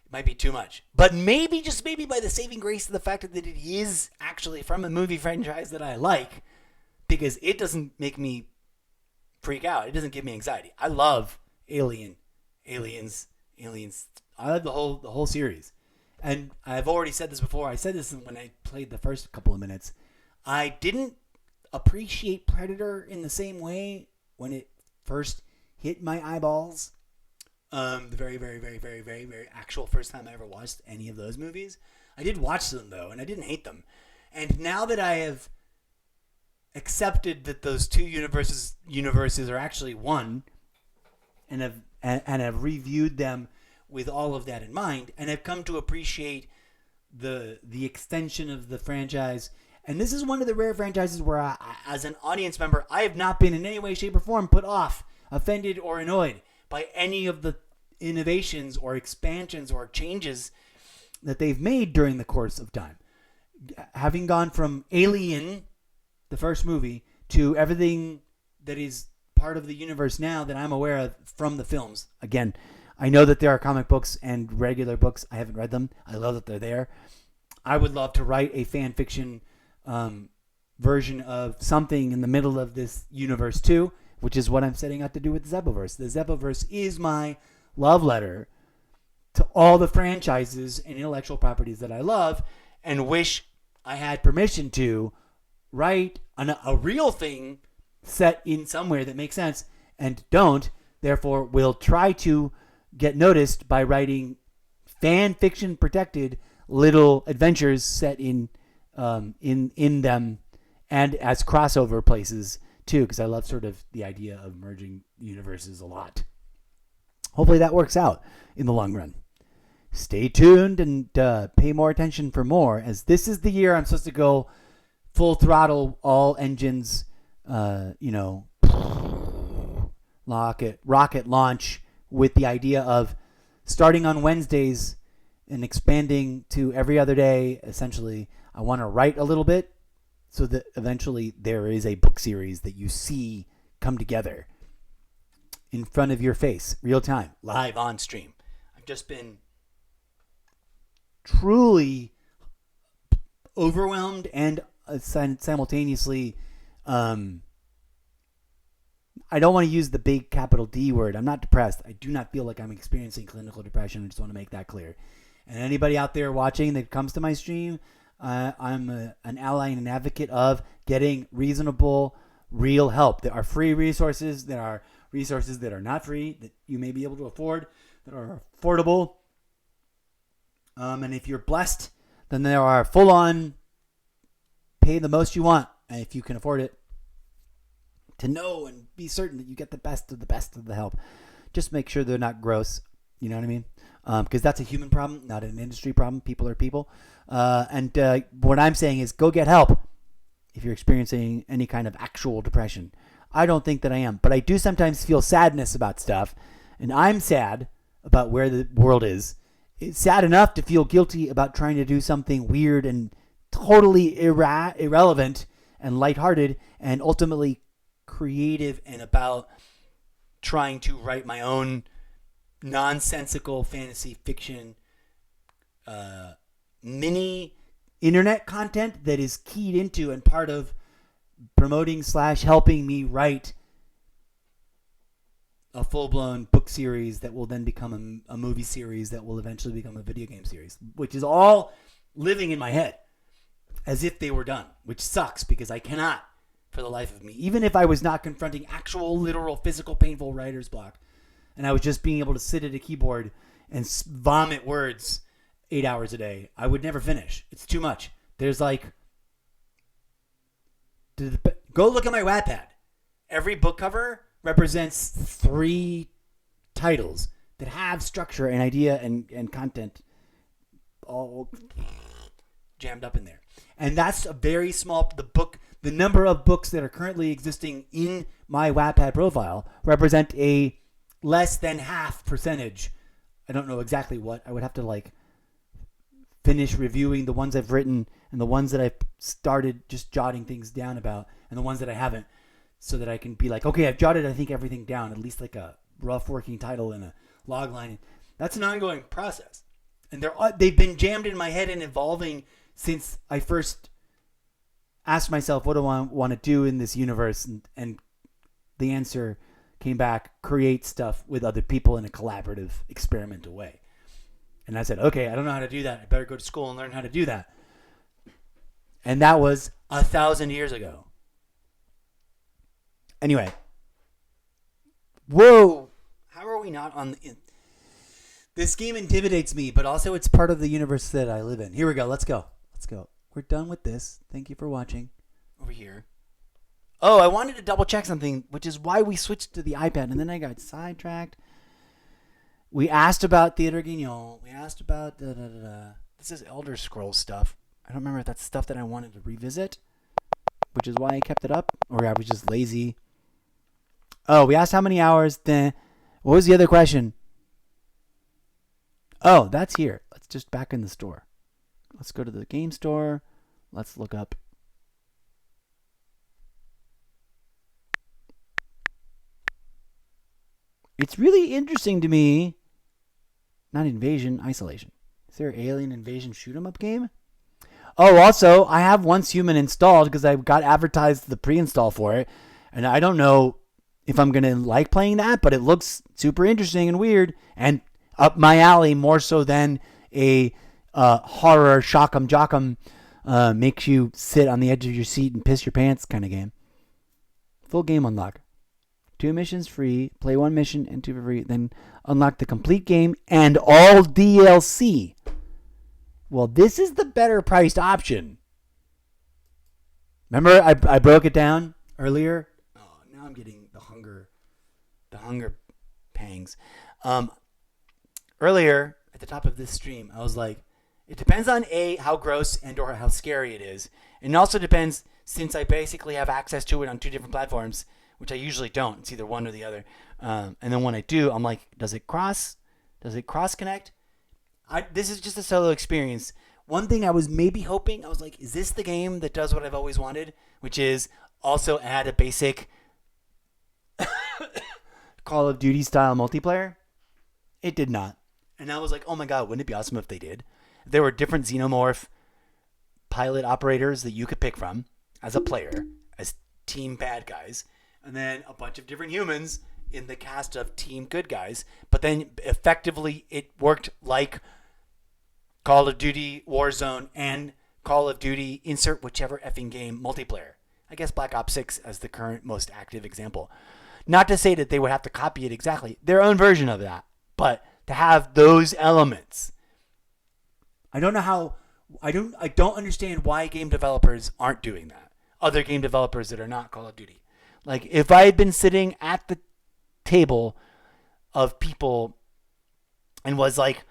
Speaker 2: It might be too much. But maybe, just maybe by the saving grace of the fact that it is actually from a movie franchise that I like, because it doesn't make me freak out. It doesn't give me anxiety. I love Aliens. I love the whole series. And I've already said this before. I said this when I played the first couple of minutes. I didn't appreciate Predator in the same way when it first hit my eyeballs. The very, very, very, very, very, very actual first time I ever watched any of those movies. I did watch them, though, and I didn't hate them. And now that I have accepted that those two universes are actually one, and have reviewed them with all of that in mind, and I've come to appreciate the extension of the franchise. And this is one of the rare franchises where I, as an audience member, I have not been in any way, shape, or form put off, offended, or annoyed by any of the innovations or expansions or changes that they've made during the course of time. Having gone from Alien, the first movie, to everything that is part of the universe now that I'm aware of from the films. Again, I know that there are comic books and regular books. I haven't read them. I love that they're there. I would love to write a fan fiction version of something in the middle of this universe too, which is what I'm setting out to do with the Zeppoverse. The Zeppoverse is my love letter to all the franchises and intellectual properties that I love and wish I had permission to write a real thing set in somewhere that makes sense, and don't. Therefore, will try to get noticed by writing fan fiction protected little adventures set in them, and as crossover places too, because I love sort of the idea of merging universes a lot. Hopefully that works out in the long run. Stay tuned and pay more attention for more, as this is the year I'm supposed to go full throttle, all engines, rocket launch, with the idea of starting on Wednesdays and expanding to every other day. Essentially, I want to write a little bit so that eventually there is a book series that you see come together in front of your face, real time, live on stream. I've just been truly overwhelmed and simultaneously, I don't want to use the big capital D word. I'm not depressed. I do not feel like I'm experiencing clinical depression. I just want to make that clear. And anybody out there watching that comes to my stream, I'm an ally and an advocate of getting reasonable, real help. There are free resources. There are resources that are not free, that you may be able to afford, that are affordable. And if you're blessed, then there are full-on pay the most you want, and if you can afford it, to know and be certain that you get the best of the help. Just make sure they're not gross. You know what I mean? Because that's a human problem, not an industry problem. People are people. And what I'm saying is go get help if you're experiencing any kind of actual depression. I don't think that I am, but I do sometimes feel sadness about stuff, and I'm sad about where the world is. It's sad enough to feel guilty about trying to do something weird and totally irrelevant and lighthearted and ultimately creative, and about trying to write my own nonsensical fantasy fiction mini internet content that is keyed into and part of promoting / helping me write a full-blown book series that will then become a movie series that will eventually become a video game series, which is all living in my head as if they were done, which sucks because I cannot for the life of me. Even if I was not confronting actual, literal, physical, painful writer's block, and I was just being able to sit at a keyboard and vomit words 8 hours a day, I would never finish. It's too much. There's like... Go look at my Wattpad. Every book cover represents 3 titles that have structure and idea and content all jammed up in there. And that's a very small... The number of books that are currently existing in my Wattpad profile represent a less than half percentage. I don't know exactly what. I would have to finish reviewing the ones I've written and the ones that I've started just jotting things down about and the ones that I haven't, so that I can be like, okay, I've jotted, I think, everything down, at least like a rough working title and a log line. That's an ongoing process. And they've been jammed in my head and evolving since I first asked myself, what do I want to do in this universe? And the answer came back, create stuff with other people in a collaborative, experimental way. And I said, okay, I don't know how to do that. I better go to school and learn how to do that. And that was 1,000 years ago. Anyway. Whoa. How are we not on the... This game intimidates me, but also it's part of the universe that I live in. Here we go. Let's go. We're done with this. Thank you for watching. Over here. Oh, I wanted to double check something, which is why we switched to the iPad, and then I got sidetracked. We asked about Theater Guignol. We asked about This is Elder Scrolls stuff. I don't remember if that's stuff that I wanted to revisit, which is why I kept it up, or I was just lazy. Oh, we asked how many hours. What was the other question? Oh, that's here. Let's just back in the store. Let's go to the game store. Let's look up. It's really interesting to me. Not invasion, isolation. Is there an alien invasion shoot 'em up game? Oh, also, I have Once Human installed because I got advertised the pre-install for it. And I don't know if I'm going to like playing that, but it looks super interesting and weird. And up my alley more so than a horror, shock 'em, jock 'em, makes you sit on the edge of your seat and piss your pants kind of game. Full game unlock. 2 missions free, play 1 mission and 2 for free, then unlock the complete game and all DLC. Well, this is the better priced option. Remember, I broke it down earlier? Oh, now I'm getting the hunger pangs. Earlier, at the top of this stream, I was like, it depends on how gross and or how scary it is. And it also depends, since I basically have access to it on 2 different platforms, which I usually don't. It's either one or the other. And then when I do, I'm like, does it cross connect? This is just a solo experience. One thing I was maybe hoping, I was like, is this the game that does what I've always wanted? Which is also add a basic Call of Duty style multiplayer? It did not. And I was like, oh my god, wouldn't it be awesome if they did? There were different xenomorph pilot operators that you could pick from as a player, as team bad guys, and then a bunch of different humans in the cast of team good guys. But then effectively it worked like Call of Duty Warzone and Call of Duty insert whichever effing game multiplayer. I guess Black Ops 6 as the current most active example. Not to say that they would have to copy it exactly, their own version of that, but to have those elements. I don't understand why game developers aren't doing that. Other game developers that are not Call of Duty. Like, if I had been sitting at the table of people and was like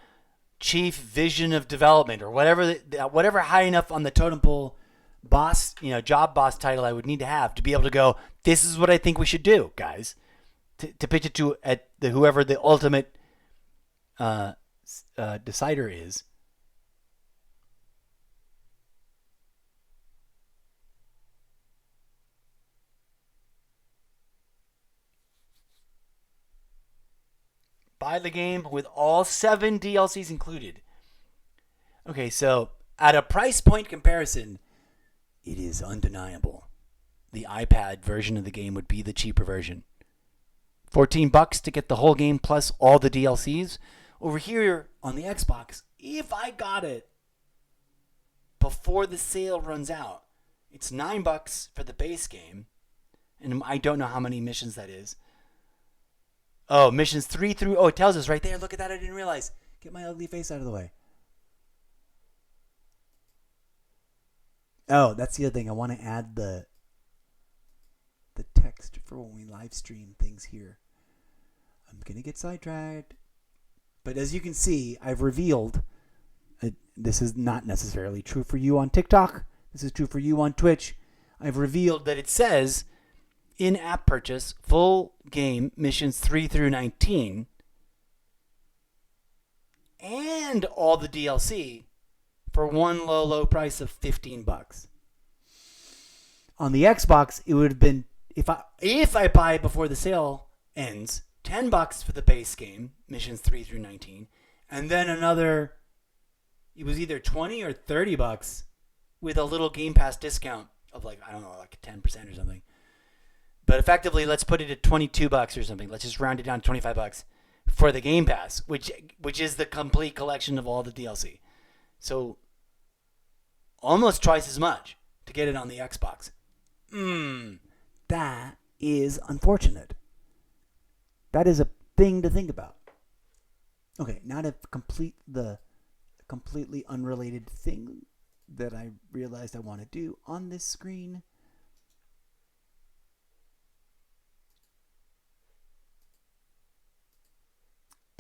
Speaker 2: chief vision of development or whatever high enough on the totem pole boss, job boss title I would need to have to be able to go, this is what I think we should do, guys. To pitch it to whoever the ultimate decider is. Buy the game with all 7 DLCs included. Okay, so at a price point comparison, it is undeniable. The iPad version of the game would be the cheaper version. $14 to get the whole game plus all the DLCs. Over here on the Xbox, if I got it before the sale runs out, it's $9 for the base game. And I don't know how many missions that is. Oh, missions 3 through... Oh, it tells us right there. Look at that. I didn't realize. Get my ugly face out of the way. Oh, that's the other thing. I want to add the text for when we live stream things here. I'm going to get sidetracked. But as you can see, I've revealed... this is not necessarily true for you on TikTok. This is true for you on Twitch. I've revealed that it says... in-app purchase, full game, missions 3 through 19, and all the DLC for one low price of $15. On the Xbox, it would have been, if I buy it before the sale ends, $10 for the base game, missions 3 through 19, and then another, it was either $20 or $30 with a little Game Pass discount of like 10% or something. But effectively, let's put it at $22 or something. Let's just round it down to $25 for the Game Pass, which is the complete collection of all the DLC. So almost twice as much to get it on the Xbox. That is unfortunate. That is a thing to think about. Okay, now to complete the completely unrelated thing that I realized I want to do on this screen.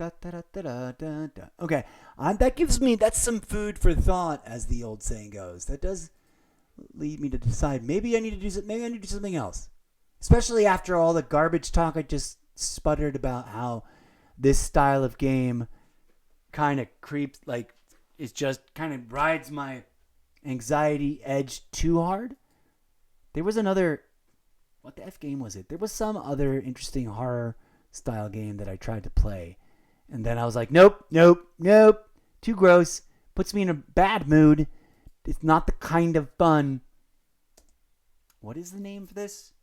Speaker 2: Okay, that gives me, that's some food for thought, as the old saying goes. That does lead me to decide maybe I need to do something else. Especially after all the garbage talk I just sputtered about how this style of game kind of creeps, like, it just kind of rides my anxiety edge too hard. There was another, what the F game was it? There was some other interesting horror style game that I tried to play. And then I was like, nope. Too gross. Puts me in a bad mood. It's not the kind of fun. What is the name for this?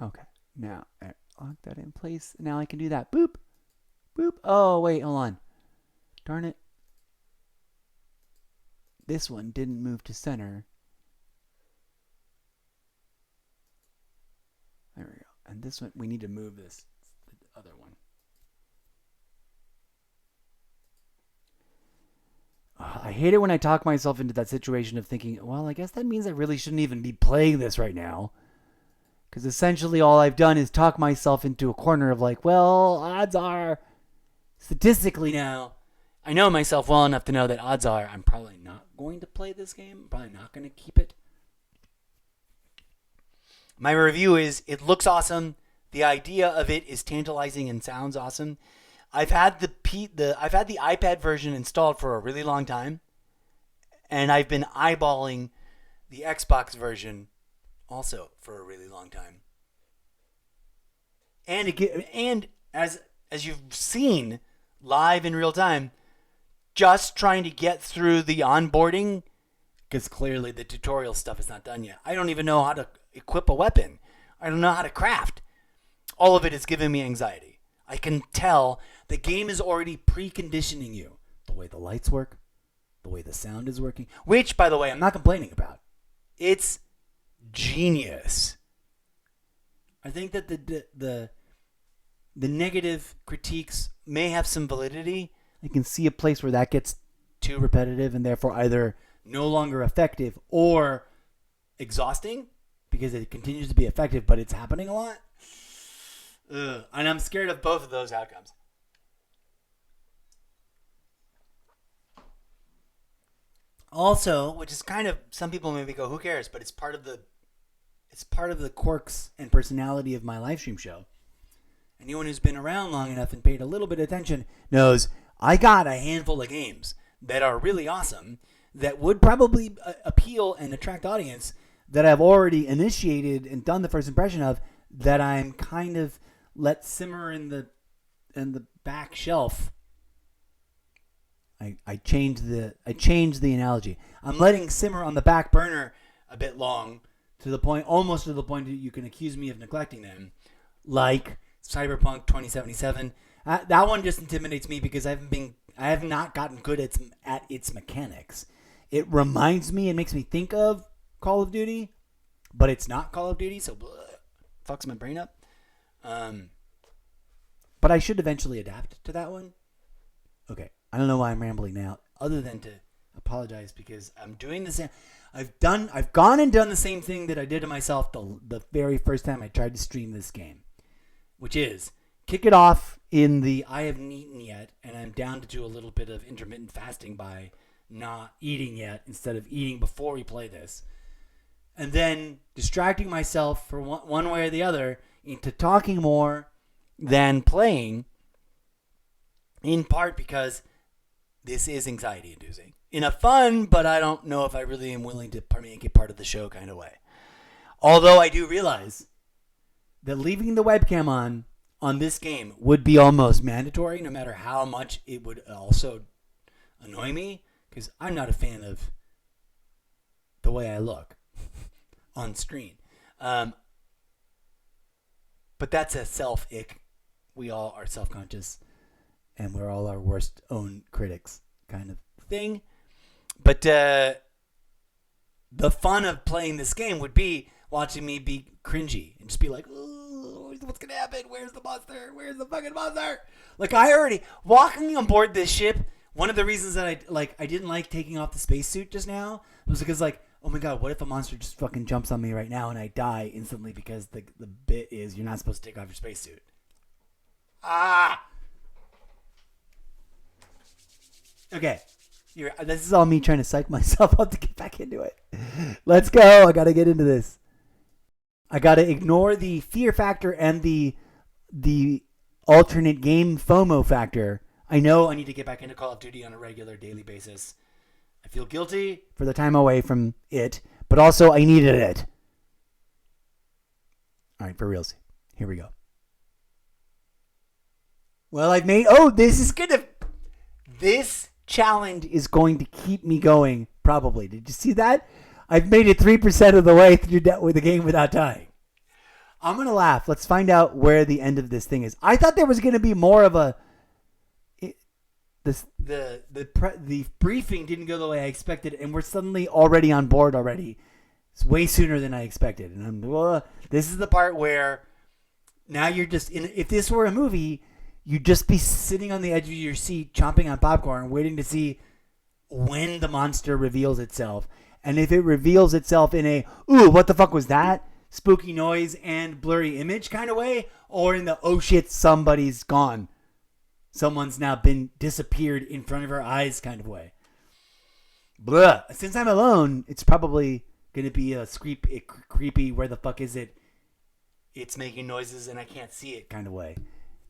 Speaker 2: Okay. Now, lock that in place. Now I can do that. Boop. Boop. Oh, wait. Hold on. Darn it. This one didn't move to center. There we go. And this one, we need to move this. The other one. I hate it when I talk myself into that situation of thinking, well, I guess that means I really shouldn't even be playing this right now. Because essentially all I've done is talk myself into a corner of like, well, odds are, statistically now, I know myself well enough to know that odds are I'm probably not going to play this game. I'm probably not going to keep it. My review is, it looks awesome. The idea of it is tantalizing and sounds awesome. I've had the iPad version installed for a really long time. And I've been eyeballing the Xbox version also for a really long time. And as you've seen live in real time, just trying to get through the onboarding, because clearly the tutorial stuff is not done yet. I don't even know how to equip a weapon. I don't know how to craft. All of it is giving me anxiety. I can tell the game is already preconditioning you. The way the lights work, the way the sound is working, which, by the way, I'm not complaining about. It's genius. I think that the negative critiques may have some validity. I can see a place where that gets too repetitive and therefore either no longer effective or exhausting because it continues to be effective, but it's happening a lot. And I'm scared of both of those outcomes. Also, which is kind of, some people maybe go, who cares? But it's part of the quirks and personality of my live stream show. Anyone who's been around long enough and paid a little bit of attention knows I got a handful of games that are really awesome that would probably appeal and attract audience that I've already initiated and done the first impression of that I'm kind of let simmer in the back shelf. I changed the analogy. I'm letting simmer on the back burner a bit long almost to the point that you can accuse me of neglecting them, like Cyberpunk 2077. That one just intimidates me because I have not gotten good at its mechanics. It reminds me and makes me think of Call of Duty, but it's not Call of Duty, so fucks my brain up. But I should eventually adapt to that one. Okay, I don't know why I'm rambling now, other than to apologize because I'm doing the same. I've gone and done the same thing that I did to myself the very first time I tried to stream this game, which is kick it off in the I haven't eaten yet, and I'm down to do a little bit of intermittent fasting by not eating yet instead of eating before we play this. And then distracting myself for one way or the other into talking more than playing, in part because this is anxiety inducing. In a fun, but I don't know if I really am willing to make it part of the show kind of way. Although I do realize that leaving the webcam on this game would be almost mandatory, no matter how much it would also annoy me, because I'm not a fan of the way I look on screen. But that's a self-ick. We all are self-conscious, and we're all our worst own critics kind of thing. But the fun of playing this game would be watching me be cringy and just be like, what's going to happen? Where's the monster? Where's the fucking monster? Like, walking on board this ship, one of the reasons that I didn't like taking off the spacesuit just now was because, like, oh my god, what if a monster just fucking jumps on me right now and I die instantly because the bit is you're not supposed to take off your spacesuit. Okay. This is all me trying to psych myself up to get back into it. Let's go. I got to get into this. I got to ignore the fear factor and the alternate game FOMO factor. I know I need to get back into Call of Duty on a regular daily basis. I feel guilty for the time away from it, but also I needed it. All right, for reals. Here we go. Well, this challenge is going to keep me going, probably. Did you see that? I've made it 3% of the way through with the game without dying. I'm going to laugh. Let's find out where the end of this thing is. I thought there was going to be more of a... The briefing didn't go the way I expected, and we're suddenly already on board already. It's way sooner than I expected. And this is the part where now you're just... if this were a movie... You'd just be sitting on the edge of your seat, chomping on popcorn, waiting to see when the monster reveals itself. And if it reveals itself in a, ooh, what the fuck was that? Spooky noise and blurry image kind of way. Or in the, oh shit, somebody's gone. Someone's now been disappeared in front of our eyes kind of way. Blah. Since I'm alone, it's probably going to be a creepy, where the fuck is it? It's making noises and I can't see it kind of way.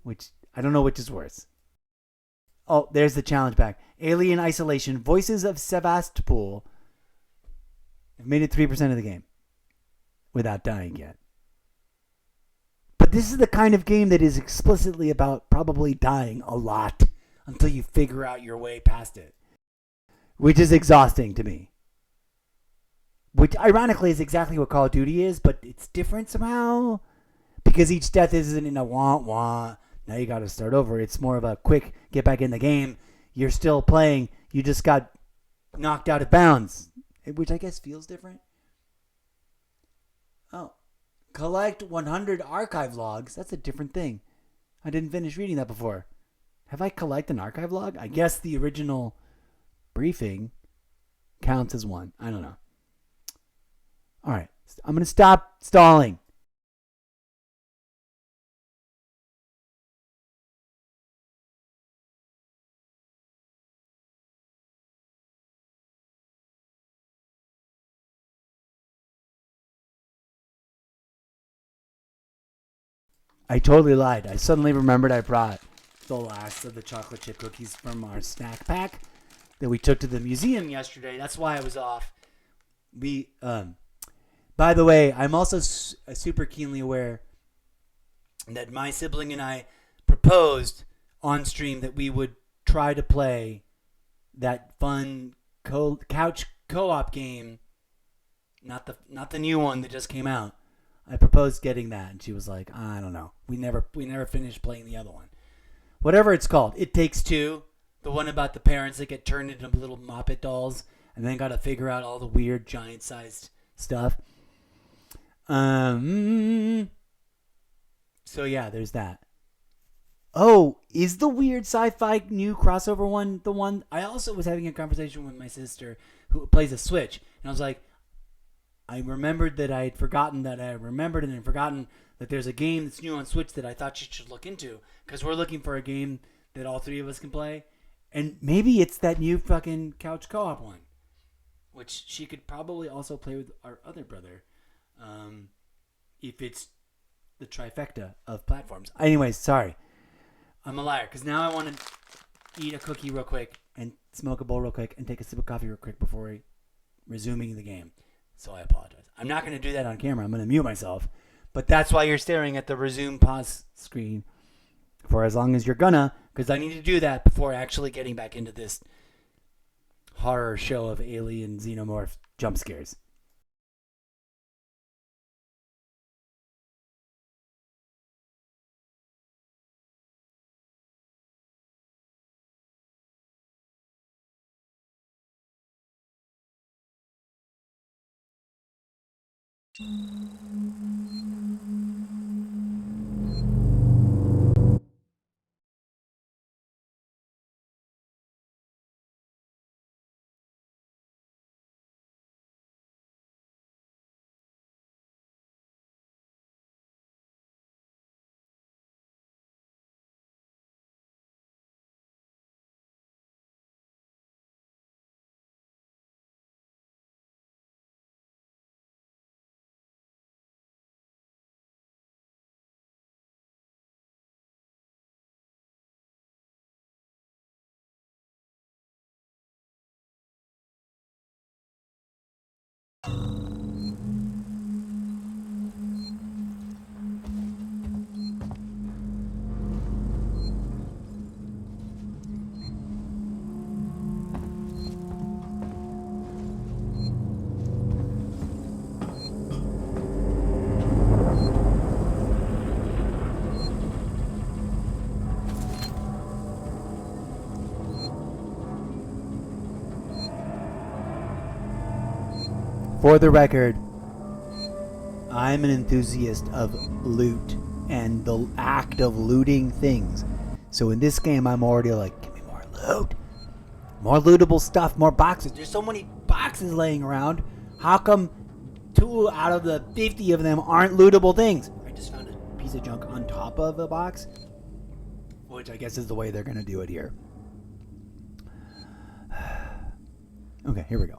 Speaker 2: Which... I don't know which is worse. Oh, there's the challenge back. Alien Isolation. Voices of Sevastopol. I've made it 3% of the game. Without dying yet. But this is the kind of game that is explicitly about probably dying a lot. Until you figure out your way past it. Which is exhausting to me. Which ironically is exactly what Call of Duty is. But it's different somehow. Because each death isn't in a wah-wah. Now you got to start over. It's more of a quick get back in the game. You're still playing. You just got knocked out of bounds, which I guess feels different. Oh, collect 100 archive logs. That's a different thing. I didn't finish reading that before. Have I collected an archive log? I guess the original briefing counts as one. I don't know. All right. I'm going to stop stalling. I totally lied. I suddenly remembered I brought the last of the chocolate chip cookies from our snack pack. that we took to the museum yesterday. That's why I was off. By the way, I'm also super keenly aware that my sibling and I proposed on stream that we would try to play that fun couch co-op game, not the new one that just came out. I proposed getting that, and she was like, I don't know. We never finished playing the other one. Whatever it's called. It Takes Two. The one about the parents that get turned into little Muppet dolls and then got to figure out all the weird giant-sized stuff. So yeah, there's that. Oh, is the weird sci-fi new crossover one the one? I also was having a conversation with my sister who plays a Switch, and I was like, I remembered that I had forgotten that I remembered and forgotten that there's a game that's new on Switch that I thought you should look into, because we're looking for a game that all three of us can play, and maybe it's that new fucking couch co-op one, which she could probably also play with our other brother, if it's the trifecta of platforms. Anyways, sorry. I'm a liar, because now I want to eat a cookie real quick and smoke a bowl real quick and take a sip of coffee real quick before resuming the game. So I apologize. I'm not going to do that on camera. I'm going to mute myself. But that's why you're staring at the resume pause screen for as long as you're gonna, because I need to do that before actually getting back into this horror show of alien xenomorph jump scares. For the record, I'm an enthusiast of loot and the act of looting things. So in this game, I'm already like, give me more loot. More lootable stuff, more boxes. There's so many boxes laying around. How come 2 out of the 50 of them aren't lootable things? I just found a piece of junk on top of a box, which I guess is the way they're going to do it here. Okay, here we go.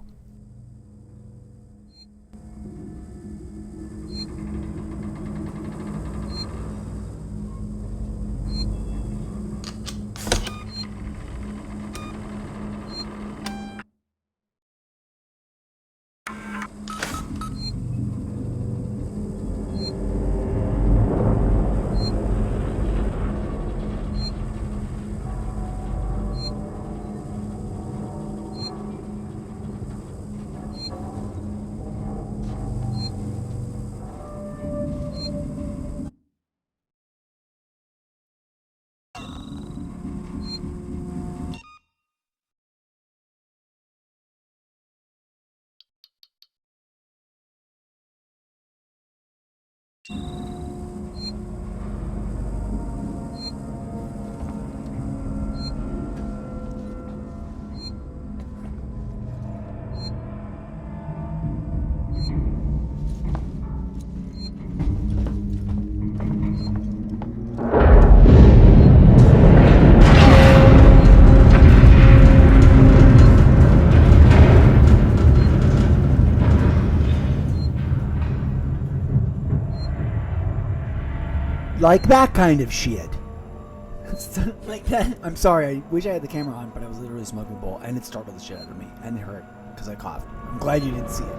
Speaker 2: Like that kind of shit. like that. I'm sorry. I wish I had the camera on, but I was literally smoking a bowl, and it startled the shit out of me, and it hurt because I coughed. I'm glad you didn't see it.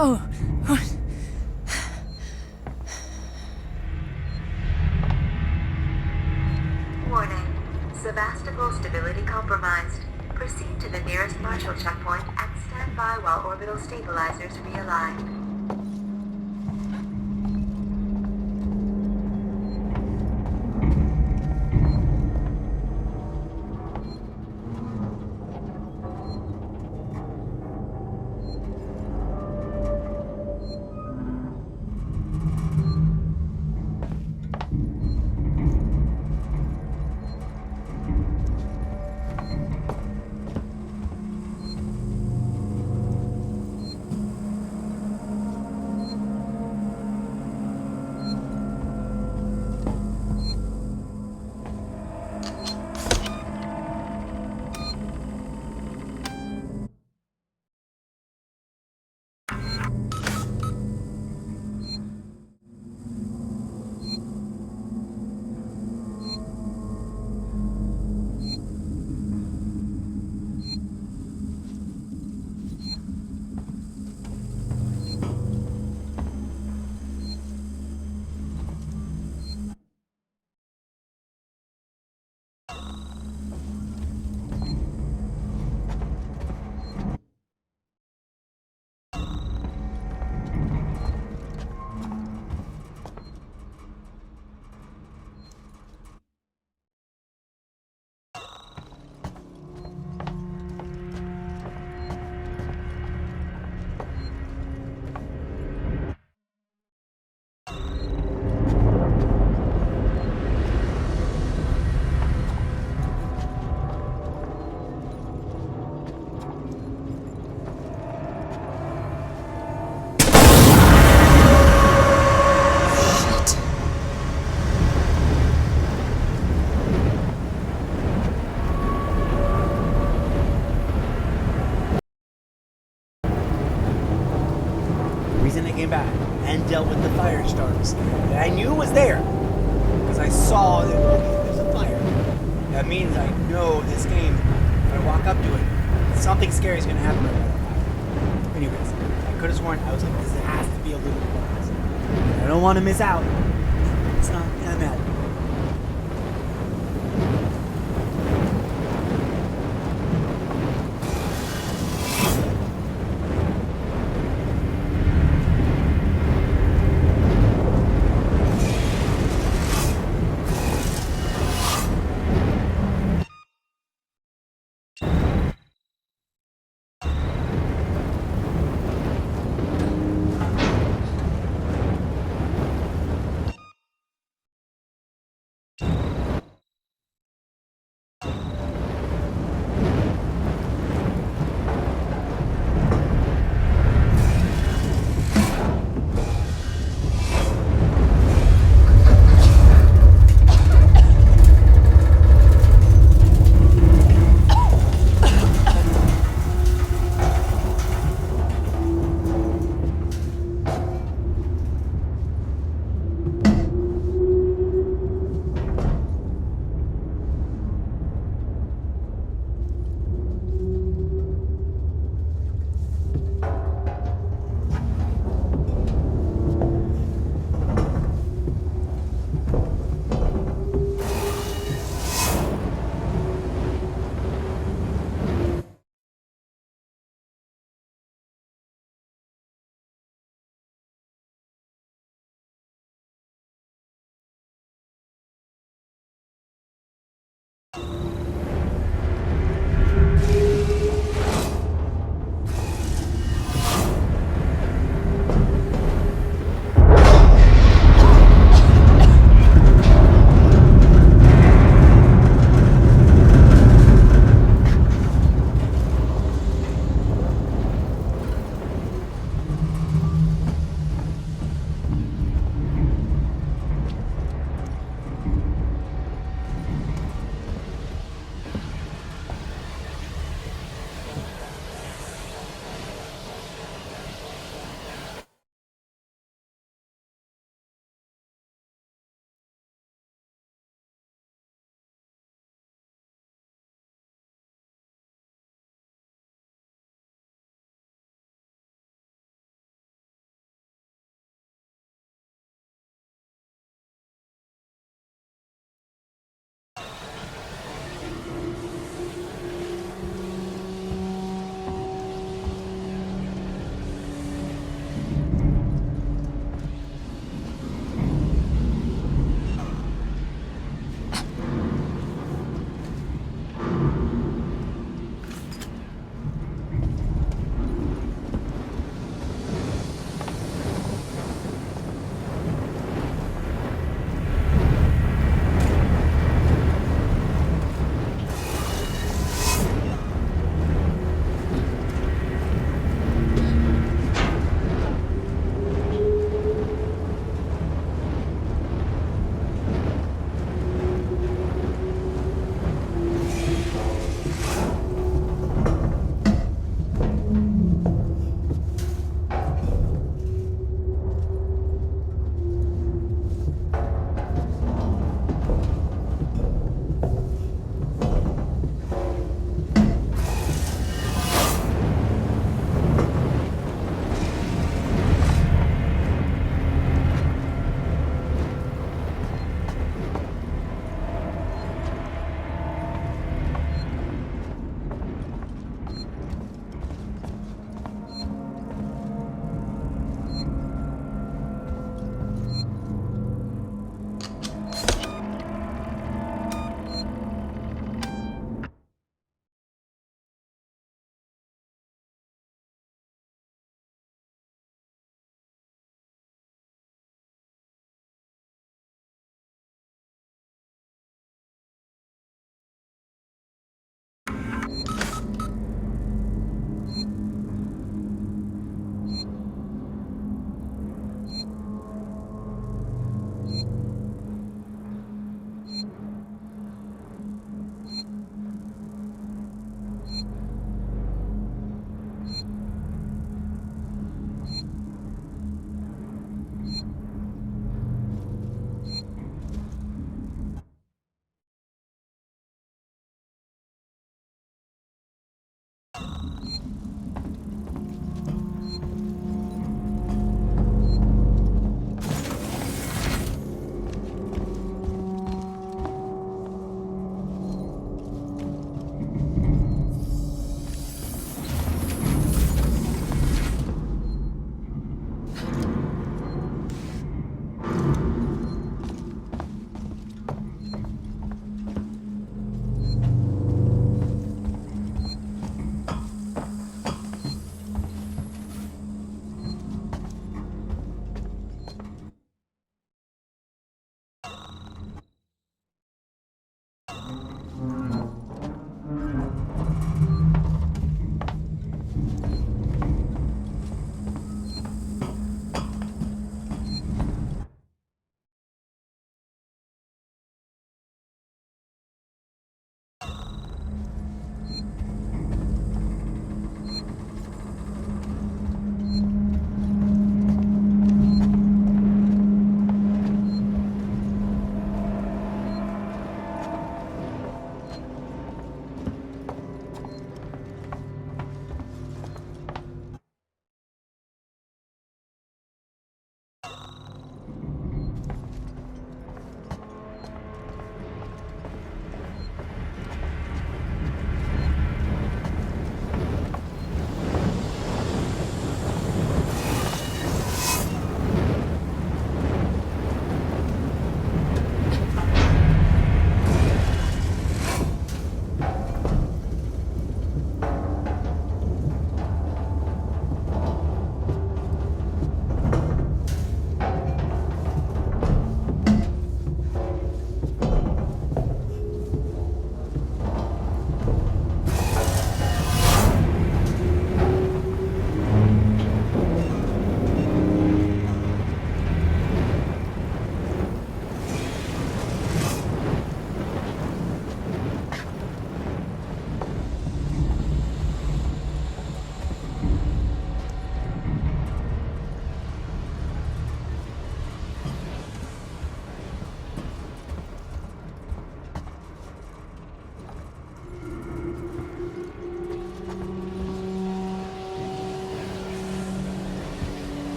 Speaker 6: Oh.
Speaker 12: Warning. Sevastopol stability compromised. Proceed to the nearest partial checkpoint and stand by while orbital stabilizers realign.
Speaker 2: Came back and dealt with the fire starters that I knew was there because I saw that there's a fire. That means I know this game. If I walk up to it, something scary is going to happen right now. Anyways, I could have sworn I was like, this has to be a little bonus. I don't want to miss out. It's not. I'm mad.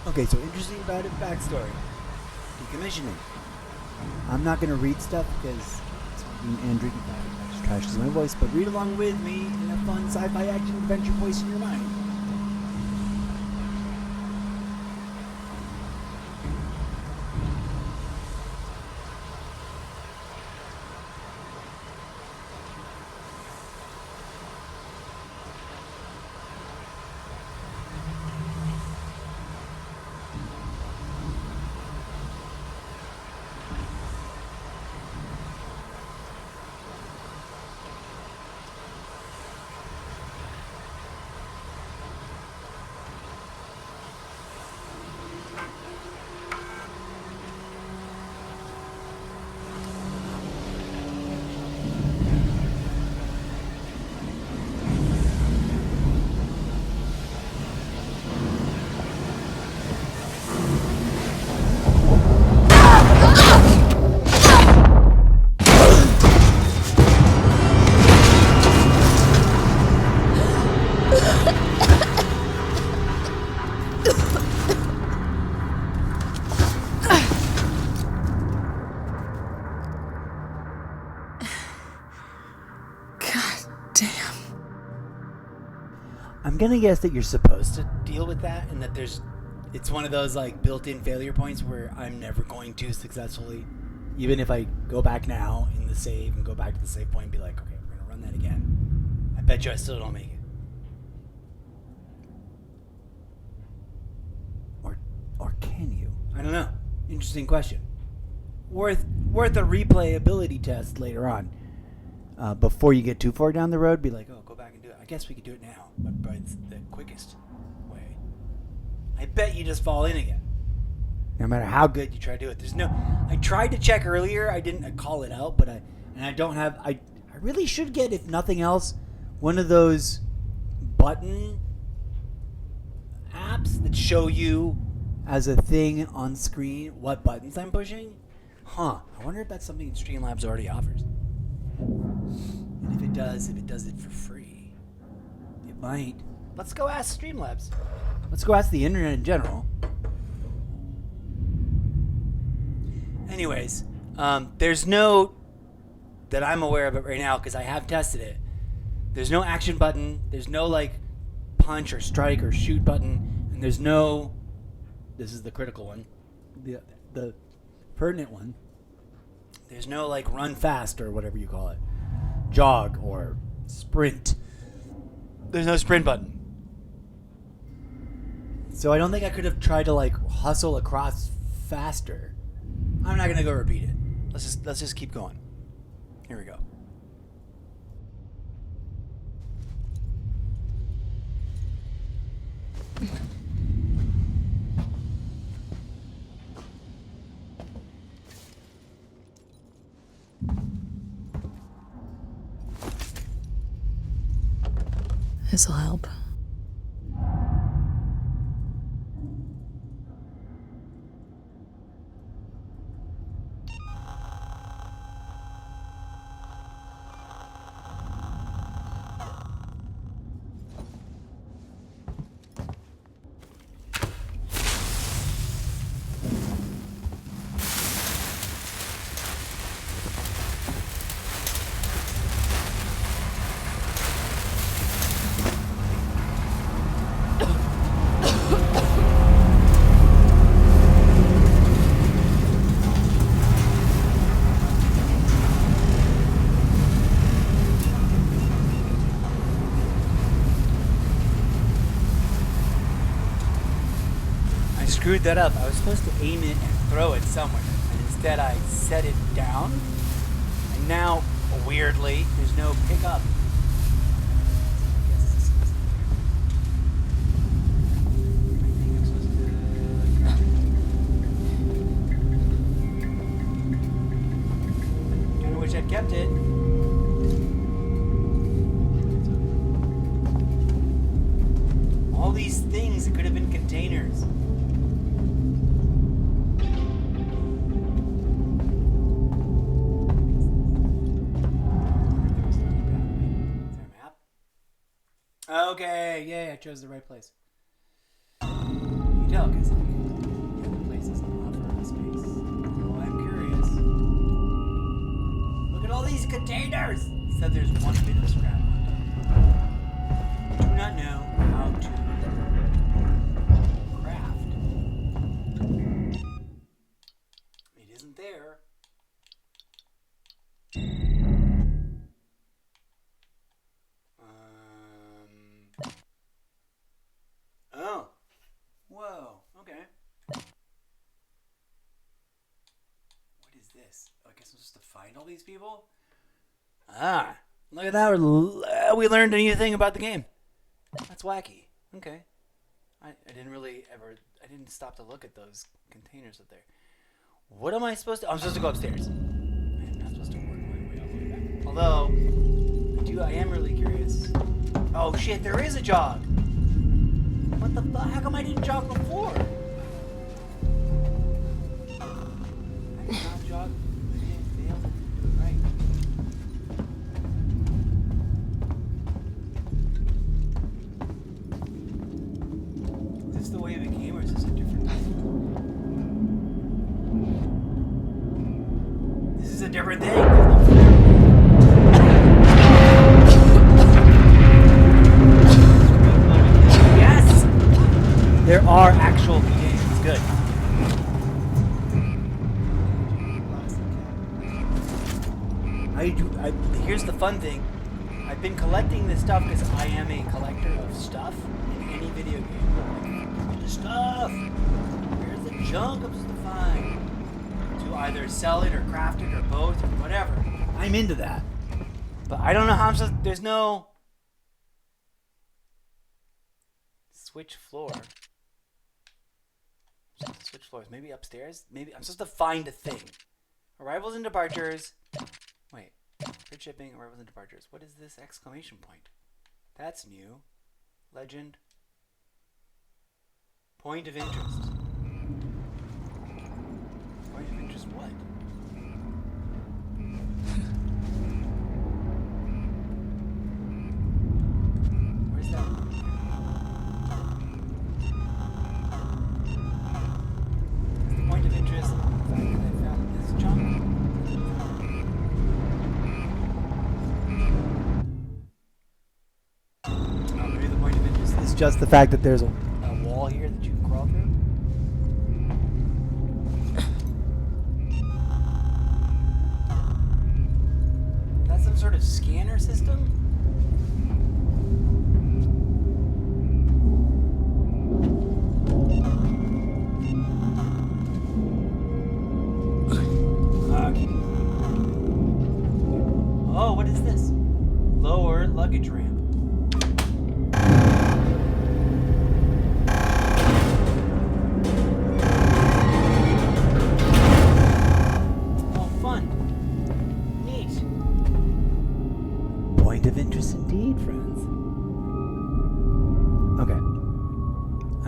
Speaker 2: Okay, so interesting about it, backstory. Decommissioning. I'm not going to read stuff because talking and drinking just trashes my voice, but read along with me in a fun sci-fi action adventure voice in your mind. I'm gonna guess that you're supposed to deal with that, and that it's one of those like built-in failure points where I'm never going to successfully, even if I go back now in the save and go back to the save point and be like, okay, we're gonna run that again. I bet you I still don't make it. Or can you? I don't know. Interesting question. Worth a replayability test later on. Before you get too far down the road, be like, oh, go back and do it. I guess we could do it now, but it's the quickest way. I bet you just fall in again. No matter how good you try to do it. I tried to check earlier. I didn't call it out, but I don't have. I really should get, if nothing else, one of those button apps that show you as a thing on screen what buttons I'm pushing. I wonder if that's something Streamlabs already offers. And if it does it for free. It might. Let's go ask Streamlabs. Let's go ask the internet in general. Anyways, there's no, that I'm aware of it right now because I have tested it. There's no action button. There's no like punch or strike or shoot button. And there's no, this is the critical one, the pertinent one. There's no like run fast or whatever you call it. Jog or sprint. There's no sprint button. So I don't think I could have tried to like hustle across faster. I'm not gonna go repeat it. Let's just keep going. Here we go.
Speaker 3: This'll help.
Speaker 2: Screwed that up. I was supposed to aim it and throw it somewhere, and instead I set it down, and now, weirdly, there's no pickup. Kinda wish I'd kept it. All these things, it could have been containers. Okay, yay, I chose the right place. You can tell, because containers? Said there's one bit of scrap left. Do not know how to craft. It isn't there. Oh. Whoa. Okay. What is this? Oh, I guess I'm supposed to find all these people? Ah. Look at that. We learned a new thing about the game. That's wacky. Okay. I didn't stop to look at those containers up there. What am I supposed to... I'm supposed to go upstairs. I'm not supposed to work my way all the way back. Although, I am really curious. Oh shit, there is a jog! What the fuck? How come I didn't jog before? I did not jog. I failed to do it right. Is this the way of the game, or is this a different thing? This is a different thing. Yes! There are actual games. Good. Here's the fun thing. I've been collecting this stuff because I am a collector of stuff in any video game. Where's the stuff? Where's the junk I'm supposed to find? To either sell it or craft it or both or whatever. I'm into that. But I don't know how I'm supposed to... There's no... Switch floor. Switch floors. Maybe upstairs? Maybe I'm supposed to find a thing. Arrivals and departures. Wait. Free shipping, arrivals and departures. What is this exclamation point? That's new. Legend. Point of interest. Point of interest what? Where's that? The point of interest. The fact that I found this junk. Maybe the point of interest is just the fact that there's a wall here that you can crawl through. That's some sort of scanner system? Oh, what is this? Lower luggage ramp. Oh, fun. Neat. Point of interest indeed, friends. Okay.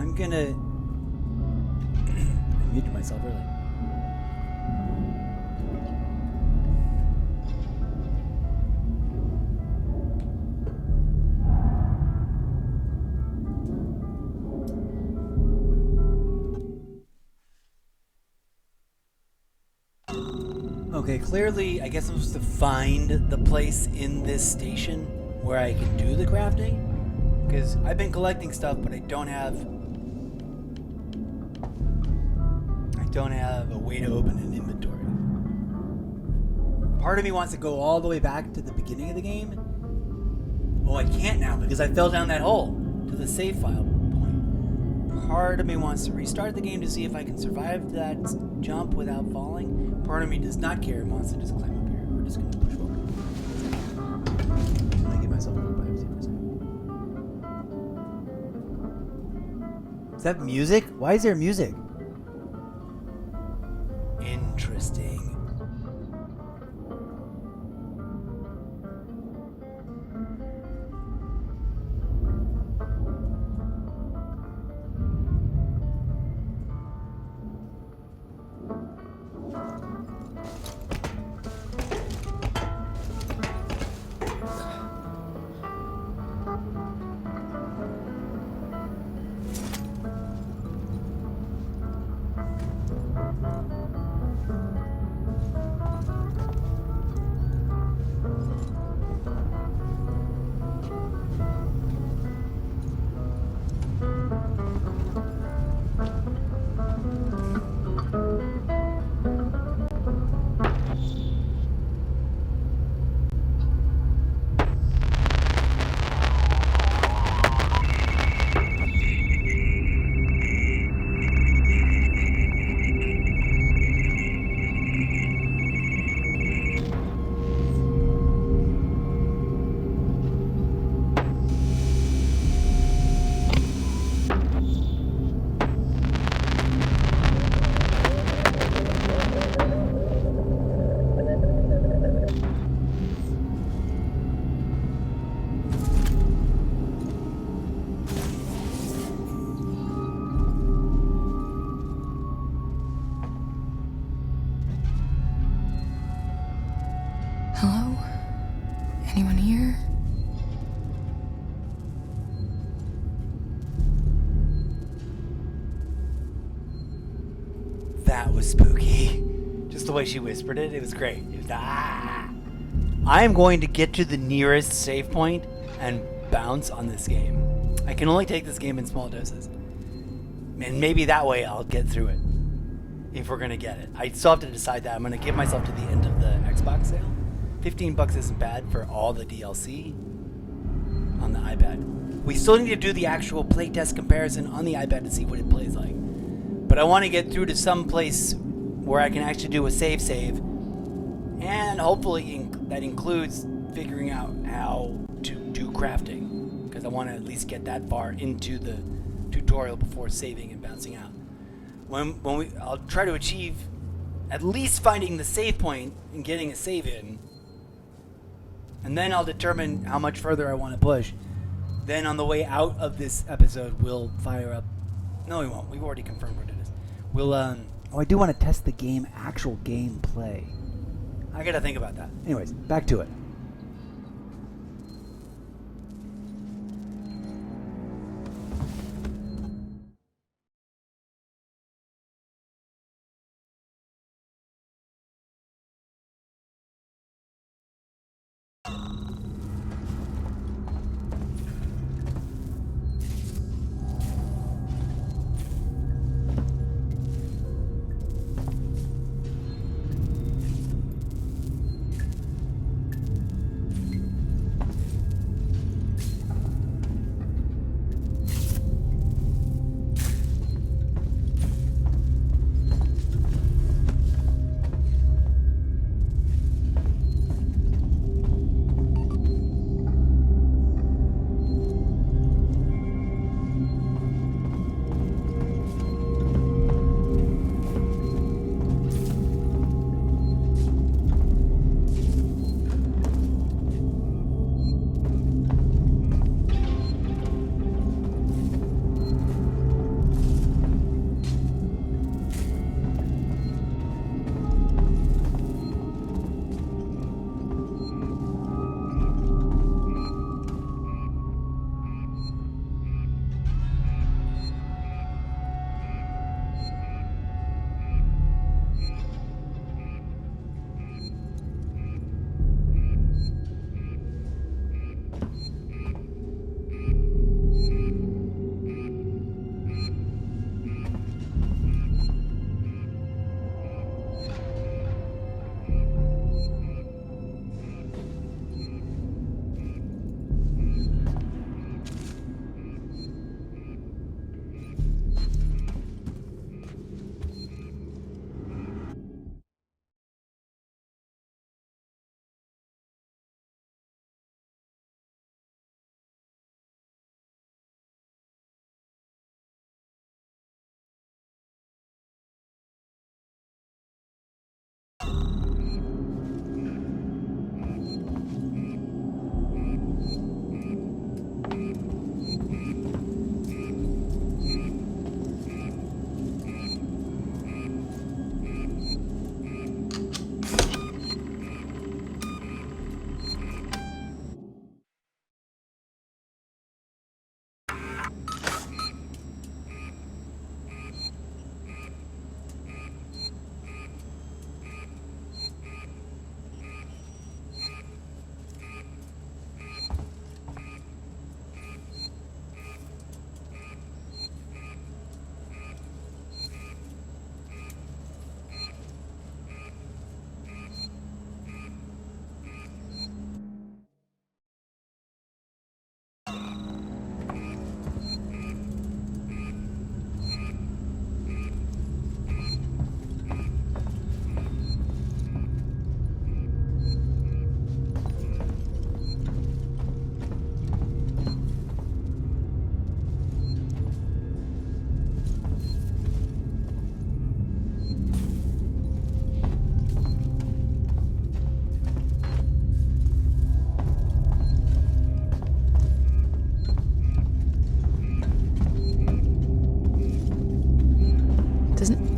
Speaker 2: I'm gonna... I muted myself early. Okay, clearly, I guess I'm supposed to find the place in this station where I can do the crafting. Because I've been collecting stuff, but I don't have a way to open an inventory. Part of me wants to go all the way back to the beginning of the game. Oh, I can't now because I fell down that hole to the save file point. Part of me wants to restart the game to see if I can survive that jump without falling. Part of me does not care and wants to just climb up here. We're just gonna push forward. I'm gonna give myself a little privacy for a second. Is that music? Why is there music? Interesting.
Speaker 6: Anyone here?
Speaker 2: That was spooky. Just the way she whispered it, it was great. It was, ah. I am going to get to the nearest save point and bounce on this game. I can only take this game in small doses. And maybe that way I'll get through it. If we're going to get it. I still have to decide that. I'm going to give myself to the end of the Xbox sale. $15 isn't bad for all the DLC on the iPad. We still need to do the actual playtest comparison on the iPad to see what it plays like. But I want to get through to some place where I can actually do a save, and hopefully that includes figuring out how to do crafting, because I want to at least get that far into the tutorial before saving and bouncing out. I'll try to achieve at least finding the save point and getting a save in, and then I'll determine how much further I want to push. Then on the way out of this episode, we'll fire up. No, we won't. We've already confirmed what it is. We'll Oh, I do want to test the actual gameplay. I gotta think about that. Anyways, back to it.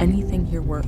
Speaker 13: anything here work?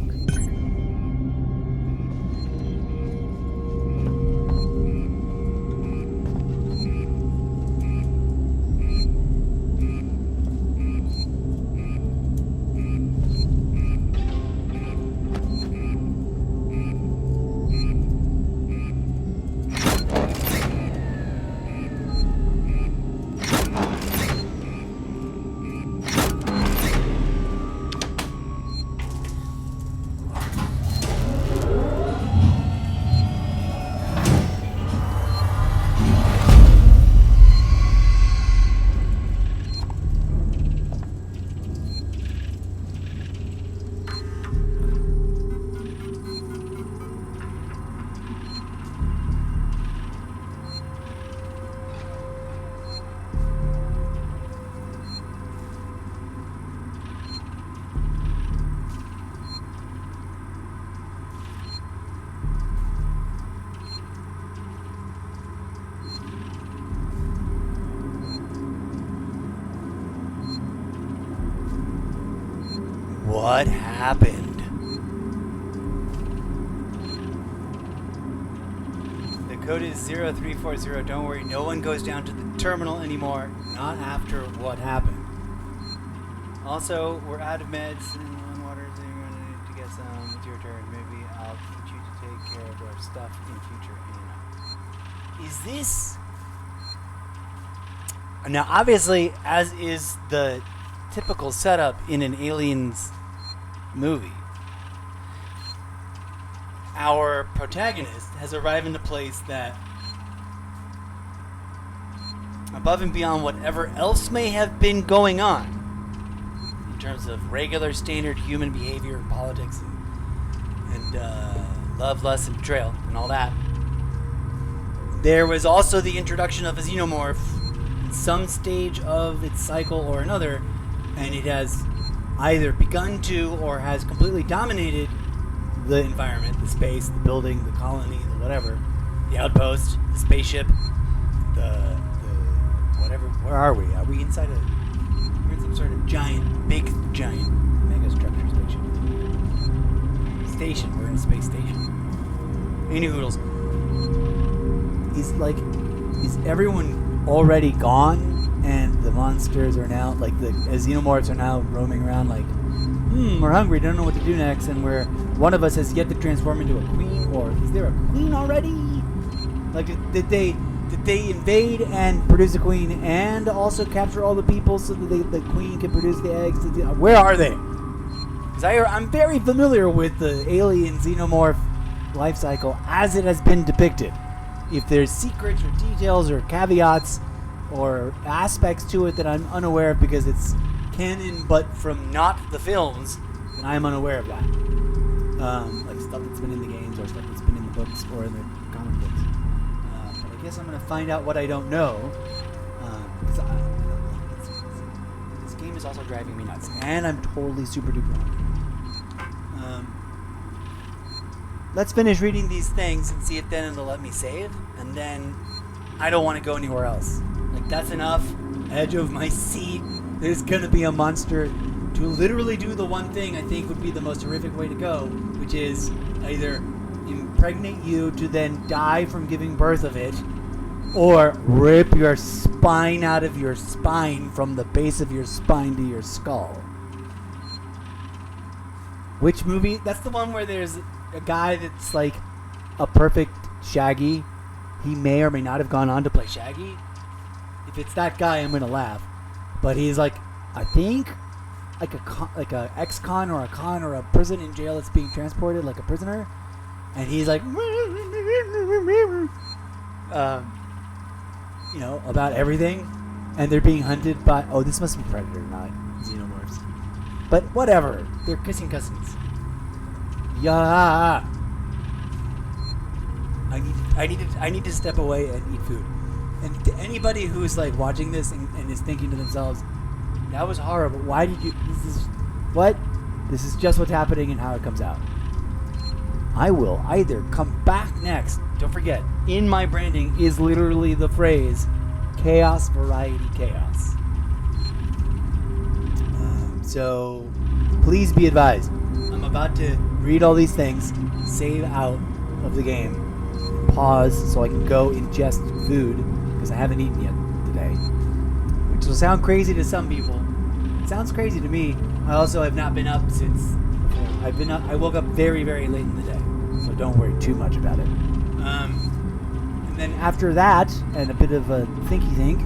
Speaker 2: What happened? The code is 0340. Don't worry, no one goes down to the terminal anymore. Not after what happened. Also, we're out of meds and on water, so you're going to need to get some. It's your turn. Maybe I'll teach you to take care of our stuff in future, Anna. Is this... Now, obviously, as is the typical setup in an Aliens movie, our protagonist has arrived in a place that, above and beyond whatever else may have been going on, in terms of regular standard human behavior, politics, and love, lust, and betrayal, and all that, there was also the introduction of a xenomorph in some stage of its cycle or another, and it has either begun to or has completely dominated the environment, the space, the building, the colony, the whatever, the outpost, the spaceship, the whatever. Where are we? Are we inside a... We're in some sort of big giant mega structure spaceship. Station. We're in a space station. Any hoodles. Is everyone already gone? And the monsters are now, as xenomorphs are now roaming around we're hungry, don't know what to do next, and one of us has yet to transform into a queen, or is there a queen already? Did they invade and produce a queen and also capture all the people so that the queen can produce the eggs? Where are they? Because I'm very familiar with the alien xenomorph life cycle as it has been depicted. If there's secrets or details or caveats or aspects to it that I'm unaware of because it's canon but from not the films, then I'm unaware of that. Stuff that's been in the games or stuff that's been in the books or in the comic books. But I guess I'm going to find out what I don't know. Because this game is also driving me nuts. And I'm totally super duper hungry. Let's finish reading these things and see if then it'll let me save. And then I don't want to go anywhere else. That's enough. Edge of my seat. There's going to be a monster to literally do the one thing I think would be the most horrific way to go, which is either impregnate you to then die from giving birth of it, or rip your spine out of your spine from the base of your spine to your skull. Which movie? That's the one where there's a guy that's like a perfect Shaggy. He may or may not have gone on to play Shaggy. If it's that guy, I'm gonna laugh. But he's I think, a ex-con or a con or a person in jail that's being transported like a prisoner, and he's about everything, and they're being hunted by. Oh, this must be Predator, not xenomorphs. But whatever, they're kissing cousins. Yeah. I need to step away and eat food. And to anybody who's watching this and is thinking to themselves, that was horrible. Why did you... This is just what's happening and how it comes out. I will either come back next. Don't forget, in my branding is literally the phrase, chaos, variety, chaos. So, please be advised. I'm about to read all these things, save out of the game, pause so I can go ingest food, because I haven't eaten yet today. Which will sound crazy to some people. It sounds crazy to me. I also have not been up since... I woke up very, very late in the day. So don't worry too much about it. And then after that, and a bit of a thinky think,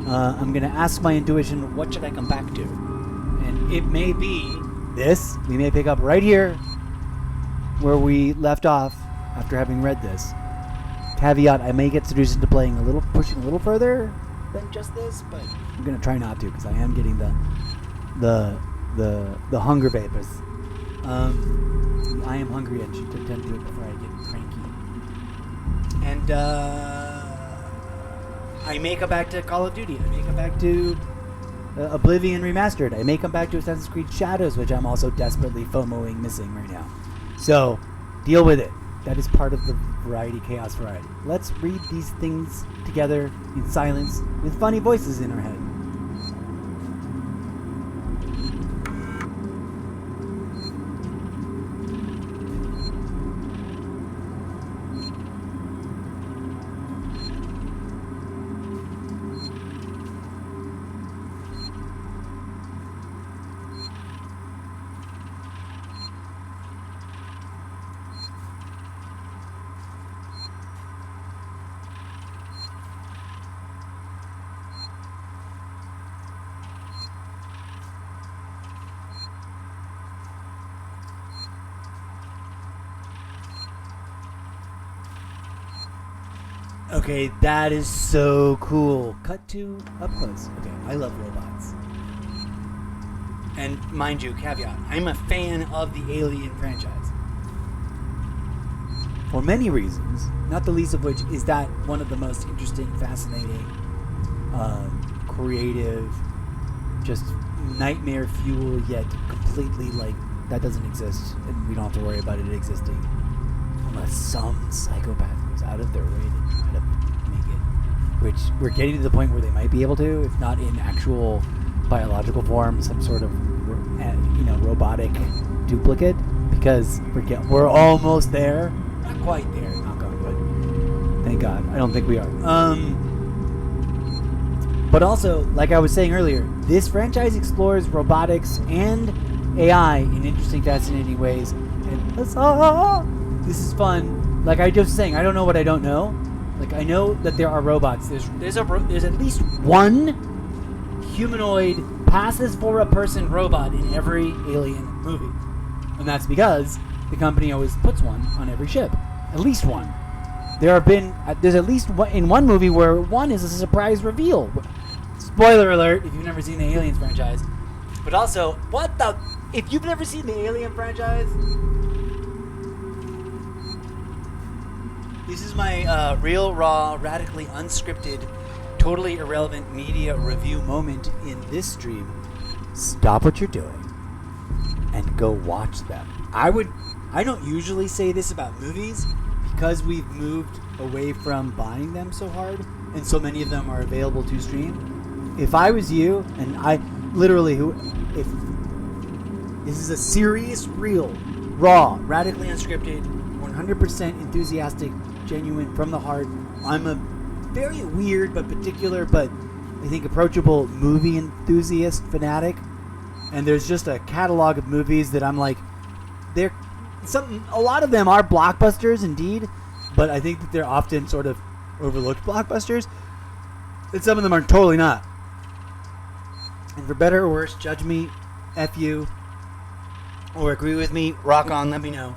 Speaker 2: I'm going to ask my intuition, what should I come back to? And it may be this. We may pick up right here where we left off after having read this. Caveat, I may get seduced into pushing a little further than just this, but I'm going to try not to because I am getting the hunger vapors. I am hungry and should tend to it before I get cranky. And I may come back to Call of Duty. I may come back to Oblivion Remastered. I may come back to Assassin's Creed Shadows, which I'm also desperately FOMOing missing right now. So, deal with it. That is part of the chaos variety. Let's read these things together in silence with funny voices in our head. Okay, that is so cool. Cut to up close. Okay, I love robots. And mind you, caveat, I'm a fan of the Alien franchise. For many reasons, not the least of which is that one of the most interesting, fascinating, creative, just nightmare fuel, yet completely like that doesn't exist, and we don't have to worry about it existing unless some psychopath goes out of their way to try to make it. Which we're getting to the point where they might be able to, if not in actual biological form, some sort of robotic duplicate, because we're almost there. Not quite there, knock on wood. Thank God. I don't think we are. But also, like I was saying earlier, this franchise explores robotics and AI in interesting, fascinating ways. And this is fun. Like I just saying, I don't know what I don't know. Like I know that there are robots. There's at least one humanoid passes for a person robot in every Alien movie, and that's because the company always puts one on every ship. At least one. There's at least one, in one movie where one is a surprise reveal. Spoiler alert if you've never seen the Aliens franchise. But also, if you've never seen the Alien franchise, this is my real, raw, radically unscripted, totally irrelevant media review moment in this stream. Stop what you're doing and go watch them. I don't usually say this about movies because we've moved away from buying them so hard and so many of them are available to stream. If I was you, and I literally, if this is a serious, real, raw, radically unscripted, 100% enthusiastic, genuine, from the heart, I'm a very weird but particular, but I think approachable movie enthusiast fanatic, and there's just a catalog of movies that I'm like, a lot of them are blockbusters indeed, but I think that they're often sort of overlooked blockbusters, and some of them are totally not. And for better or worse, judge me, F you, or agree with me, rock on, let me know.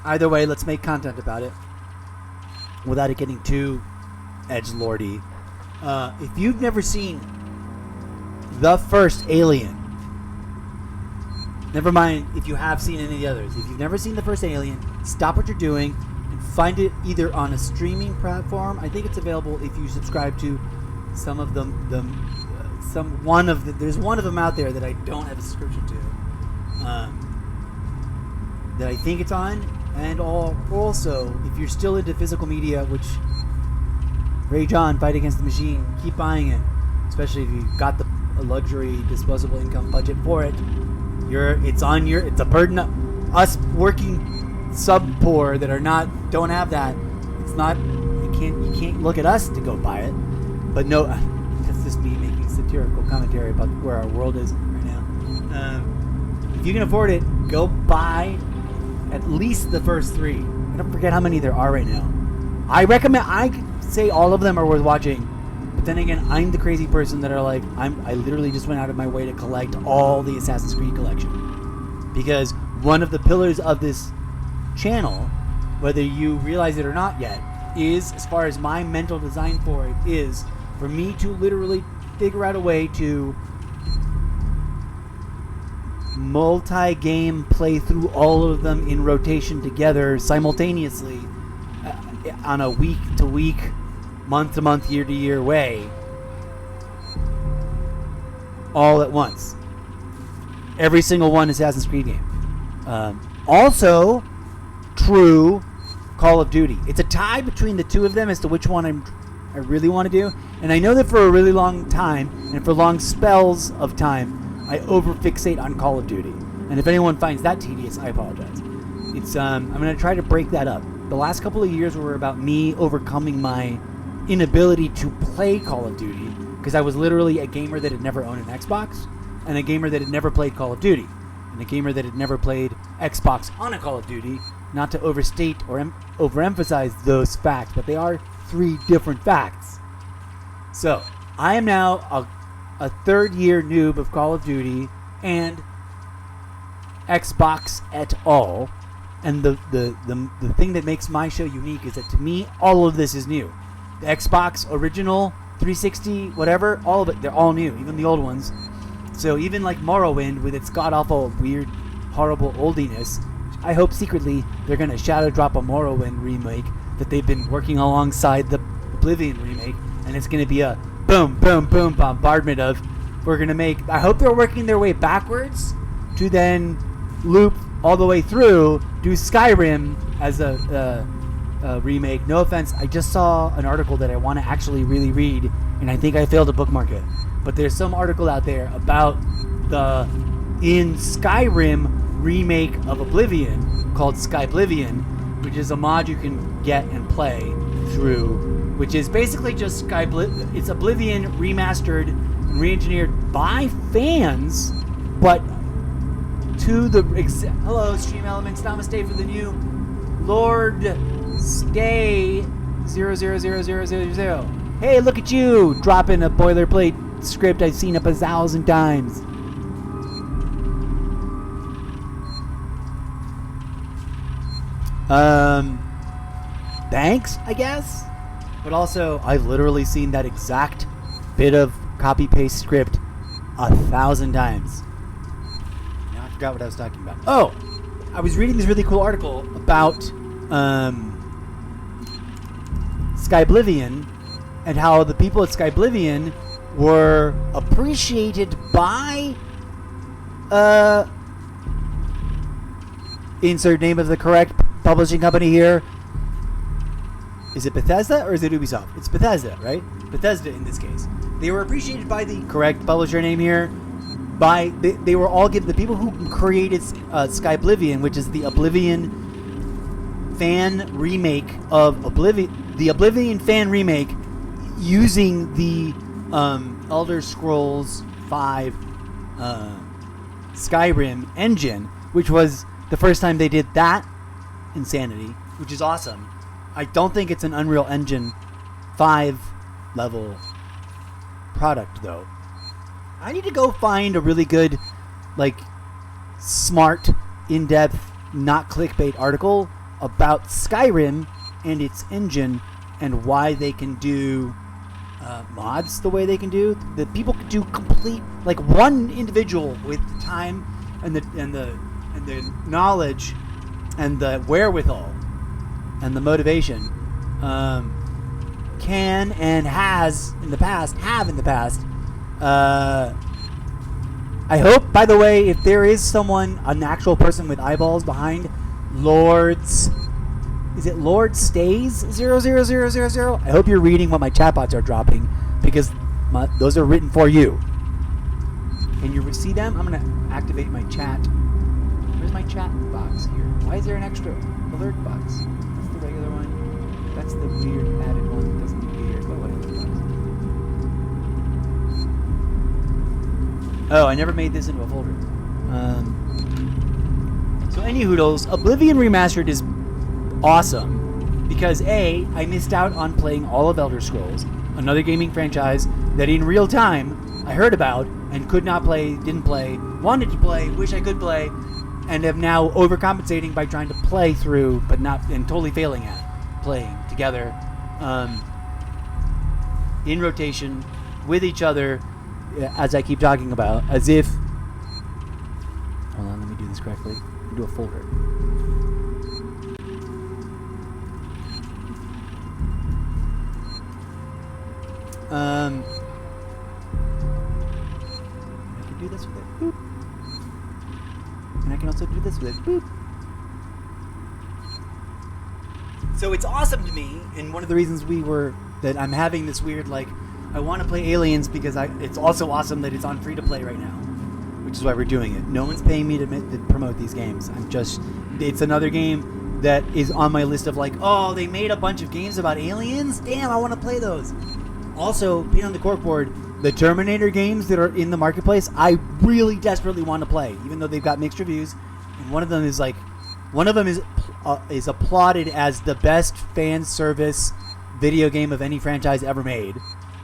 Speaker 2: Either way, let's make content about it without it getting too edgelordy. If you've never seen the first Alien, never mind if you have seen any of the others. If you've never seen the first Alien, stop what you're doing and find it either on a streaming platform. I think it's available if you subscribe to some of them. There's one of them out there that I don't have a subscription to. That I think it's on, and also if you're still into physical media, which Ray John, Fight Against the Machine, keep buying it, especially if you've got the luxury disposable income budget for it. It's a burden of us working sub poor that don't have that. It's not, you can't look at us to go buy it. But no, that's just me making satirical commentary about where our world is right now. If you can afford it, go buy at least the first 3. I don't forget how many there are right now. I say all of them are worth watching, but then again, I'm the crazy person that are like, I literally just went out of my way to collect all the Assassin's Creed collection, because one of the pillars of this channel, whether you realize it or not yet, is, as far as my mental design for it, is for me to literally figure out a way to multi-game play through all of them in rotation together simultaneously on a week-to-week, month-to-month, year-to-year way, all at once. Every single one Assassin's Creed game. Also, true Call of Duty. It's a tie between the two of them as to which one I really want to do. And I know that for a really long time, and for long spells of time, I over-fixate on Call of Duty. And if anyone finds that tedious, I apologize. I'm going to try to break that up. The last couple of years were about me overcoming my inability to play Call of Duty, because I was literally a gamer that had never owned an Xbox, and a gamer that had never played Call of Duty, and a gamer that had never played Xbox on a Call of Duty. Not to overstate or overemphasize those facts, but they are 3 different facts. So, I am now a third-year noob of Call of Duty and Xbox et al. And the thing that makes my show unique is that, to me, all of this is new. the Xbox original, 360, whatever, all of it, they're all new, even the old ones. So even like Morrowind with its god-awful, weird, horrible oldiness, I hope secretly they're going to shadow drop a Morrowind remake that they've been working alongside the Oblivion remake, and it's going to be a boom, boom, boom bombardment of, we're going to make, I hope they're working their way backwards to then loop all the way through, do Skyrim as a remake. No offense, I just saw an article that I want to actually really read, and I think I failed to bookmark it. But there's some article out there about the in Skyrim remake of Oblivion called Skyblivion, which is a mod you can get and play through, which is basically just it's Oblivion remastered and re-engineered by fans, but to the hello Stream Elements, namaste for the new Lord Stay 000000. Hey, look at you dropping a boilerplate script I've seen up 1,000 times. Thanks, I guess. But also, I've literally seen that exact bit of copy-paste script 1,000 times. Now I forgot what I was talking about. Oh! I was reading this really cool article about Skyblivion and how the people at Skyblivion were appreciated by insert name of the correct publishing company here. Is it Bethesda or is it Ubisoft? It's Bethesda, right? Bethesda in this case. They were appreciated by the correct publisher name here. They were all given, the people who created Skyblivion, which is the Oblivion fan remake of Oblivion, the Oblivion fan remake using the Elder Scrolls 5 Skyrim engine, which was the first time they did that insanity, which is awesome. I don't think it's an Unreal Engine 5 level product, though. I need to go find a really good, like, smart, in-depth, not clickbait article about Skyrim and its engine and why they can do mods the way they can do. That people could do complete, like, one individual with the time and the knowledge and the wherewithal and the motivation can and have in the past. I hope, by the way, if there is someone, an actual person with eyeballs behind Lord's, is it Lord Stays 00000? I hope you're reading what my chatbots are dropping, because those are written for you. Can you see them? I'm gonna activate my chat. Where's my chat box here? Why is there an extra alert box? That's the regular one. That's the weird added one. It doesn't need to be here. Go away. Oh, I never made this into a folder. So any hoodles, Oblivion Remastered is awesome because A, I missed out on playing all of Elder Scrolls, another gaming franchise that in real time I heard about and could not play, didn't play, wanted to play, wish I could play, and am now overcompensating by trying to play through, but not, and totally failing at playing together in rotation with each other, as I keep talking about, as if, hold on, let me do this correctly, do a folder. I can do this with it, boop. And I can also do this with it, boop. So it's awesome to me, and one of the reasons that I'm having this weird, like, I want to play Aliens because it's also awesome that it's on free to play right now, which is why we're doing it. No one's paying me to promote these games. It's another game that is on my list of, like, oh, they made a bunch of games about aliens? Damn, I want to play those. Also, being on the corkboard, the Terminator games that are in the marketplace, I really desperately want to play, even though they've got mixed reviews. And one of them is applauded as the best fan service video game of any franchise ever made.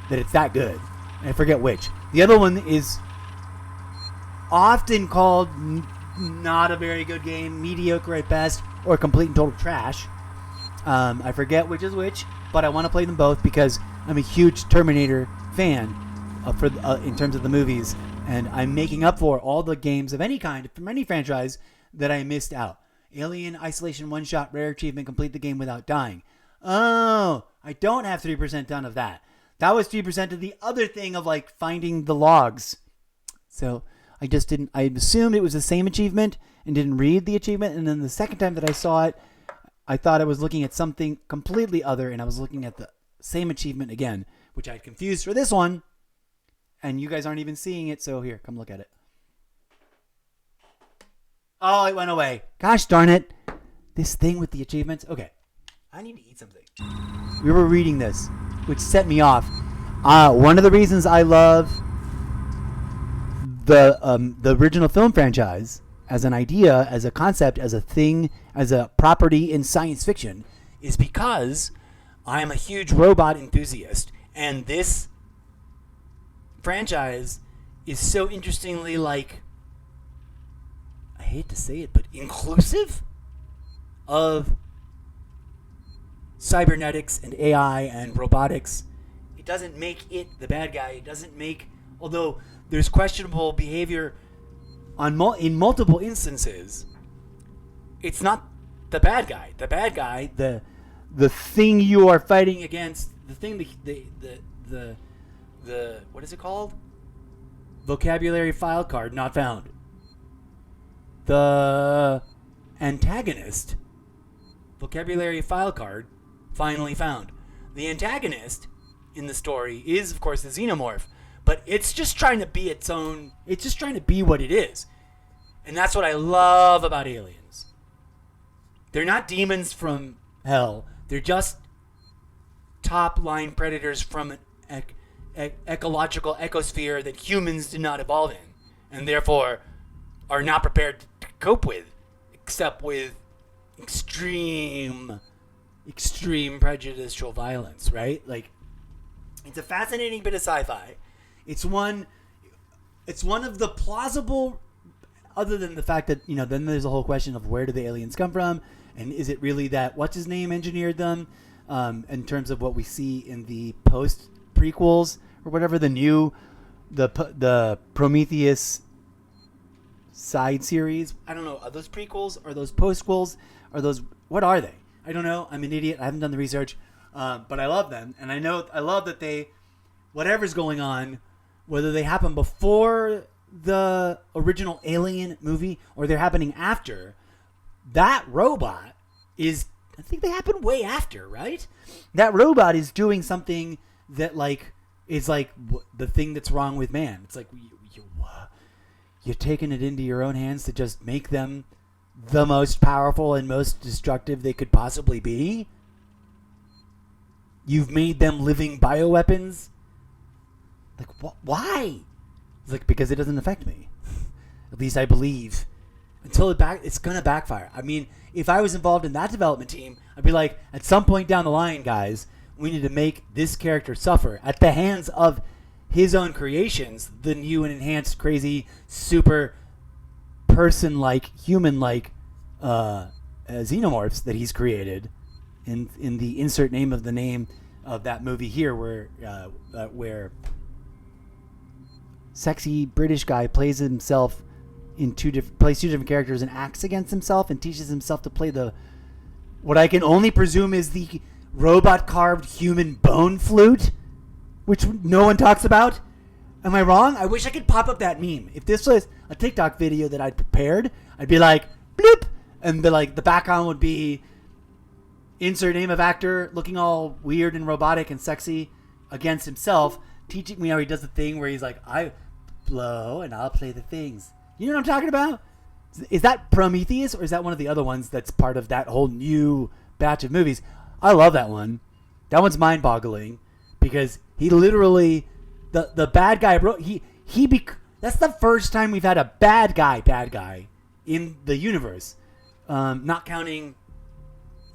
Speaker 2: That it's that good. I forget which. The other one is often called not a very good game, mediocre at best, or complete and total trash. I forget which is which, but I want to play them both because I'm a huge Terminator fan in terms of the movies, and I'm making up for all the games of any kind from any franchise that I missed out. Alien Isolation one-shot rare achievement, complete the game without dying. Oh, I don't have 3% done of that. That was 3% of the other thing of like finding the logs. So I just didn't, I assumed it was the same achievement and didn't read the achievement. And then the second time that I saw it, I thought I was looking at something completely other, and I was looking at the same achievement again, which I had confused for this one. And you guys aren't even seeing it, so here, come look at it. Oh, it went away. Gosh darn it. This thing with the achievements. Okay, I need to eat something. We were reading this, which set me off. One of the reasons I love the original film franchise as an idea, as a concept, as a thing, as a property in science fiction is because I am a huge robot enthusiast, and this franchise is so interestingly, like, I hate to say it, but inclusive of cybernetics and AI and robotics. It doesn't make it the bad guy. It doesn't make, although there's questionable behavior in multiple instances, it's not the bad guy. The bad guy, the thing you are fighting against, the thing, the what is it called? Vocabulary file card not found. The antagonist, vocabulary file card, finally found. The antagonist in the story is, of course, the xenomorph, but it's just trying to be its own. It's just trying to be what it is. And that's what I love about aliens. They're not demons from hell. They're just top-line predators from an ecological ecosphere that humans did not evolve in, and therefore are not prepared to cope with, except with extreme prejudicial violence, right? Like, it's a fascinating bit of sci-fi. It's one of the plausible, other than the fact that, then there's a whole question of where do the aliens come from, and is it really that what's-his-name engineered them, in terms of what we see in the post-prequels, or whatever, the Prometheus side series. I don't know, are those prequels, are those postquels, what are they? I don't know, I'm an idiot, I haven't done the research, but I love them, and I love that whatever's going on, whether they happen before the original Alien movie or they're happening after, that robot is, I think they happen way after, right? That robot is doing something that is the thing that's wrong with man. It's like you're taking it into your own hands to just make them the most powerful and most destructive they could possibly be. You've made them living bioweapons. Why? It's because it doesn't affect me. At least I believe. Until it's gonna backfire. I mean, if I was involved in that development team, I'd be like, at some point down the line, guys, we need to make this character suffer at the hands of his own creations, the new and enhanced, crazy, super person-like, human-like xenomorphs that he's created. In the insert name of the name of that movie here, where sexy British guy plays himself plays two different characters and acts against himself and teaches himself to play what I can only presume is the robot carved human bone flute, which no one talks about. Am I wrong? I wish I could pop up that meme. If this was a TikTok video that I'd prepared, I'd be like, bloop, and the background would be insert name of actor looking all weird and robotic and sexy against himself, teaching me how he does the thing where he's like, I blow and I'll play the things. You know what I'm talking about? Is that Prometheus, or is that one of the other ones that's part of that whole new batch of movies? I love that one. That one's mind-boggling because he literally, the bad guy, that's the first time we've had a bad guy in the universe. Not counting,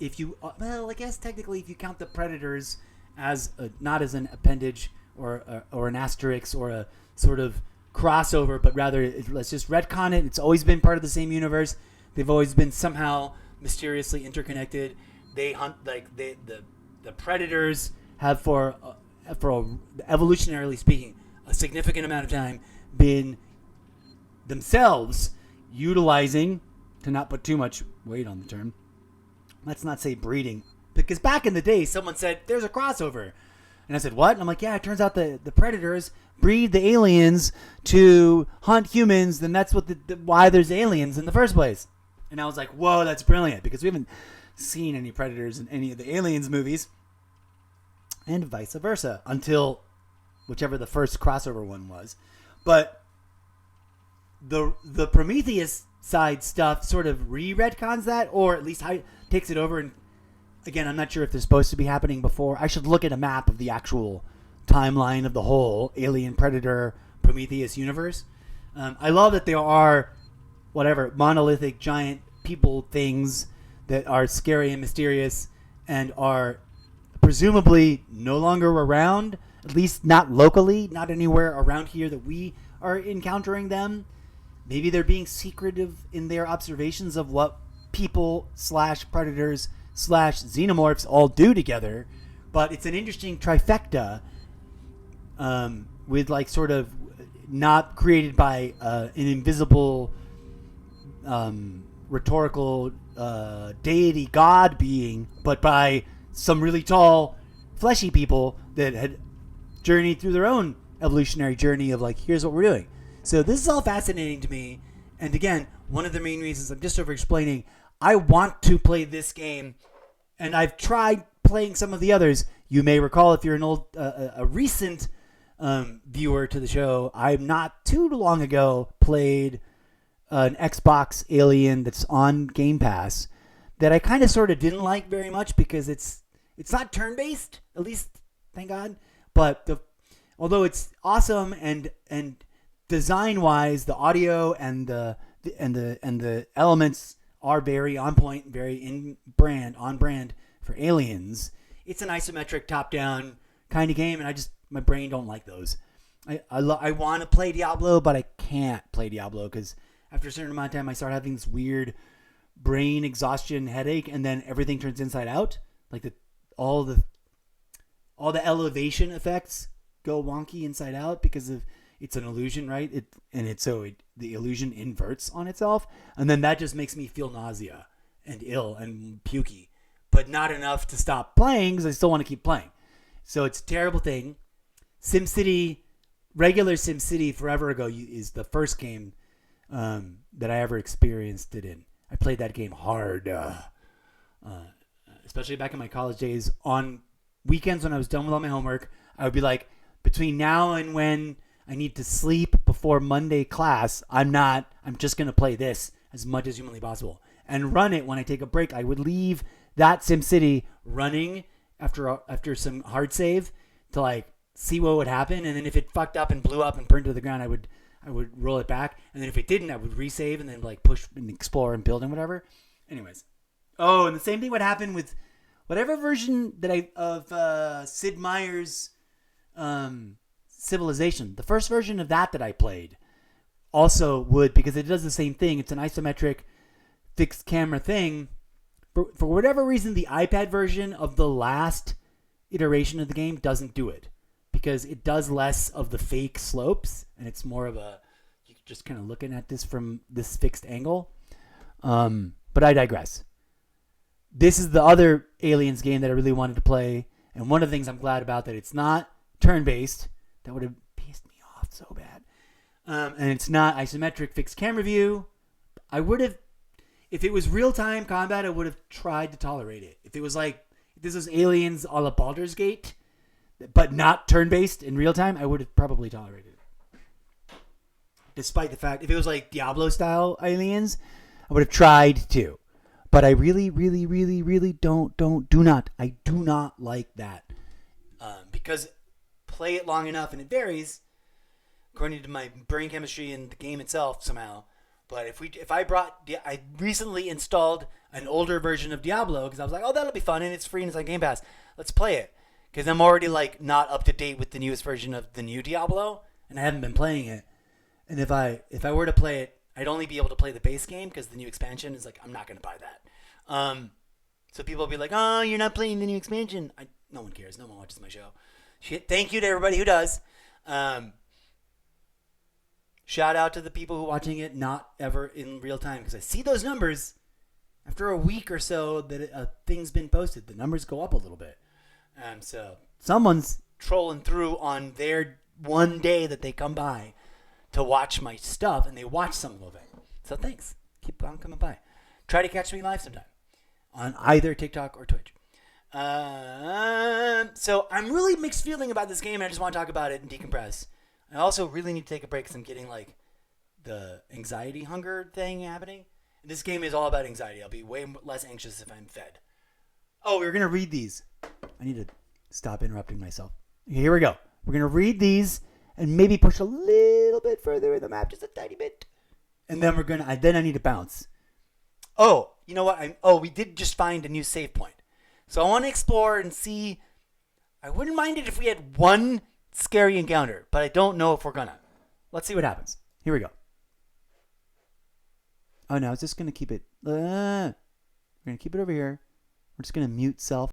Speaker 2: I guess technically if you count the Predators as not as an appendage or an asterisk or a sort of crossover, but rather let's just retcon it. It's always been part of the same universe. They've always been somehow mysteriously interconnected. they hunt like the predators have for evolutionarily speaking a significant amount of time been themselves utilizing, to not put too much weight on the term, let's not say breeding, because back in the day someone said there's a crossover, and I said what? And I'm like, yeah, it turns out the predators breed the aliens to hunt humans, then that's what why there's aliens in the first place. And I was like, whoa, that's brilliant, because we haven't seen any predators in any of the aliens movies, and vice versa, until whichever the first crossover one was. But the Prometheus side stuff sort of retcons that, or at least takes it over. And again, I'm not sure if they're supposed to be happening before. I should look at a map of the actual timeline of the whole Alien Predator Prometheus universe. I love that there are monolithic giant people things that are scary and mysterious and are presumably no longer around, at least not locally, not anywhere around here that we are encountering them. Maybe they're being secretive in their observations of what people / predators / xenomorphs all do together. But it's an interesting trifecta with like sort of not created by an invisible rhetorical deity god being, but by some really tall fleshy people that had journeyed through their own evolutionary journey of like, here's what we're doing. So this is all fascinating to me. And again, one of the main reasons, I'm just over explaining, I want to play this game, and I've tried playing some of the others. You may recall, if you're an old, a recent viewer to the show, I not too long ago played an Xbox Alien that's on Game Pass that I kind of sort of didn't like very much because it's not turn-based, at least, thank God. But although it's awesome and design-wise, the audio and the elements are very on point, very on brand for Aliens. It's an isometric top-down kind of game, and my brain don't like those. I want to play Diablo, but I can't play Diablo because after a certain amount of time, I start having this weird brain exhaustion headache, and then everything turns inside out. Like all the elevation effects go wonky inside out because of it's an illusion, right? The illusion inverts on itself, and then that just makes me feel nausea and ill and pukey, but not enough to stop playing because I still want to keep playing. So it's a terrible thing. SimCity, regular SimCity forever ago is the first game that I ever experienced it in. I played that game hard, especially back in my college days. On weekends when I was done with all my homework, I would be like, between now and when I need to sleep before Monday class, I'm just going to play this as much as humanly possible and run it when I take a break. I would leave that SimCity running after some hard save to like see what would happen. And then if it fucked up and blew up and burned to the ground, I would roll it back. And then if it didn't, I would resave and then like push and explore and build and whatever. Anyways. Oh, and the same thing would happen with whatever version of Sid Meier's Civilization. The first version of that I played also would, because it does the same thing. It's an isometric fixed camera thing. For whatever reason, the iPad version of the last iteration of the game doesn't do it, because it does less of the fake slopes, and it's more of you're just kind of looking at this from this fixed angle. But I digress. This is the other Aliens game that I really wanted to play, and one of the things I'm glad about that it's not turn-based. That would have pissed me off so bad. And it's not isometric fixed camera view. I would have, if it was real-time combat, I would have tried to tolerate it. If it was like, if this was Aliens a la Baldur's Gate, but not turn-based in real-time, I would have probably tolerated it. Despite the fact, if it was like Diablo-style Aliens, I would have tried to. But I really, really, really, really do not like that. Because play it long enough, and it varies according to my brain chemistry and the game itself somehow. But I recently installed an older version of Diablo because I was like, oh, that'll be fun, and it's free and it's on Game Pass. Let's play it, because I'm already like not up to date with the newest version of the new Diablo, and I haven't been playing it. And if I were to play it, I'd only be able to play the base game because the new expansion is like, I'm not going to buy that. So people will be like, oh, you're not playing the new expansion. No one cares. No one watches my show. Shit. Thank you to everybody who does. Shout out to the people who are watching it not ever in real time, because I see those numbers after a week or so that a thing's been posted. The numbers go up a little bit. So someone's trolling through on their one day that they come by to watch my stuff, and they watch some of it. So thanks. Keep on coming by. Try to catch me live sometime on either TikTok or Twitch. So I'm really mixed feeling about this game. I just want to talk about it and decompress. I also really need to take a break because I'm getting like the anxiety hunger thing happening. And this game is all about anxiety. I'll be way less anxious if I'm fed. Oh, we're going to read these. I need to stop interrupting myself. Okay, here we go. We're going to read these and maybe push a little bit further in the map, just a tiny bit. And then I need to bounce. Oh, you know what? We did just find a new save point. So I want to explore and see. I wouldn't mind it if we had one scary encounter, but I don't know if we're gonna. Let's see what happens. Here we go. Oh no, I was just gonna keep it. We're gonna keep it over here. We're just gonna mute self.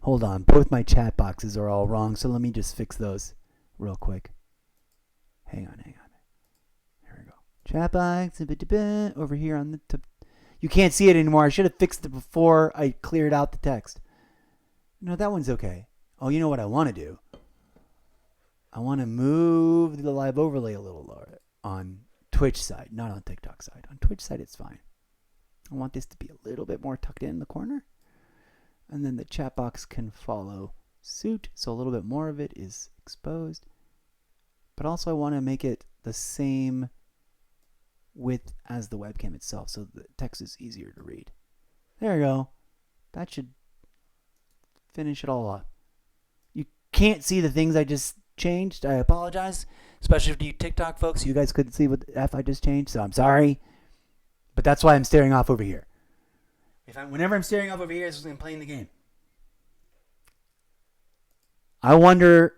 Speaker 2: Hold on, both my chat boxes are all wrong, so let me just fix those real quick. Hang on. Here we go. Chat box, over here on the top. You can't see it anymore. I should have fixed it before I cleared out the text. No, that one's okay. Oh, you know what I want to do? I want to move the live overlay a little lower on Twitch side, not on TikTok side. On Twitch side, it's fine. I want this to be a little bit more tucked in the corner. And then the chat box can follow suit, so a little bit more of it is exposed. But also I want to make it the same width as the webcam itself, so the text is easier to read. There we go. That should finish it all up. You can't see the things I just changed. I apologize, especially for you TikTok folks. You guys couldn't see what the F I just changed, so I'm sorry. But that's why I'm staring off over here. Whenever I'm staring off over here, it's because I'm playing the game. I wonder,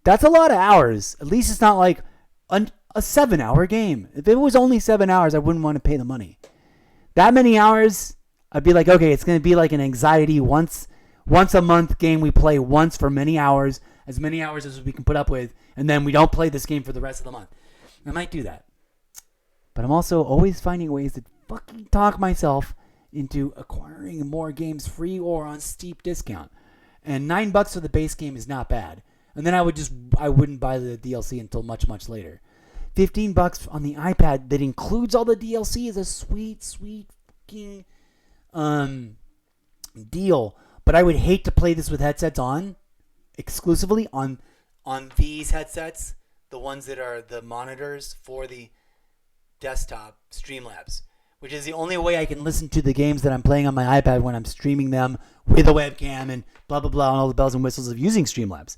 Speaker 2: that's a lot of hours. At least it's not like a 7-hour game. If it was only 7 hours, I wouldn't want to pay the money. That many hours, I'd be like, okay, it's going to be like an anxiety once a month game we play once for many hours as we can put up with, and then we don't play this game for the rest of the month. I might do that. But I'm also always finding ways to fucking talk myself into acquiring more games free or on steep discount. And $9 for the base game is not bad. And then I wouldn't buy the DLC until much, much later. $15 on the iPad that includes all the DLC is a sweet, sweet fucking deal. But I would hate to play this with headsets on, exclusively on these headsets, the ones that are the monitors for the desktop Streamlabs, which is the only way I can listen to the games that I'm playing on my iPad when I'm streaming them with a webcam and blah, blah, blah, and all the bells and whistles of using Streamlabs.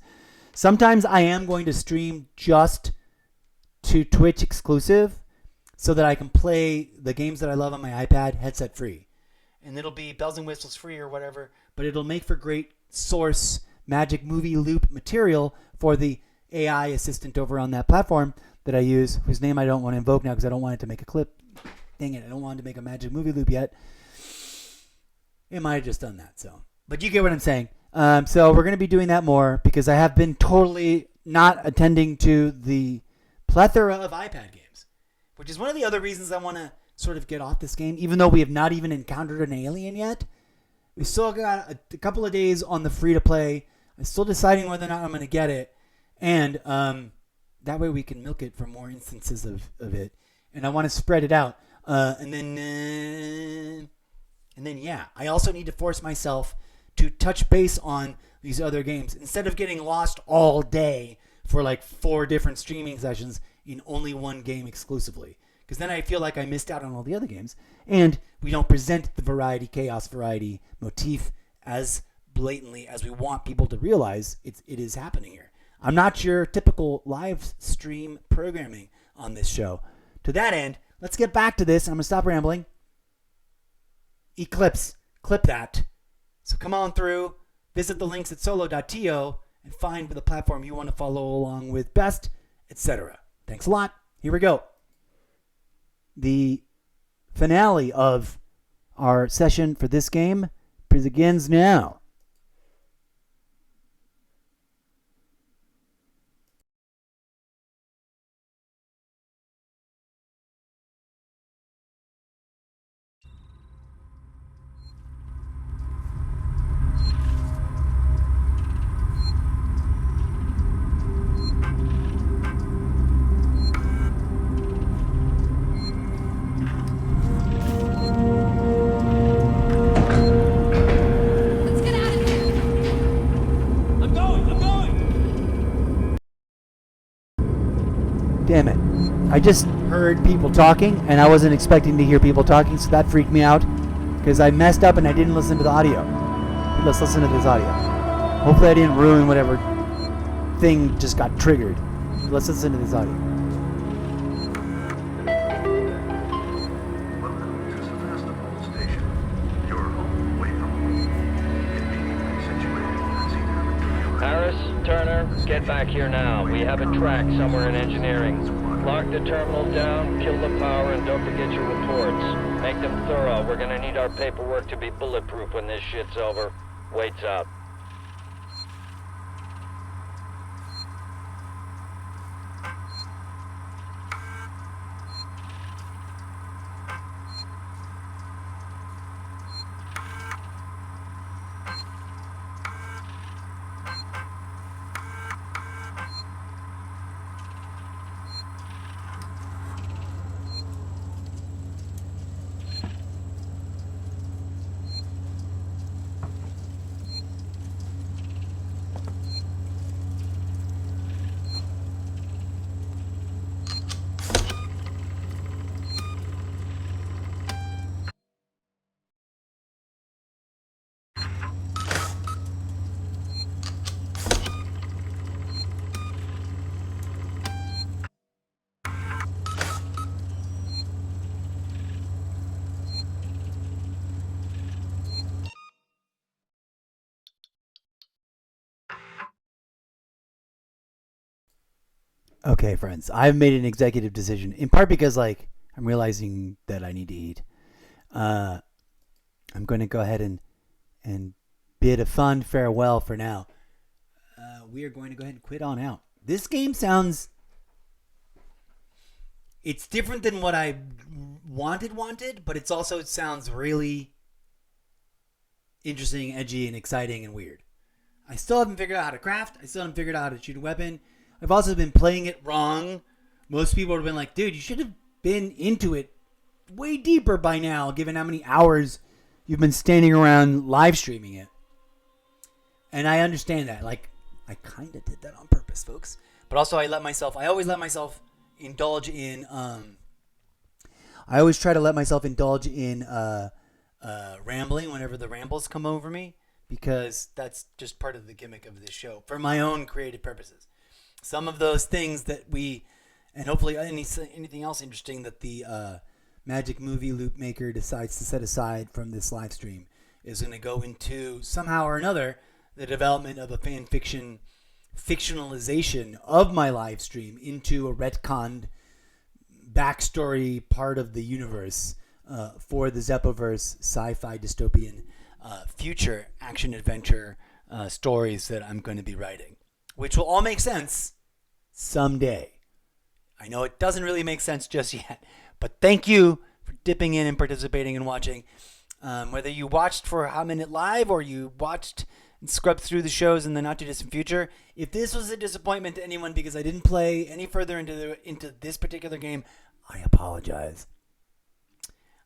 Speaker 2: Sometimes I am going to stream just to Twitch exclusive so that I can play the games that I love on my iPad headset free. And it'll be bells and whistles free or whatever, but it'll make for great source Magic Movie Loop material for the AI assistant over on that platform that I use, whose name I don't want to invoke now because I don't want it to make a clip. Dang it, I don't want to make a Magic Movie Loop yet. It might have just done that, so. But you get what I'm saying. So we're going to be doing that more because I have been totally not attending to the plethora of iPad games, which is one of the other reasons I want to sort of get off this game, even though we have not even encountered an alien yet. We still got a couple of days on the free-to-play. I'm still deciding whether or not I'm going to get it, and that way we can milk it for more instances of it. And I want to spread it out. And then, yeah, I also need to force myself to touch base on these other games instead of getting lost all day for like 4 different streaming sessions in only one game exclusively. Because then I feel like I missed out on all the other games, and we don't present the chaos variety motif as blatantly as we want people to realize it is happening here. I'm not your typical live stream programming on this show. To that end, let's get back to this. I'm going to stop rambling. Eclipse. Clip that. So come on through. Visit the links at solo.to and find the platform you want to follow along with best, etc. Thanks a lot. Here we go. The finale of our session for this game begins now. Damn it. I just heard people talking, and I wasn't expecting to hear people talking, so that freaked me out, because I messed up and I didn't listen to the audio. Let's listen to this audio. Hopefully I didn't ruin whatever thing just got triggered. Let's listen to this audio.
Speaker 14: Welcome to Sevastopol Station. Your home away from home. Conveniently situated at Zeppo.
Speaker 15: Harris, Turner, get back here now. We have a track somewhere in engineering. Lock the terminal down, kill the power, and don't forget your reports. Make them thorough. We're gonna need our paperwork to be bulletproof when this shit's over. Waits up.
Speaker 2: Okay, friends, I've made an executive decision, in part because, I'm realizing that I need to eat. I'm going to go ahead and bid a fond farewell for now. We are going to go ahead and quit on out. This game sounds... It's different than what I wanted, but it sounds really interesting, edgy, and exciting, and weird. I still haven't figured out how to craft. I still haven't figured out how to shoot a weapon. I've also been playing it wrong. Most people have been like, dude, you should have been into it way deeper by now, given how many hours you've been standing around live streaming it. And I understand that. I kind of did that on purpose, folks. But also I always let myself indulge in, I always try to let myself indulge in rambling whenever the rambles come over me, because that's just part of the gimmick of this show for my own creative purposes. Some of those things that and hopefully anything else interesting that the Magic Movie Loop Maker decides to set aside from this live stream is going to go into, somehow or another, the development of a fan fiction fictionalization of my live stream into a retconned backstory part of the universe for the Zeppoverse sci-fi dystopian future action-adventure stories that I'm going to be writing, which will all make sense someday. I know it doesn't really make sense just yet, but thank you for dipping in and participating and watching. Whether you watched for a hot minute live or you watched and scrubbed through the shows in the not too distant future, if this was a disappointment to anyone because I didn't play any further into this particular game, I apologize.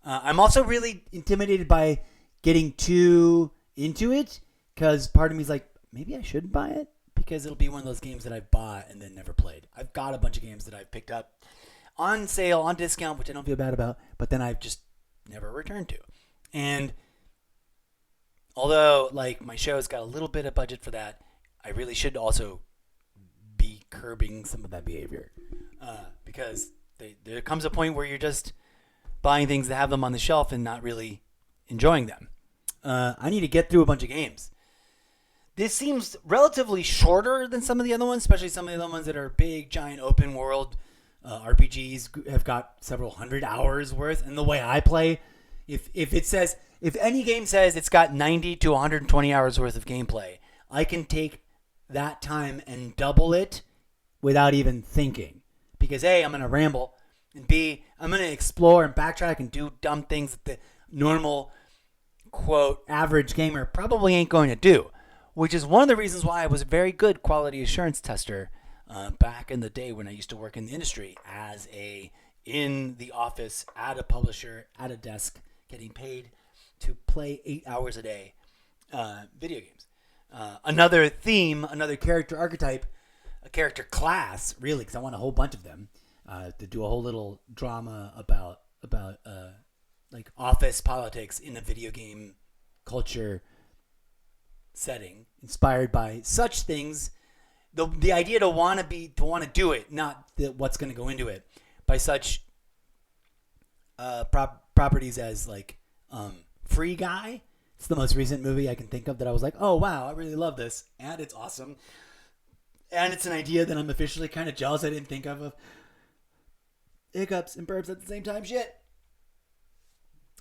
Speaker 2: I'm also really intimidated by getting too into it, because part of me is like, maybe I shouldn't buy it, because it'll be one of those games that I've bought and then never played. I've got a bunch of games that I've picked up on sale, on discount, which I don't feel bad about, but then I've just never returned to. And although, my show's got a little bit of budget for that, I really should also be curbing some of that behavior. Because there comes a point where you're just buying things to have them on the shelf and not really enjoying them. I need to get through a bunch of games. This seems relatively shorter than some of the other ones, especially some of the other ones that are big, giant, open world RPGs have got several hundred hours worth. And the way I play, if any game says it's got 90 to 120 hours worth of gameplay, I can take that time and double it without even thinking. Because A, I'm going to ramble, and B, I'm going to explore and backtrack and do dumb things that the normal, quote, average gamer probably ain't going to do. Which is one of the reasons why I was a very good quality assurance tester back in the day when I used to work in the industry as in the office, at a publisher, at a desk, getting paid to play 8 hours a day video games. Another theme, another character archetype, a character class, really, because I want a whole bunch of them, to do a whole little drama about like office politics in a video game culture setting, inspired by such things. The idea to want to do it, not what's going to go into it, by such properties as like Free Guy. It's the most recent movie I can think of that I was like, oh wow, I really love this, and it's awesome, and it's an idea that I'm officially kind of jealous I didn't think of hiccups and burps at the same time. Shit.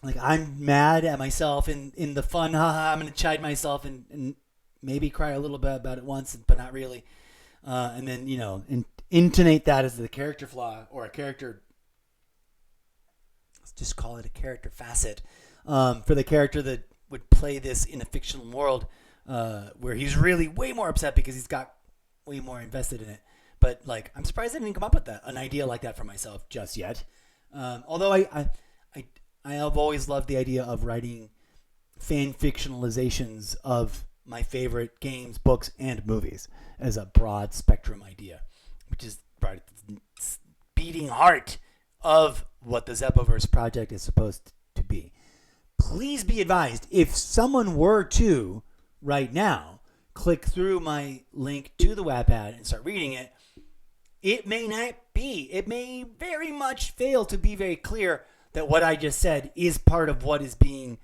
Speaker 2: Like, I'm mad at myself in the fun, haha, I'm going to chide myself and maybe cry a little bit about it once, but not really. And then, intonate that as the character flaw or a character, let's just call it a character facet, for the character that would play this in a fictional world where he's really way more upset because he's got way more invested in it. But, like, I'm surprised I didn't come up with an idea like that for myself just yet. Although I have always loved the idea of writing fan fictionalizations of my favorite games, books, and movies as a broad spectrum idea, which is right at the beating heart of what the Zeppoverse project is supposed to be. Please be advised, if someone were to, right now, click through my link to the Wattpad and start reading it, it may very much fail to be very clear that what I just said is part of what is being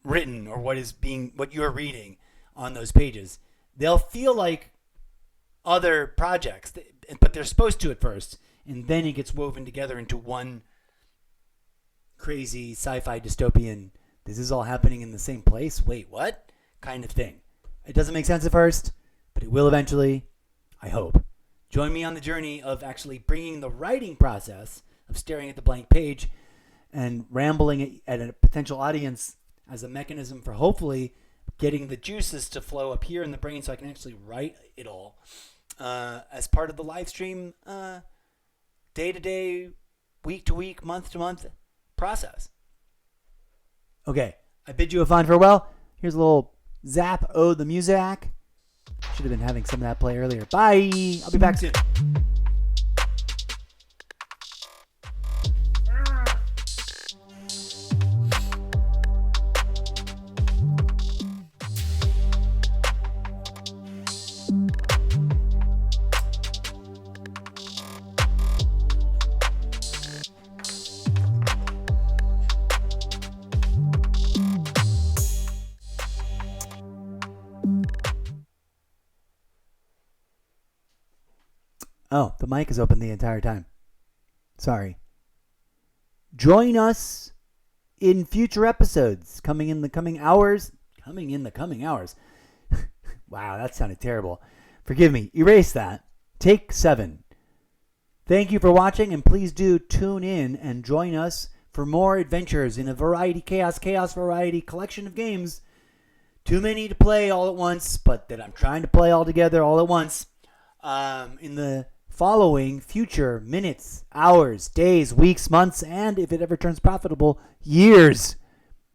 Speaker 2: written or what you're reading on those pages. They'll feel like other projects, but they're supposed to at first, and then it gets woven together into one crazy sci-fi dystopian, this is all happening in the same place? Wait, what? Kind of thing. It doesn't make sense at first, but it will eventually, I hope. Join me on the journey of actually bringing the writing process of staring at the blank page and rambling at a potential audience as a mechanism for hopefully getting the juices to flow up here in the brain so I can actually write it all as part of the live stream day-to-day, week-to-week, month-to-month process. Okay, I bid you a fond farewell. Here's a little Zap-O the Music. Should have been having some of that play earlier. Bye! I'll be back soon. Oh, the mic is open the entire time. Sorry. Join us in future episodes coming in the coming hours. Wow, that sounded terrible. Forgive me. Erase that. Take 7. Thank you for watching, and please do tune in and join us for more adventures in a chaos variety collection of games. Too many to play all at once, but that I'm trying to play all together all at once. In the following future minutes, hours, days, weeks, months, and if it ever turns profitable, years.